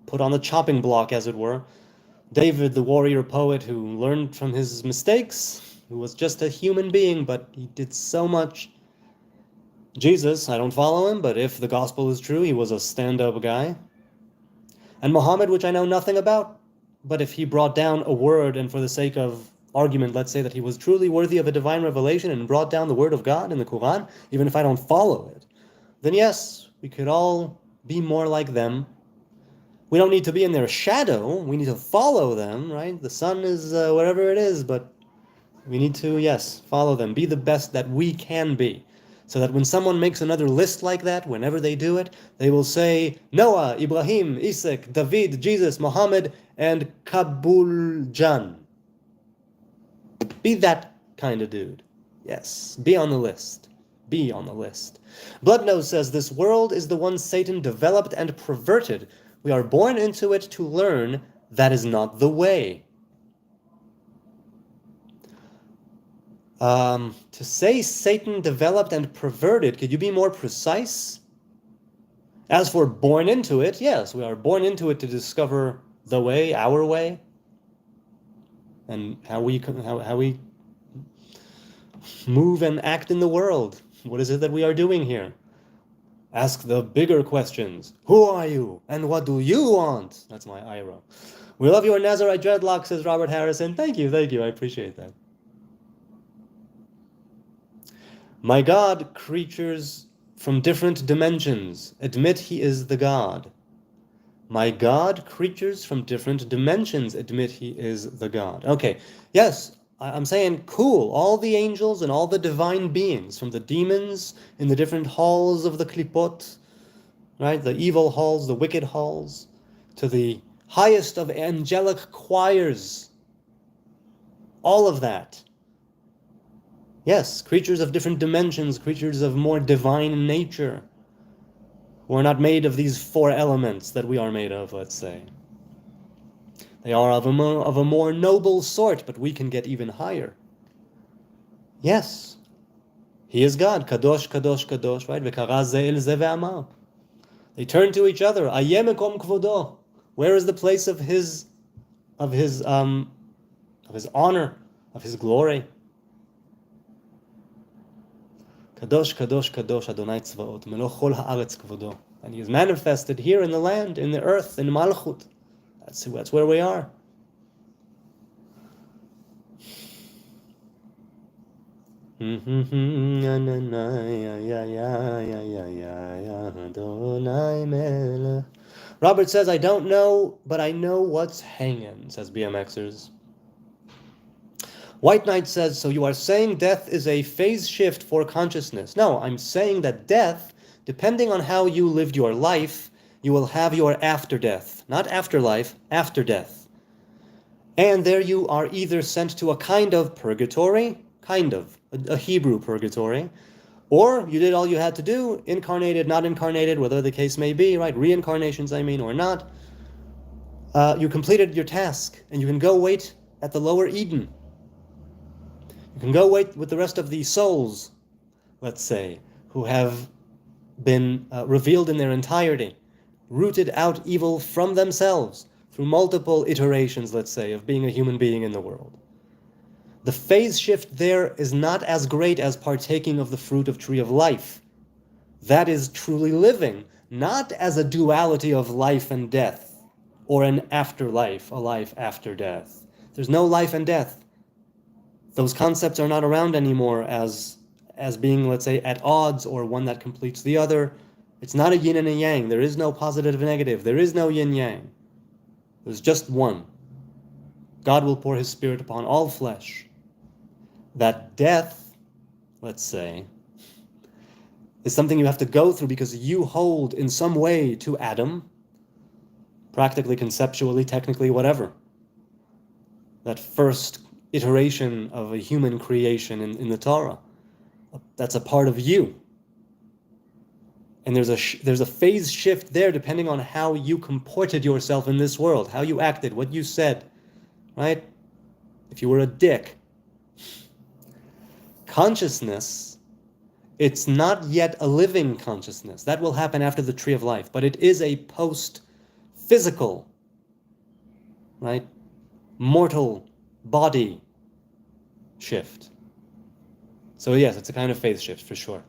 put on the chopping block, as it were. David, the warrior poet who learned from his mistakes, who was just a human being, but he did so much. Jesus, I don't follow him, but if the gospel is true, he was a stand-up guy. And Muhammad, which I know nothing about, but if he brought down a word, and for the sake of argument, let's say that he was truly worthy of a divine revelation and brought down the word of God in the Quran, even if I don't follow it, then yes, we could all be more like them. We don't need to be in their shadow. We need to follow them, right? The sun is wherever it is, but we need to, yes, follow them. Be the best that we can be. So that when someone makes another list like that, whenever they do it, they will say Noah, Ibrahim, Isaac, David, Jesus, Muhammad, and Kabul Jan. Be that kind of dude. Yes, be on the list. Be on the list. Bloodnose says, this world is the one Satan developed and perverted. We are born into it to learn that is not the way. To say Satan developed and perverted, could you be more precise? As for born into it, yes, we are born into it to discover the way, our way, and how we move and act in the world. What is it that we are doing here? Ask the bigger questions. Who are you? And what do you want? That's my IRA. We love your Nazarite dreadlocks, says Robert Harrison. Thank you, I appreciate that. My God, creatures from different dimensions admit he is the God. My God, creatures from different dimensions admit he is the God. Okay, yes, I'm saying cool. All the angels and all the divine beings, from the demons in the different halls of the klipot, right, the evil halls, the wicked halls, to the highest of angelic choirs, all of that. Yes, creatures of different dimensions, creatures of more divine nature, who are not made of these four elements that we are made of, let's say. They are of a more noble sort, but we can get even higher. Yes, he is God. Kadosh, Kadosh, Kadosh, right? V'kara ze el ze ve'amar. They turn to each other. Ayeh mekom kvodo. Where is the place of his honor, of his glory? Kadosh, Kadosh, Kadosh, Adonai Tzvaot, Melo chol haaretz kvodo. And he is manifested here in the land, in the earth, in Malchut. That's where we are. Robert says, I don't know, but I know what's hanging, says BMXers. White Knight says, so you are saying death is a phase shift for consciousness. No, I'm saying that death, depending on how you lived your life, you will have your after death. Not afterlife, after death. And there you are either sent to a kind of purgatory, a Hebrew purgatory, or you did all you had to do, incarnated, not incarnated, whatever the case may be, right? Reincarnations, I mean, or not. You completed your task, and you can go wait at the lower Eden. You can go wait with the rest of the souls, let's say, who have been revealed in their entirety, rooted out evil from themselves through multiple iterations, let's say, of being a human being in the world. The phase shift there is not as great as partaking of the fruit of tree of life. That is truly living, not as a duality of life and death, or an afterlife, a life after death. There's no life and death. Those concepts are not around anymore as being, let's say, at odds or one that completes the other. It's not a yin and a yang. There is no positive and negative. There is no yin-yang. There's just one. God will pour his spirit upon all flesh. That death, let's say, is something you have to go through because you hold in some way to Adam, practically, conceptually, technically, whatever. That first iteration of a human creation in the Torah. That's a part of you. And there's a phase shift there depending on how you comported yourself in this world, how you acted, what you said, right? If you were a dick. Consciousness, it's not yet a living consciousness. That will happen after the tree of life, but it is a post-physical, right? Mortal body shift. So yes, it's a kind of phase shift for sure.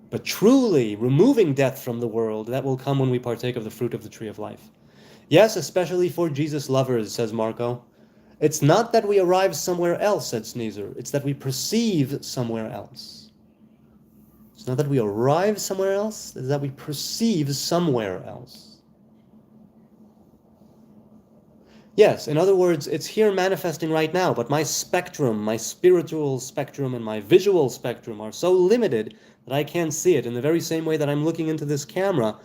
But truly removing death from the world, that will come when we partake of the fruit of the tree of life. Yes, especially for Jesus lovers, says Marco. It's not that we arrive somewhere else, said Sneezer. It's that we perceive somewhere else. It's not that we arrive somewhere else, it's that we perceive somewhere else. Yes, in other words, it's here manifesting right now, but my spectrum, my spiritual spectrum and my visual spectrum are so limited that I can't see it in the very same way that I'm looking into this camera,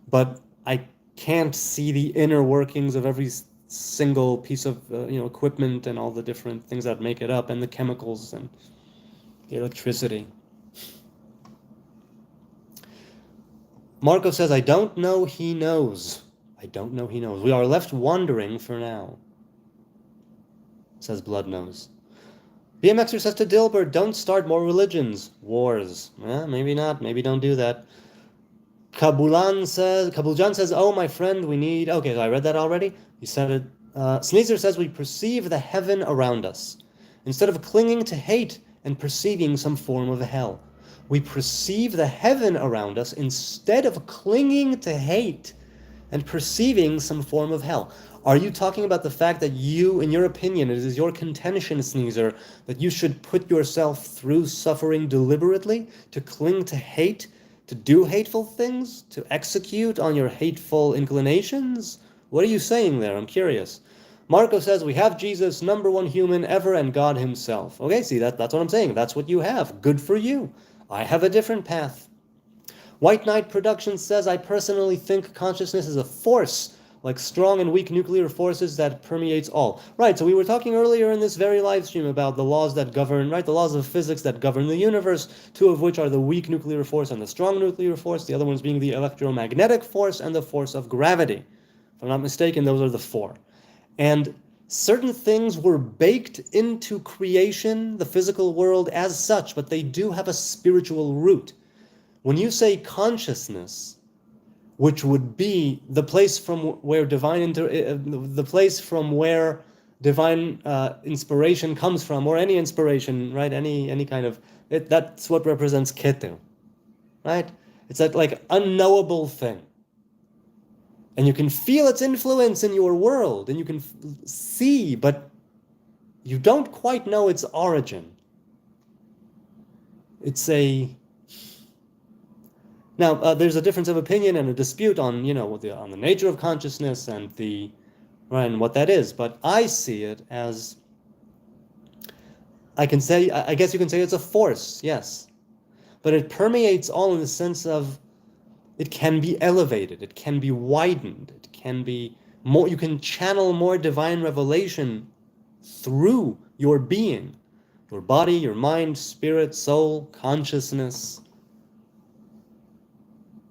but I can't see the inner workings of every single piece of equipment and all the different things that make it up, and the chemicals and the electricity. Marco says, I don't know he knows. I don't know he knows. We are left wandering for now, says Blood Nose. BMXer says to Dilbert, don't start more religions. Wars. Maybe not. Maybe don't do that. Kabuljan says, oh, my friend, we need... Okay, so I read that already. He said it. Sneezer says, we perceive the heaven around us. Instead of clinging to hate and perceiving some form of hell. We perceive the heaven around us instead of clinging to hate and perceiving some form of hell. Are you talking about the fact that you, in your opinion, it is your contention, Sneezer, that you should put yourself through suffering deliberately, to cling to hate, to do hateful things, to execute on your hateful inclinations? What are you saying there? I'm curious. Marco says, we have Jesus, number one human ever, and God himself. Okay, see, that's what I'm saying. That's what you have. Good for you. I have a different path. White Knight Productions says, I personally think consciousness is a force, like strong and weak nuclear forces that permeates all. Right, so we were talking earlier in this very live stream about the laws that govern, right, the laws of physics that govern the universe, two of which are the weak nuclear force and the strong nuclear force, the other ones being the electromagnetic force and the force of gravity. If I'm not mistaken, those are the four. And certain things were baked into creation, the physical world, as such, but they do have a spiritual root. When you say consciousness, which would be the place from where divine inspiration comes from, or any inspiration, right? Any kind of that's what represents keter, right? It's that like unknowable thing, and you can feel its influence in your world, and you can see, but you don't quite know its origin. It's a Now, there's a difference of opinion and a dispute on, on the nature of consciousness and and what that is. But I see it as, I guess you can say it's a force, yes. But it permeates all in the sense of, it can be elevated, it can be widened, it can be more, you can channel more divine revelation through your being, your body, your mind, spirit, soul, consciousness.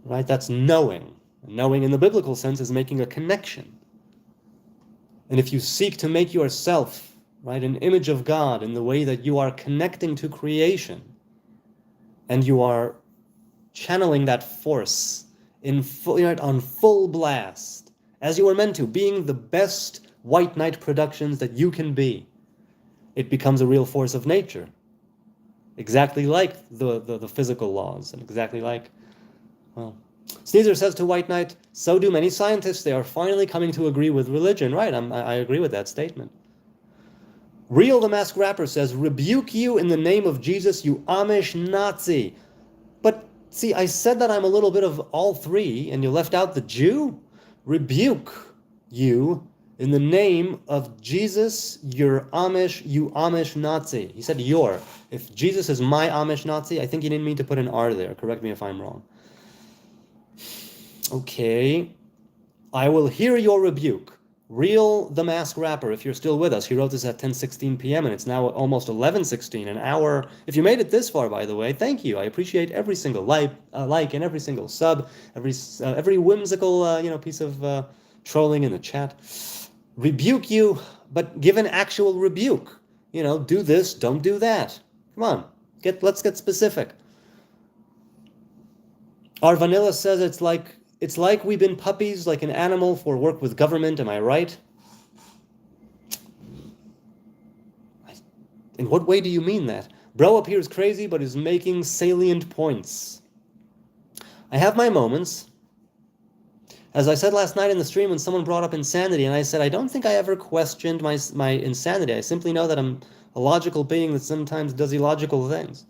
Right? That's knowing. Knowing in the biblical sense is making a connection. And if you seek to make yourself, right, an image of God in the way that you are connecting to creation, and you are channeling that force on full blast, as you are meant to, being the best White Knight Productions that you can be, it becomes a real force of nature. Exactly like the physical laws, and exactly like, well, Sneezer says to White Knight, so do many scientists. They are finally coming to agree with religion. Right, I agree with that statement. Real the Masked Rapper says, rebuke you in the name of Jesus, you Amish Nazi. But see, I said that I'm a little bit of all three, and you left out the Jew? Rebuke you in the name of Jesus, you Amish Nazi. He said your. If Jesus is my Amish Nazi, I think he didn't mean to put an R there. Correct me if I'm wrong. Okay, I will hear your rebuke. Real the Mask Rapper, if you're still with us. He wrote this at 10:16 p.m. and it's now almost 11:16, an hour. If you made it this far, by the way, thank you. I appreciate every single like and every single sub, every whimsical piece of trolling in the chat. Rebuke you, but give an actual rebuke. Do this, don't do that. Come on, let's get specific. Our Vanilla says it's like we've been puppies, like an animal for work with government. Am I right? In what way do you mean that? Bro appears crazy, but is making salient points. I have my moments. As I said last night in the stream when someone brought up insanity, and I said, I don't think I ever questioned my insanity. I simply know that I'm a logical being that sometimes does illogical things.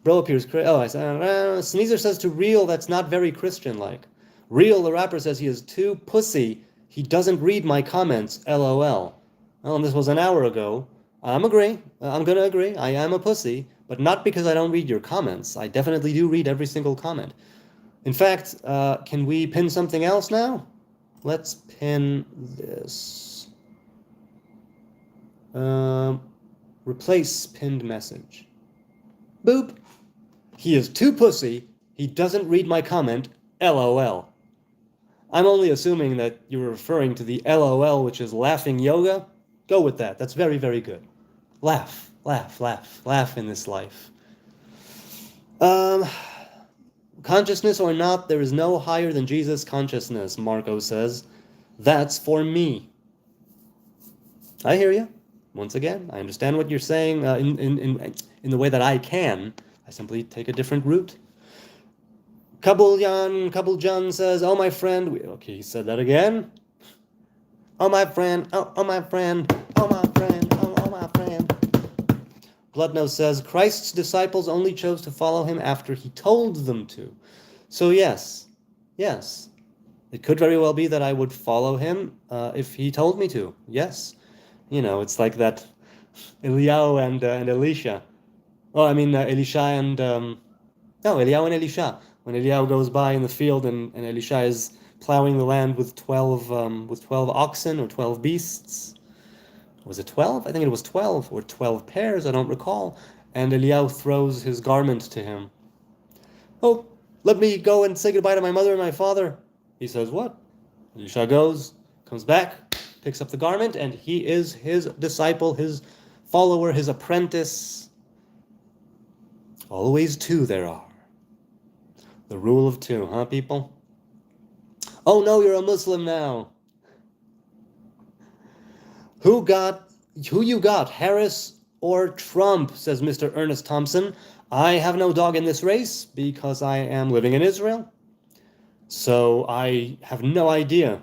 Bro appears crazy. Oh, I said, Sneezer says to Real, that's not very Christian-like. Real, the rapper, says he is too pussy. He doesn't read my comments, LOL. Well, and this was an hour ago. I'm going to agree. I am a pussy, but not because I don't read your comments. I definitely do read every single comment. In fact, can we pin something else now? Let's pin this. Replace pinned message. Boop. He is too pussy. He doesn't read my comment, LOL. I'm only assuming that you're referring to the LOL, which is laughing yoga. Go with that. That's very, very good. Laugh, laugh, laugh, laugh in this life. Consciousness or not, there is no higher than Jesus consciousness, Marco says. That's for me. I hear you. Once again, I understand what you're saying in the way that I can. I simply take a different route. Kabuljan says, oh, my friend. Okay, he said that again. Oh, my friend. Oh, my friend. Oh, my friend. Oh, my friend. Bloodnose says, Christ's disciples only chose to follow him after he told them to. So, yes. It could very well be that I would follow him if he told me to. Yes. It's like that Eliyahu and Elisha. Oh, I mean, Elisha and... Eliyahu and Elisha. When Eliyahu goes by in the field and Elisha is plowing the land with 12 oxen or 12 beasts. Was it 12? I think it was 12 or 12 pairs. I don't recall. And Eliyahu throws his garment to him. Oh, let me go and say goodbye to my mother and my father. He says, what? Elisha goes, comes back, picks up the garment, and he is his disciple, his follower, his apprentice. Always two there are. The rule of two, huh, people? Oh no, you're a Muslim now. Who you got, Harris or Trump, says Mr. Ernest Thompson. I have no dog in this race because I am living in Israel. So I have no idea.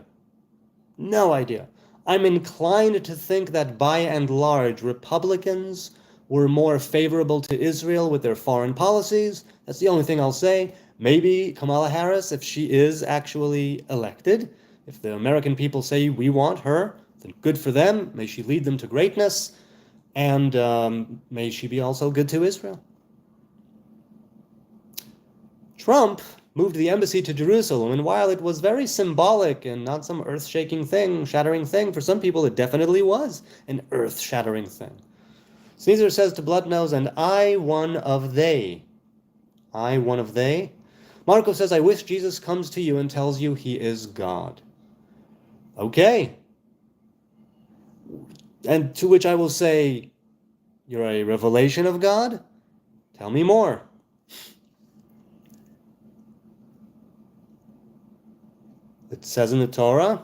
No idea. I'm inclined to think that by and large, Republicans were more favorable to Israel with their foreign policies. That's the only thing I'll say. Maybe Kamala Harris, if she is actually elected, if the American people say we want her, then good for them. May she lead them to greatness. And may she be also good to Israel. Trump moved the embassy to Jerusalem, and while it was very symbolic and not some earth-shaking thing, shattering thing, for some people it definitely was an earth-shattering thing. Caesar says to Bloodnose, and I one of they. I one of they. Marco says, I wish Jesus comes to you and tells you he is God. Okay. And to which I will say, you're a revelation of God? Tell me more. It says in the Torah?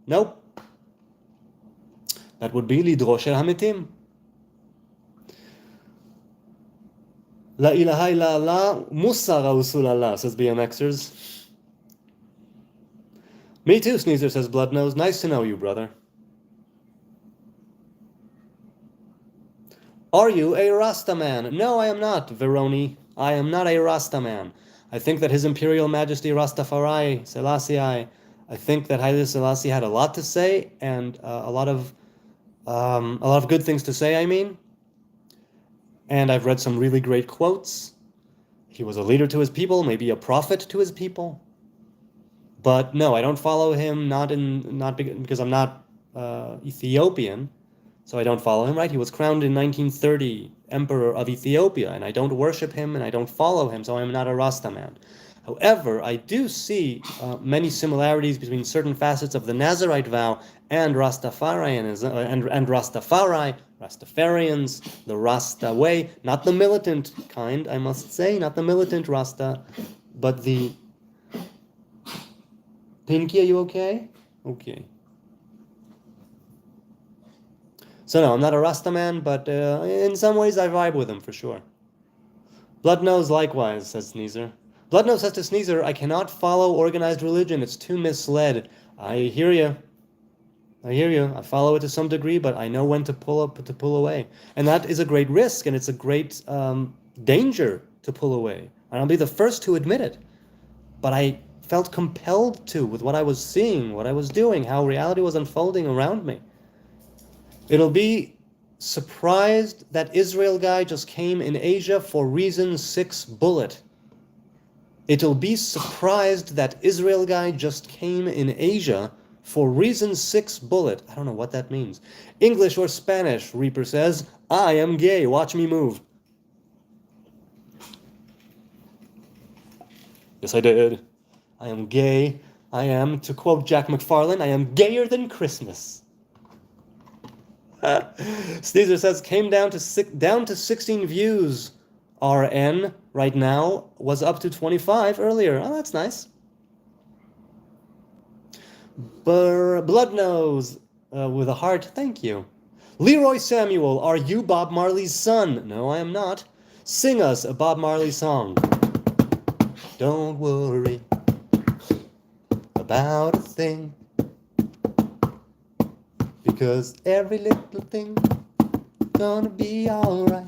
Nope. That would be lidrosh el hamitim. La ilaha illallah musara usulallah, says BMXers. Me too, Sneezer, says Bloodnose. Nice to know you, brother. Are you a Rasta man? No, I am not, Veroni. I am not a Rasta man. I think that His Imperial Majesty Rastafari, Selassie, I think that Haile Selassie had a lot to say, and a lot of good things to say, I mean. And I've read some really great quotes. He was a leader to his people, maybe a prophet to his people. But no, I don't follow him, not because I'm not Ethiopian, so I don't follow him, right? He was crowned in 1930 Emperor of Ethiopia, and I don't worship him and I don't follow him, so I'm not a Rasta man. However, I do see many similarities between certain facets of the Nazarite vow and Rastafarianism, and Rastafarians, the Rasta way, not the militant kind, I must say, not the militant Rasta, but the... Pinky, are you okay? Okay. So no, I'm not a Rasta man, but in some ways I vibe with him for sure. Bloodnose likewise, says Sneezer. Bloodnose says to Sneezer, I cannot follow organized religion. It's too misled. I hear you. I hear you. I follow it to some degree, but I know when to pull away. And that is a great risk, and it's a great danger to pull away. And I'll be the first to admit it. But I felt compelled to, with what I was seeing, what I was doing, how reality was unfolding around me. It'll be surprised that Israel guy just came in Asia for reason 6 bullet. It'll be surprised that Israel guy just came in Asia for reason 6 bullet. I don't know what that means. English or Spanish, Reaper says, I am gay, watch me move. Yes, I did. I am gay. I am, to quote Jack McFarlane, I am gayer than Christmas. Sneezer says, came down to 16 views. RN right now was up to 25 earlier. Oh, that's nice. Bloodnose with a heart, thank you. Leroy Samuel, are you Bob Marley's son? No, I am not. Sing us a Bob Marley song. Don't worry about a thing, because every little thing gonna be alright.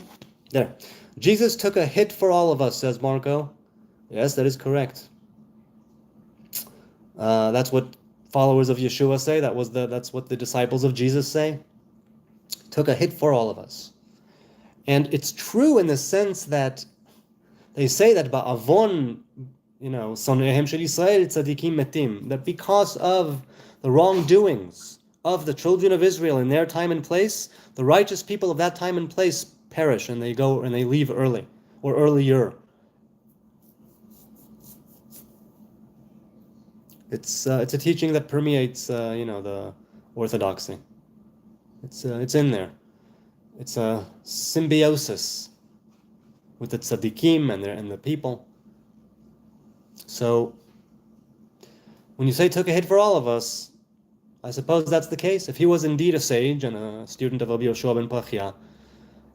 There. Jesus took a hit for all of us, says Marco. Yes, that is correct. That's what followers of Yeshua say. That's what the disciples of Jesus say. Took a hit for all of us. And it's true in the sense that they say that ba'avon, sonehem shel Yisrael tzadikim metim, that because of the wrongdoings of the children of Israel in their time and place, the righteous people of that time and place perish, and they go and they leave early or earlier. It's a teaching that permeates the orthodoxy. It's in there. It's a symbiosis with the tzaddikim and the people. So when you say took a hit for all of us, I suppose that's the case. If he was indeed a sage and a student of Rabbi Yoshua ben Pachia,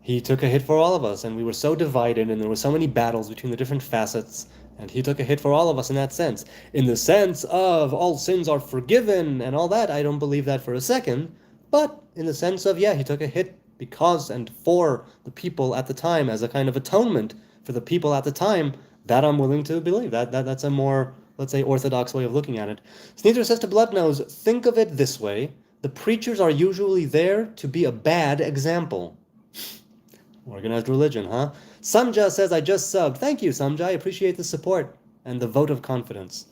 he took a hit for all of us, and we were so divided, and there were so many battles between the different facets, and he took a hit for all of us in that sense. In the sense of all sins are forgiven and all that, I don't believe that for a second, but in the sense of, he took a hit because and for the people at the time as a kind of atonement for the people at the time, that I'm willing to believe. That's a more, let's say, orthodox way of looking at it. Sneezer says to Bloodnose, think of it this way, the preachers are usually there to be a bad example. Organized religion, huh? Samja says, I just subbed. Thank you, Samja. I appreciate the support and the vote of confidence.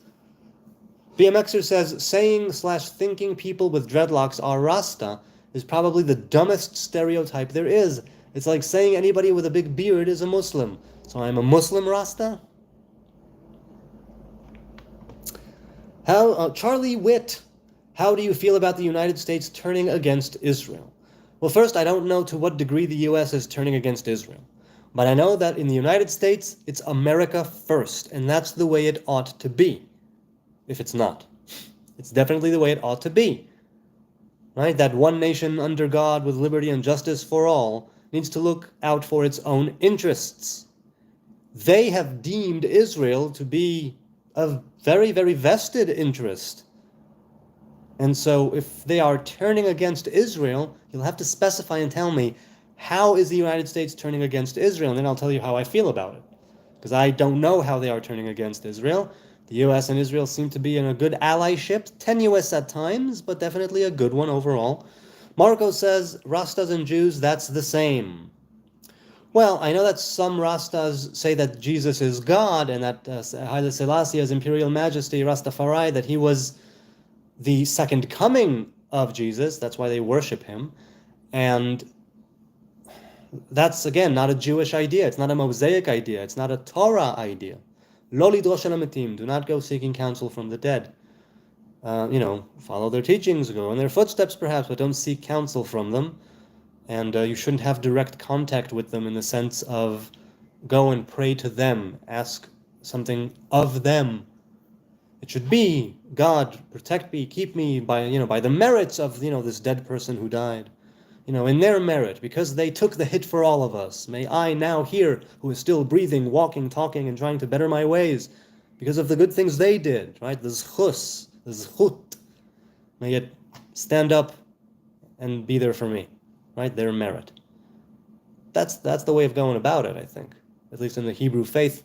BMXer says, saying/thinking people with dreadlocks are Rasta is probably the dumbest stereotype there is. It's like saying anybody with a big beard is a Muslim. So I'm a Muslim Rasta? Charlie Witt, how do you feel about the United States turning against Israel? Well, first, I don't know to what degree the U.S. is turning against Israel. But I know that in the United States, it's America first, and that's the way it ought to be. If it's not. It's definitely the way it ought to be. Right? That one nation under God with liberty and justice for all needs to look out for its own interests. They have deemed Israel to be of very, very vested interest. And so if they are turning against Israel, you'll have to specify and tell me, how is the United States turning against Israel? And then I'll tell you how I feel about it. Because I don't know how they are turning against Israel. The U.S. and Israel seem to be in a good allyship, tenuous at times, but definitely a good one overall. Marco says, Rastas and Jews, that's the same. Well, I know that some Rastas say that Jesus is God, and that Haile Selassie, as Imperial Majesty, Rastafari, that he was the second coming of Jesus. That's why they worship him. And that's, again, not a Jewish idea. It's not a Mosaic idea. It's not a Torah idea. Lo lidrosh el hametim. Do not go seeking counsel from the dead. Follow their teachings, go in their footsteps perhaps, but don't seek counsel from them. And you shouldn't have direct contact with them in the sense of go and pray to them, ask something of them. It should be, God, protect me, keep me by the merits of, this dead person who died. In their merit, because they took the hit for all of us. May I now here, who is still breathing, walking, talking, and trying to better my ways, because of the good things they did, right? The zchus, the zchut, may it stand up and be there for me, right? Their merit. That's the way of going about it, I think, at least in the Hebrew faith.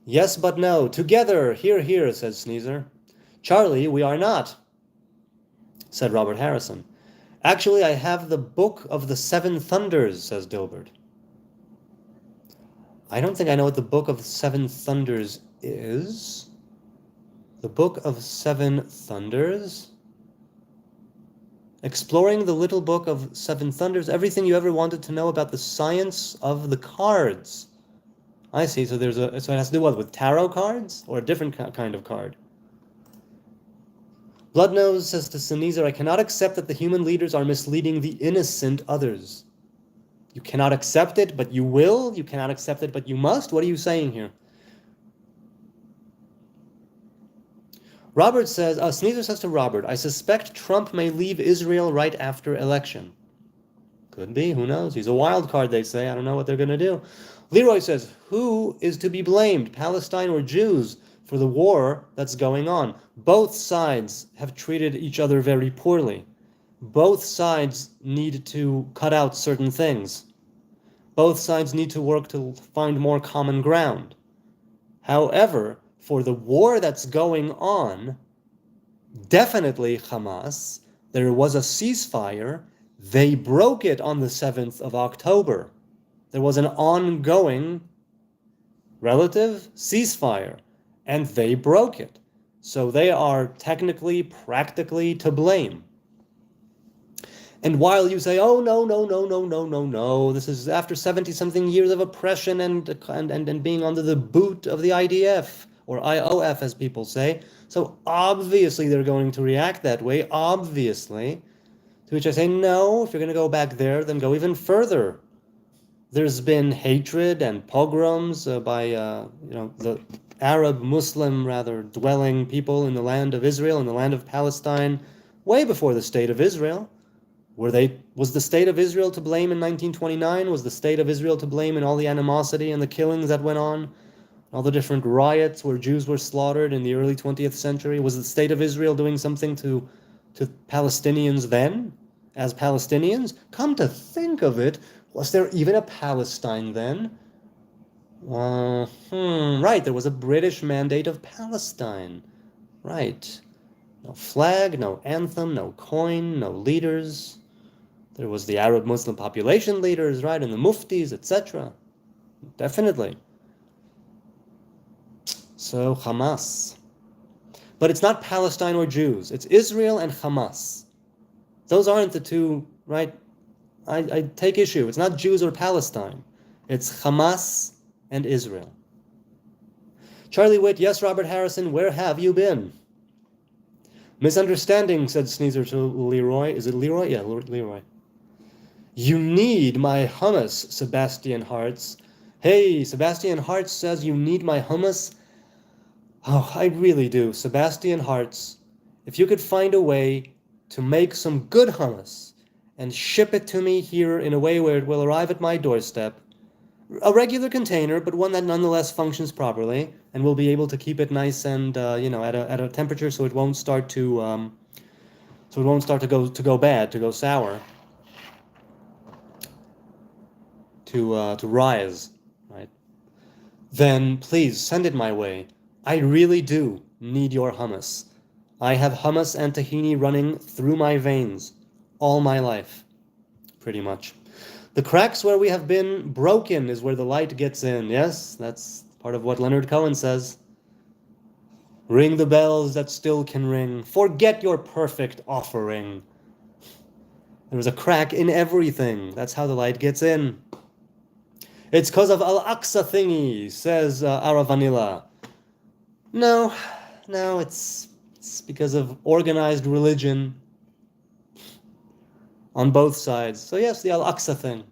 Yes, but no. Together, here, says Sneezer. Charlie, we are not, said Robert Harrison. Actually, I have the Book of the Seven Thunders, says Dilbert. I don't think I know what the Book of the Seven Thunders is. The Book of Seven Thunders? Exploring the little book of Seven Thunders, everything you ever wanted to know about the science of the cards. I see, so it has to do what, with tarot cards? Or a different kind of card? Bloodnose says to Sneezer, I cannot accept that the human leaders are misleading the innocent others. You cannot accept it, but you will? You cannot accept it, but you must? What are you saying here? Robert says, Sneezer says to Robert, I suspect Trump may leave Israel right after election. Could be, who knows? He's a wild card, they say. I don't know what they're going to do. Leroy says, who is to be blamed, Palestine or Jews, for the war that's going on? Both sides have treated each other very poorly. Both sides need to cut out certain things. Both sides need to work to find more common ground. However, for the war that's going on, definitely Hamas, there was a ceasefire. They broke it on the 7th of October. There was an ongoing relative ceasefire, and they broke it. So they are technically, practically to blame. And while you say, oh, no, this is after 70-something years of oppression and being under the boot of the IDF, or IOF, as people say, so obviously they're going to react that way, obviously. To which I say, no, if you're going to go back there, then go even further. There's been hatred and pogroms by the Arab, Muslim, dwelling people in the land of Israel, in the land of Palestine, way before the State of Israel. Was the State of Israel to blame in 1929? Was the State of Israel to blame in all the animosity and the killings that went on? All the different riots where Jews were slaughtered in the early 20th century? Was the State of Israel doing something to Palestinians then, as Palestinians? Come to think of it, was there even a Palestine then? Right, there was a British mandate of Palestine. Right. No flag, no anthem, no coin, no leaders. There was the Arab Muslim population leaders, right, and the muftis, etc. Definitely. So, Hamas. But it's not Palestine or Jews. It's Israel and Hamas. Those aren't the two, right? I take issue. It's not Jews or Palestine. It's Hamas and Israel. Charlie Witt, yes, Robert Harrison, where have you been? Misunderstanding, said Sneezer to Leroy. Is it Leroy? Yeah, Leroy. You need my hummus, Sebastian Hartz. Hey, Sebastian Hartz says you need my hummus. Oh, I really do. Sebastian Hartz, if you could find a way to make some good hummus and ship it to me here in a way where it will arrive at my doorstep, a regular container, but one that nonetheless functions properly, and we'll be able to keep it nice and at a temperature so it won't start to go bad, to go sour, to rise, right? Then please send it my way. I really do need your hummus. I have hummus and tahini running through my veins all my life, pretty much. The cracks where we have been broken is where the light gets in. Yes, that's part of what Leonard Cohen says. Ring the bells that still can ring. Forget your perfect offering. There was a crack in everything. That's how the light gets in. It's because of Al-Aqsa thingy, says Aravanila. No, it's because of organized religion on both sides. So yes, the Al-Aqsa thing.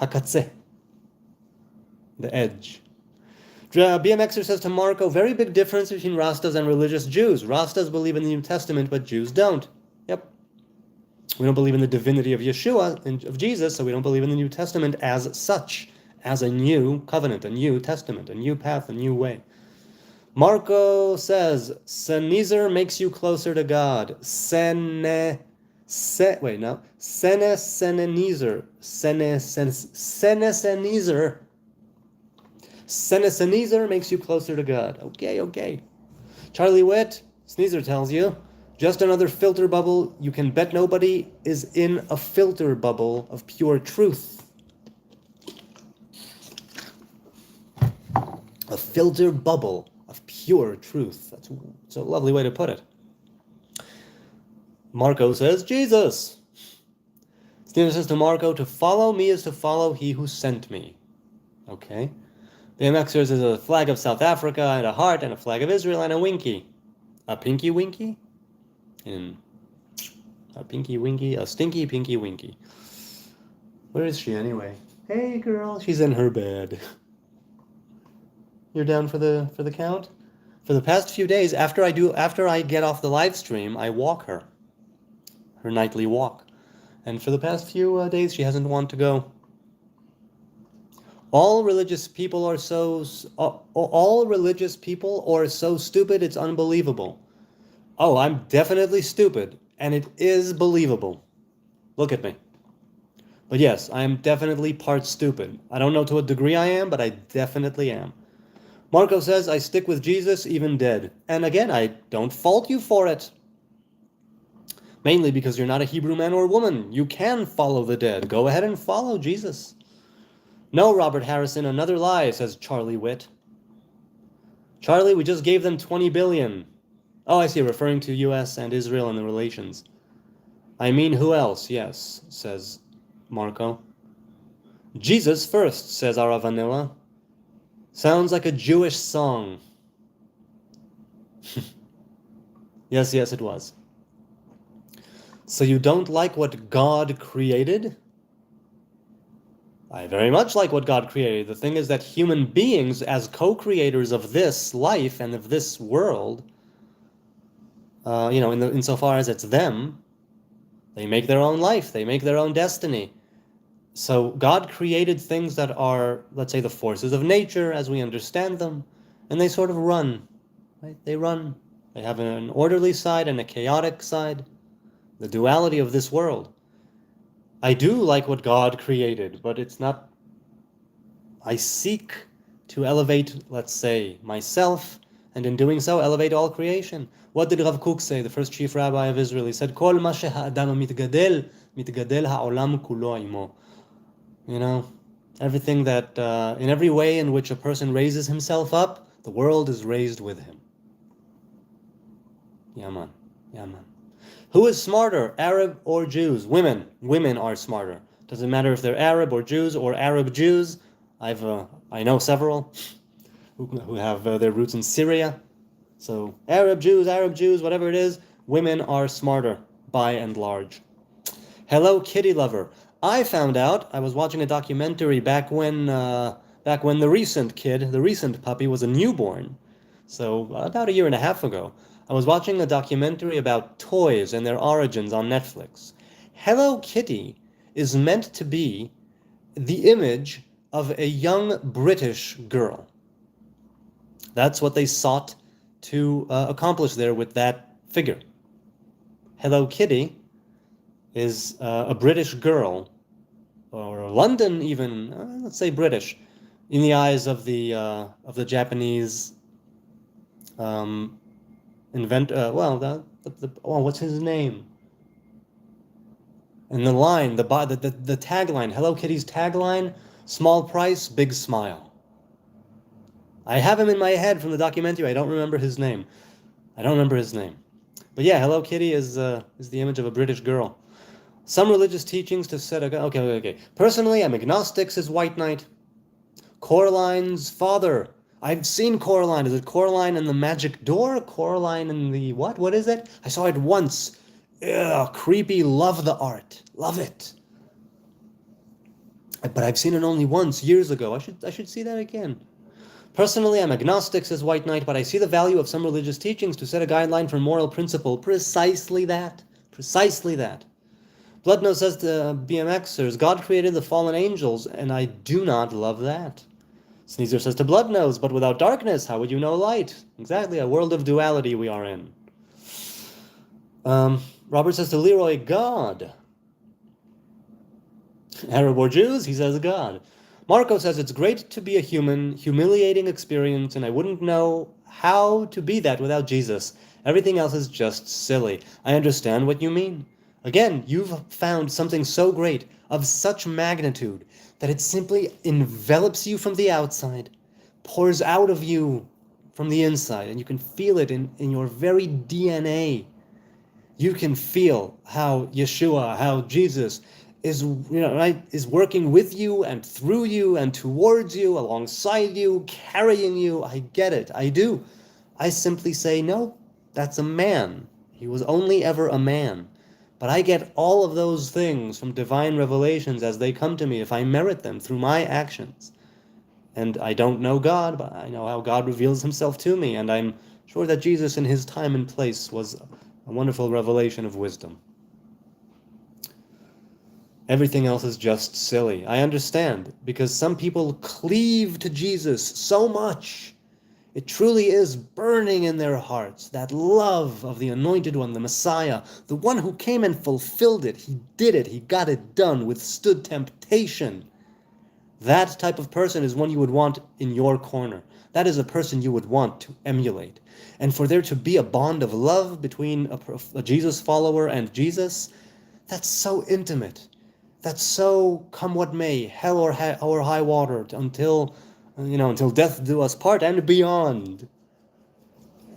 Hakatzeh. The edge. BMXer says to Marco, very big difference between Rastas and religious Jews. Rastas believe in the New Testament, but Jews don't. Yep. We don't believe in the divinity of Yeshua, of Jesus, so we don't believe in the New Testament as such, as a new covenant, a new testament, a new path, a new way. Marco says, Senizer makes you closer to God. Senenizer. Senizer makes you closer to God. Okay. Charlie Witt, Sneezer tells you, just another filter bubble. You can bet nobody is in a filter bubble of pure truth. A filter bubble of pure truth. That's a lovely way to put it. Marco says, Jesus. Stephen says to Marco, to follow me is to follow he who sent me. Okay. The MXers is a flag of South Africa and a heart and a flag of Israel and a winky. A pinky winky? A pinky winky, a stinky pinky winky. Where is she anyway? Hey girl, she's in her bed. You're down for the count? For the past few days, after I get off the live stream, I walk her nightly walk. And for the past few days, she hasn't wanted to go. All religious people are so stupid, it's unbelievable. Oh, I'm definitely stupid, and it is believable. Look at me. But yes, I am definitely part stupid. I don't know to what degree I am, but I definitely am. Marco says, I stick with Jesus even dead. And again, I don't fault you for it. Mainly because you're not a Hebrew man or woman. You can follow the dead. Go ahead and follow Jesus. No, Robert Harrison, another lie, says Charlie Witt. Charlie, we just gave them 20 billion. Oh, I see, referring to U.S. and Israel and the relations. I mean, who else? Yes, says Marco. Jesus first, says Aravanilla. Sounds like a Jewish song. Yes, it was. So you don't like what God created? I very much like what God created. The thing is that human beings, as co-creators of this life and of this world, insofar as it's them, they make their own life, they make their own destiny. So God created things that are, let's say, the forces of nature as we understand them, and they sort of run, right? They run. They have an orderly side and a chaotic side, the duality of this world. I do like what God created, but it's not... I seek to elevate, let's say, myself, and in doing so, elevate all creation. What did Rav Kook say, the first chief rabbi of Israel? He said, Kol ma she'ha'adam mitgadel, mitgadel ha'olam kulo imo. You know, everything that, in every way in which a person raises himself up, the world is raised with him. Yaman. Who is smarter, Arab or Jews? Women. Women are smarter. Doesn't matter if they're Arab or Jews or Arab Jews. I know several who have their roots in Syria. So Arab Jews, whatever it is, women are smarter by and large. Hello, kitty lover. I found out, I was watching a documentary back when the recent puppy was a newborn. So about a year and a half ago. I was watching a documentary about toys and their origins on Netflix. Hello Kitty is meant to be the image of a young British girl. That's what they sought to accomplish there with that figure. Hello Kitty is a British girl, or London even, let's say British, in the eyes of the Japanese what's his name? And the line, the tagline, Hello Kitty's tagline, small price, big smile. I have him in my head from the documentary. I don't remember his name. But yeah, Hello Kitty is the image of a British girl. Some religious teachings to set a... Okay. Personally, I'm agnostic, says White Knight. Coraline's father. I've seen Coraline. Is it Coraline and the Magic Door? Coraline and the what? What is it? I saw it once. Ugh, creepy. Love the art. Love it. But I've seen it only once, years ago. I should see that again. Personally, I'm agnostic, says White Knight, but I see the value of some religious teachings to set a guideline for moral principle. Precisely that. Precisely that. Bloodnose says to BMXers, God created the fallen angels, and I do not love that. Sneezer says to Bloodnose, but without darkness, how would you know light? Exactly, a world of duality we are in. Robert says to Leroy, God. Arab or Jews, he says God. Marco says it's great to be a human, humiliating experience, and I wouldn't know how to be that without Jesus. Everything else is just silly. I understand what you mean. Again, you've found something so great, of such magnitude, that it simply envelops you from the outside, pours out of you from the inside, and you can feel it in your very DNA. You can feel how Yeshua, how Jesus is working with you and through you and towards you, alongside you, carrying you. I get it. I do. I simply say, no, that's a man. He was only ever a man. But I get all of those things from divine revelations as they come to me if I merit them through my actions. And I don't know God, but I know how God reveals himself to me, and I'm sure that Jesus in his time and place was a wonderful revelation of wisdom. Everything else is just silly. I understand, because some people cleave to Jesus so much. It truly is burning in their hearts, that love of the Anointed One, the Messiah, the one who came and fulfilled it. He did it. He got it done, withstood temptation. That type of person is one you would want in your corner. That is a person you would want to emulate. And for there to be a bond of love between a Jesus follower and Jesus, that's so intimate. That's so come what may, hell or high water, until death do us part and beyond.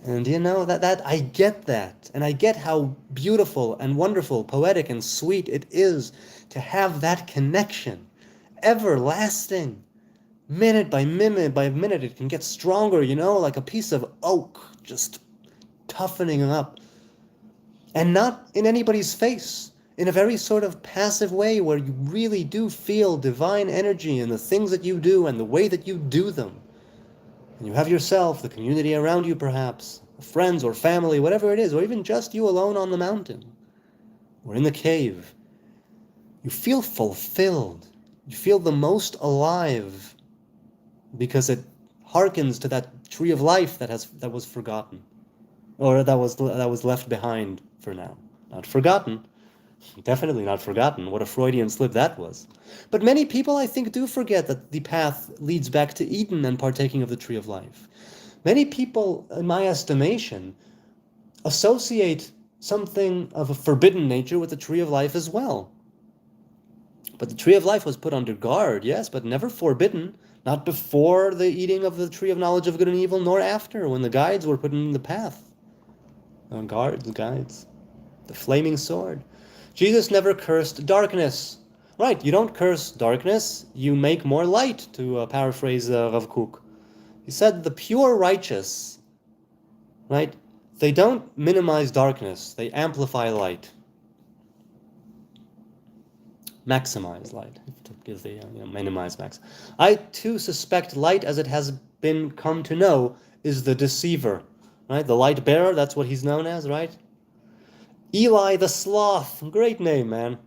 And that I get that. And I get how beautiful and wonderful, poetic and sweet it is to have that connection, everlasting. Minute by minute, it can get stronger, like a piece of oak, just toughening up. And not in anybody's face, in a very sort of passive way where you really do feel divine energy in the things that you do and the way that you do them. And you have yourself, the community around you perhaps, friends or family, whatever it is, or even just you alone on the mountain or in the cave. You feel fulfilled. You feel the most alive because it harkens to that tree of life that was forgotten, or that was left behind for now. Not forgotten. Definitely not forgotten. What a Freudian slip that was. But many people, I think, do forget that the path leads back to Eden and partaking of the tree of life. Many people, in my estimation, associate something of a forbidden nature with the tree of life as well. But the tree of life was put under guard, yes, but never forbidden. Not before the eating of the tree of knowledge of good and evil, nor after, when the guides were put in the path. Guides. The flaming sword. Jesus never cursed darkness. Right, you don't curse darkness, you make more light, to paraphrase Rav Kook. He said the pure righteous, right, they don't minimize darkness, they amplify light. Maximize light, to give the minimize max. I too suspect light, as it has been come to know, is the deceiver, right? The light bearer, that's what he's known as, right? Eli the Sloth. Great name, man.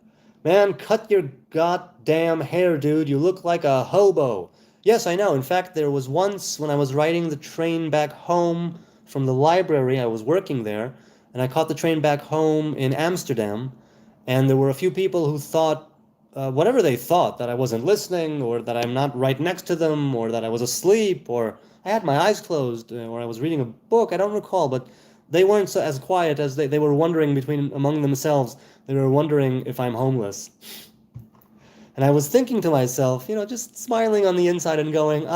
Man, cut your goddamn hair, dude. You look like a hobo. Yes, I know. In fact, there was once when I was riding the train back home from the library, I was working there, and I caught the train back home in Amsterdam, and there were a few people who thought, whatever they thought, that I wasn't listening, or that I'm not right next to them, or that I was asleep, or I had my eyes closed, or I was reading a book. I don't recall, but they weren't as quiet as they were wondering among themselves. They were wondering if I'm homeless. And I was thinking to myself, just smiling on the inside and going,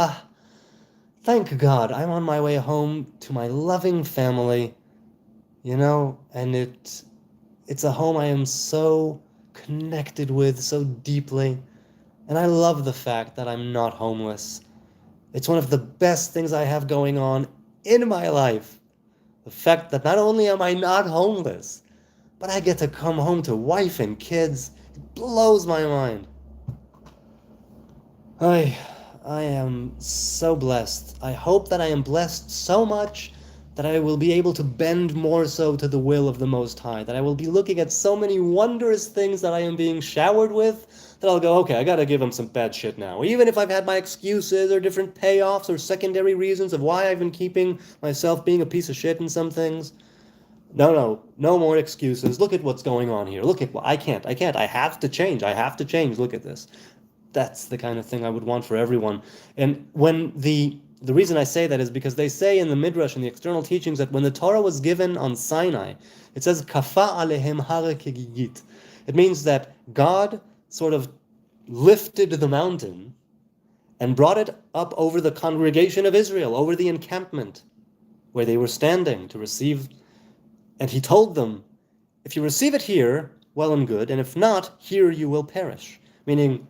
thank God, I'm on my way home to my loving family, and it's a home I am so connected with so deeply. And I love the fact that I'm not homeless. It's one of the best things I have going on in my life. The fact that not only am I not homeless, but I get to come home to wife and kids. It blows my mind. I am so blessed. I hope that I am blessed so much that I will be able to bend more so to the will of the Most High, that I will be looking at so many wondrous things that I am being showered with, that I'll go, okay, I gotta give him some bad shit now. Even if I've had my excuses or different payoffs or secondary reasons of why I've been keeping myself being a piece of shit in some things. No more excuses. Look at what's going on here. Look at what I can't. I have to change. Look at this. That's the kind of thing I would want for everyone. And when the reason I say that is because they say in the Midrash and the external teachings that when the Torah was given on Sinai, it says kafa alehem hara kegigit. It means that God sort of lifted the mountain and brought it up over the congregation of Israel, over the encampment where they were standing to receive. And he told them, if you receive it here, well and good, and if not, here you will perish. Meaning,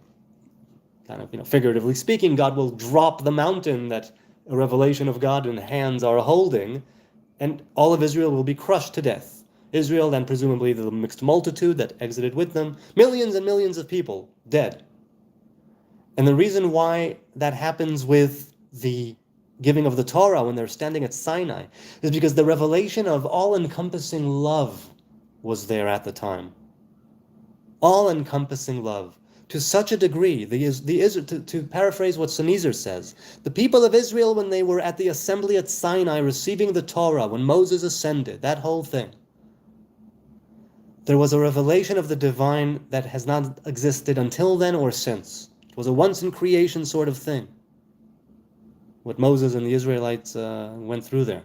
kind of, figuratively speaking, God will drop the mountain that a revelation of God in hands are holding, and all of Israel will be crushed to death. Israel, then presumably the mixed multitude that exited with them, millions and millions of people dead. And the reason why that happens with the giving of the Torah when they're standing at Sinai is because the revelation of all-encompassing love was there at the time. All-encompassing love. To such a degree, to paraphrase what Sneezer says, the people of Israel, when they were at the assembly at Sinai receiving the Torah, when Moses ascended, that whole thing, there was a revelation of the divine that has not existed until then or since. It was a once-in-creation sort of thing, what Moses and the Israelites went through there.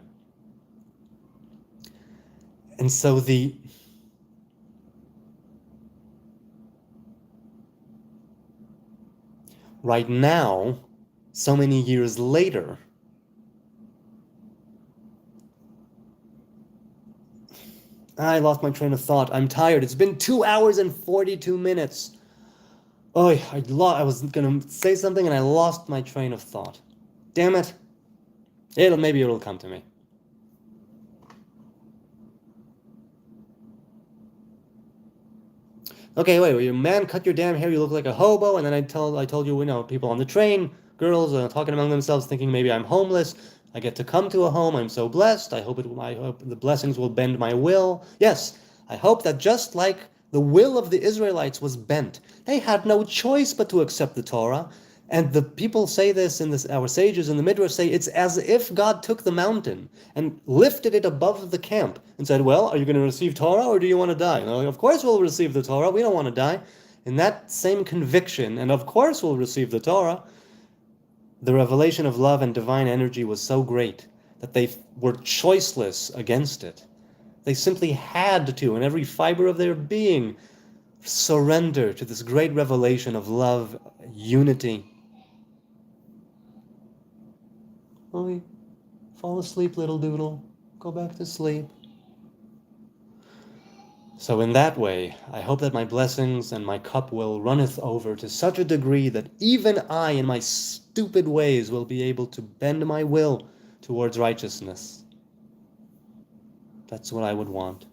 And so right now, so many years later, I lost my train of thought. I'm tired. It's been 2 hours and 42 minutes. Oh, I was going to say something and I lost my train of thought. Damn it. Maybe it'll come to me. Okay, wait, you man, cut your damn hair, you look like a hobo, and then I told you, people on the train, girls talking among themselves, thinking maybe I'm homeless. I get to come to a home, I'm so blessed, I hope the blessings will bend my will. Yes, I hope that just like the will of the Israelites was bent, they had no choice but to accept the Torah. And the people say this our sages in the Midrash say it's as if God took the mountain and lifted it above the camp and said, well, are you going to receive Torah or do you want to die? And they're like, of course we'll receive the Torah. We don't want to die. In that same conviction, and of course we'll receive the Torah, the revelation of love and divine energy was so great that they were choiceless against it. They simply had to, in every fiber of their being, surrender to this great revelation of love, unity. Oh, fall asleep, little doodle. Go back to sleep. So in that way, I hope that my blessings and my cup will runneth over to such a degree that even I, in my stupid ways, will be able to bend my will towards righteousness. That's what I would want.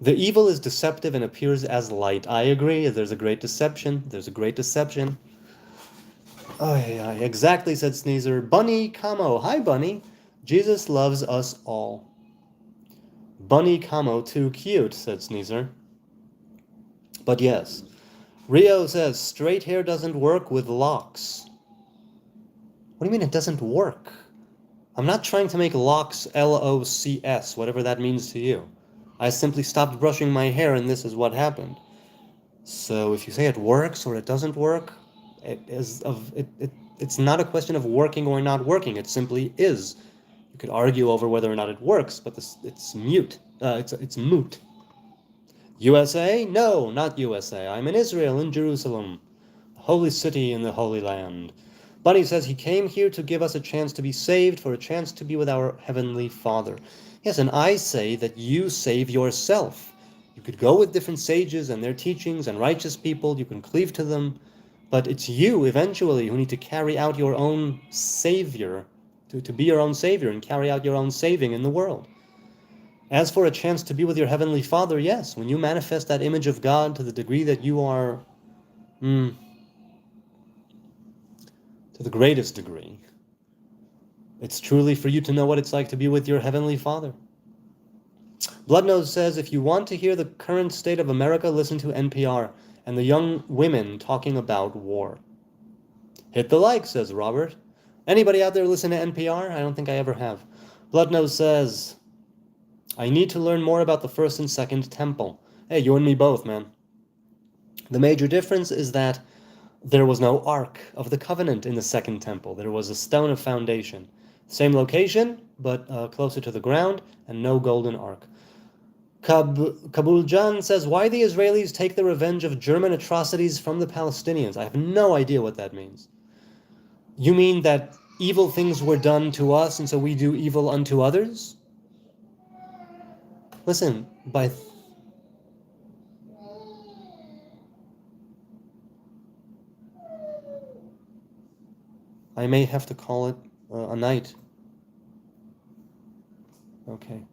The evil is deceptive and appears as light. I agree. There's a great deception. Oh, yeah, exactly, said Sneezer. Bunny Camo. Hi, Bunny. Jesus loves us all. Bunny Camo, too cute, said Sneezer. But yes. Rio says, straight hair doesn't work with locks. What do you mean it doesn't work? I'm not trying to make locks L-O-C-S, whatever that means to you. I simply stopped brushing my hair and this is what happened. So if you say it works or it doesn't work, it's not a question of working or not working. It simply is. You could argue over whether or not it works, but it's mute. It's moot. USA? No, not USA. I'm in Israel, in Jerusalem, the holy city in the Holy Land. Bunny says he came here to give us a chance to be saved, for a chance to be with our Heavenly Father. Yes, and I say that you save yourself. You could go with different sages and their teachings and righteous people, you can cleave to them, but it's you eventually who need to carry out your own savior, to be your own savior and carry out your own saving in the world. As for a chance to be with your Heavenly Father, yes, when you manifest that image of God to the degree that you are, to the greatest degree, it's truly for you to know what it's like to be with your Heavenly Father. Bloodnose says, if you want to hear the current state of America, listen to NPR and the young women talking about war. Hit the like, says Robert. Anybody out there listen to NPR? I don't think I ever have. Bloodnose says, I need to learn more about the first and second temple. Hey, you and me both, man. The major difference is that there was no Ark of the Covenant in the second temple. There was a stone of foundation. Same location, but closer to the ground, and no golden Ark. Kabuljan says, why the Israelis take the revenge of German atrocities from the Palestinians? I have no idea what that means. You mean that evil things were done to us, and so we do evil unto others? Listen, I may have to call it a night. Okay.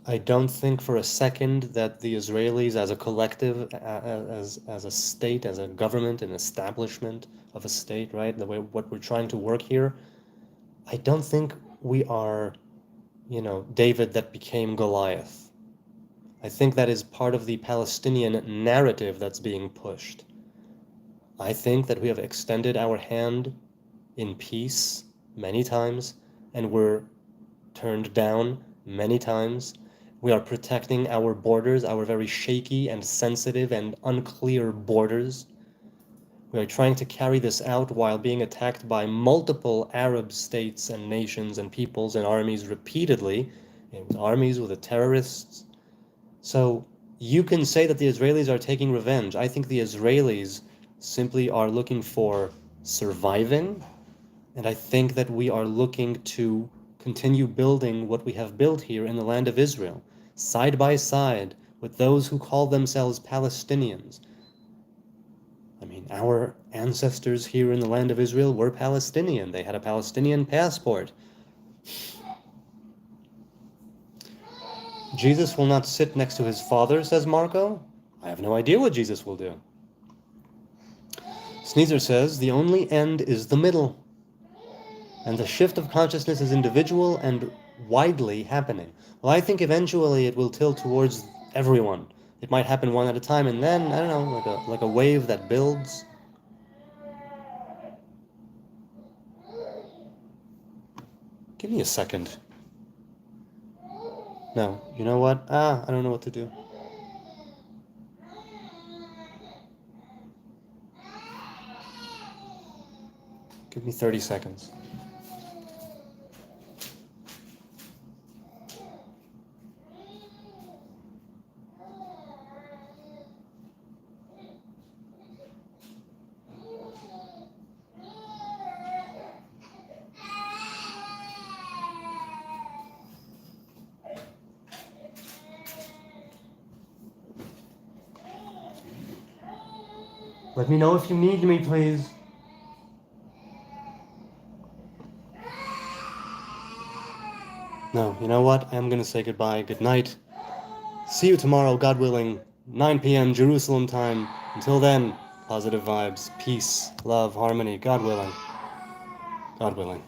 I don't think for a second that the Israelis as a collective, as a state, as a government, an establishment of a state, right? The way what we're trying to work here, I don't think we are, David that became Goliath. I think that is part of the Palestinian narrative that's being pushed. I think that we have extended our hand in peace many times, and we're turned down many times. We are protecting our borders, our very shaky and sensitive and unclear borders. We are trying to carry this out while being attacked by multiple Arab states and nations and peoples and armies repeatedly, and armies with the terrorists. So you can say that the Israelis are taking revenge. I think the Israelis simply are looking for surviving, and I think that we are looking to continue building what we have built here in the land of Israel, side by side with those who call themselves Palestinians. I mean, our ancestors here in the land of Israel were Palestinian. They had a Palestinian passport. Jesus will not sit next to his Father, says Marco. I have no idea what Jesus will do. Sneezer says, the only end is the middle. And the shift of consciousness is individual and widely happening. Well, I think eventually it will tilt towards everyone. It might happen one at a time, and then, I don't know, like a wave that builds. Give me a second. No, you know what? I don't know what to do. Give me 30 seconds. Let me know if you need me, please. No, you know what? I'm going to say goodbye. Good night. See you tomorrow, God willing, 9 p.m. Jerusalem time. Until then, positive vibes, peace, love, harmony, God willing. God willing.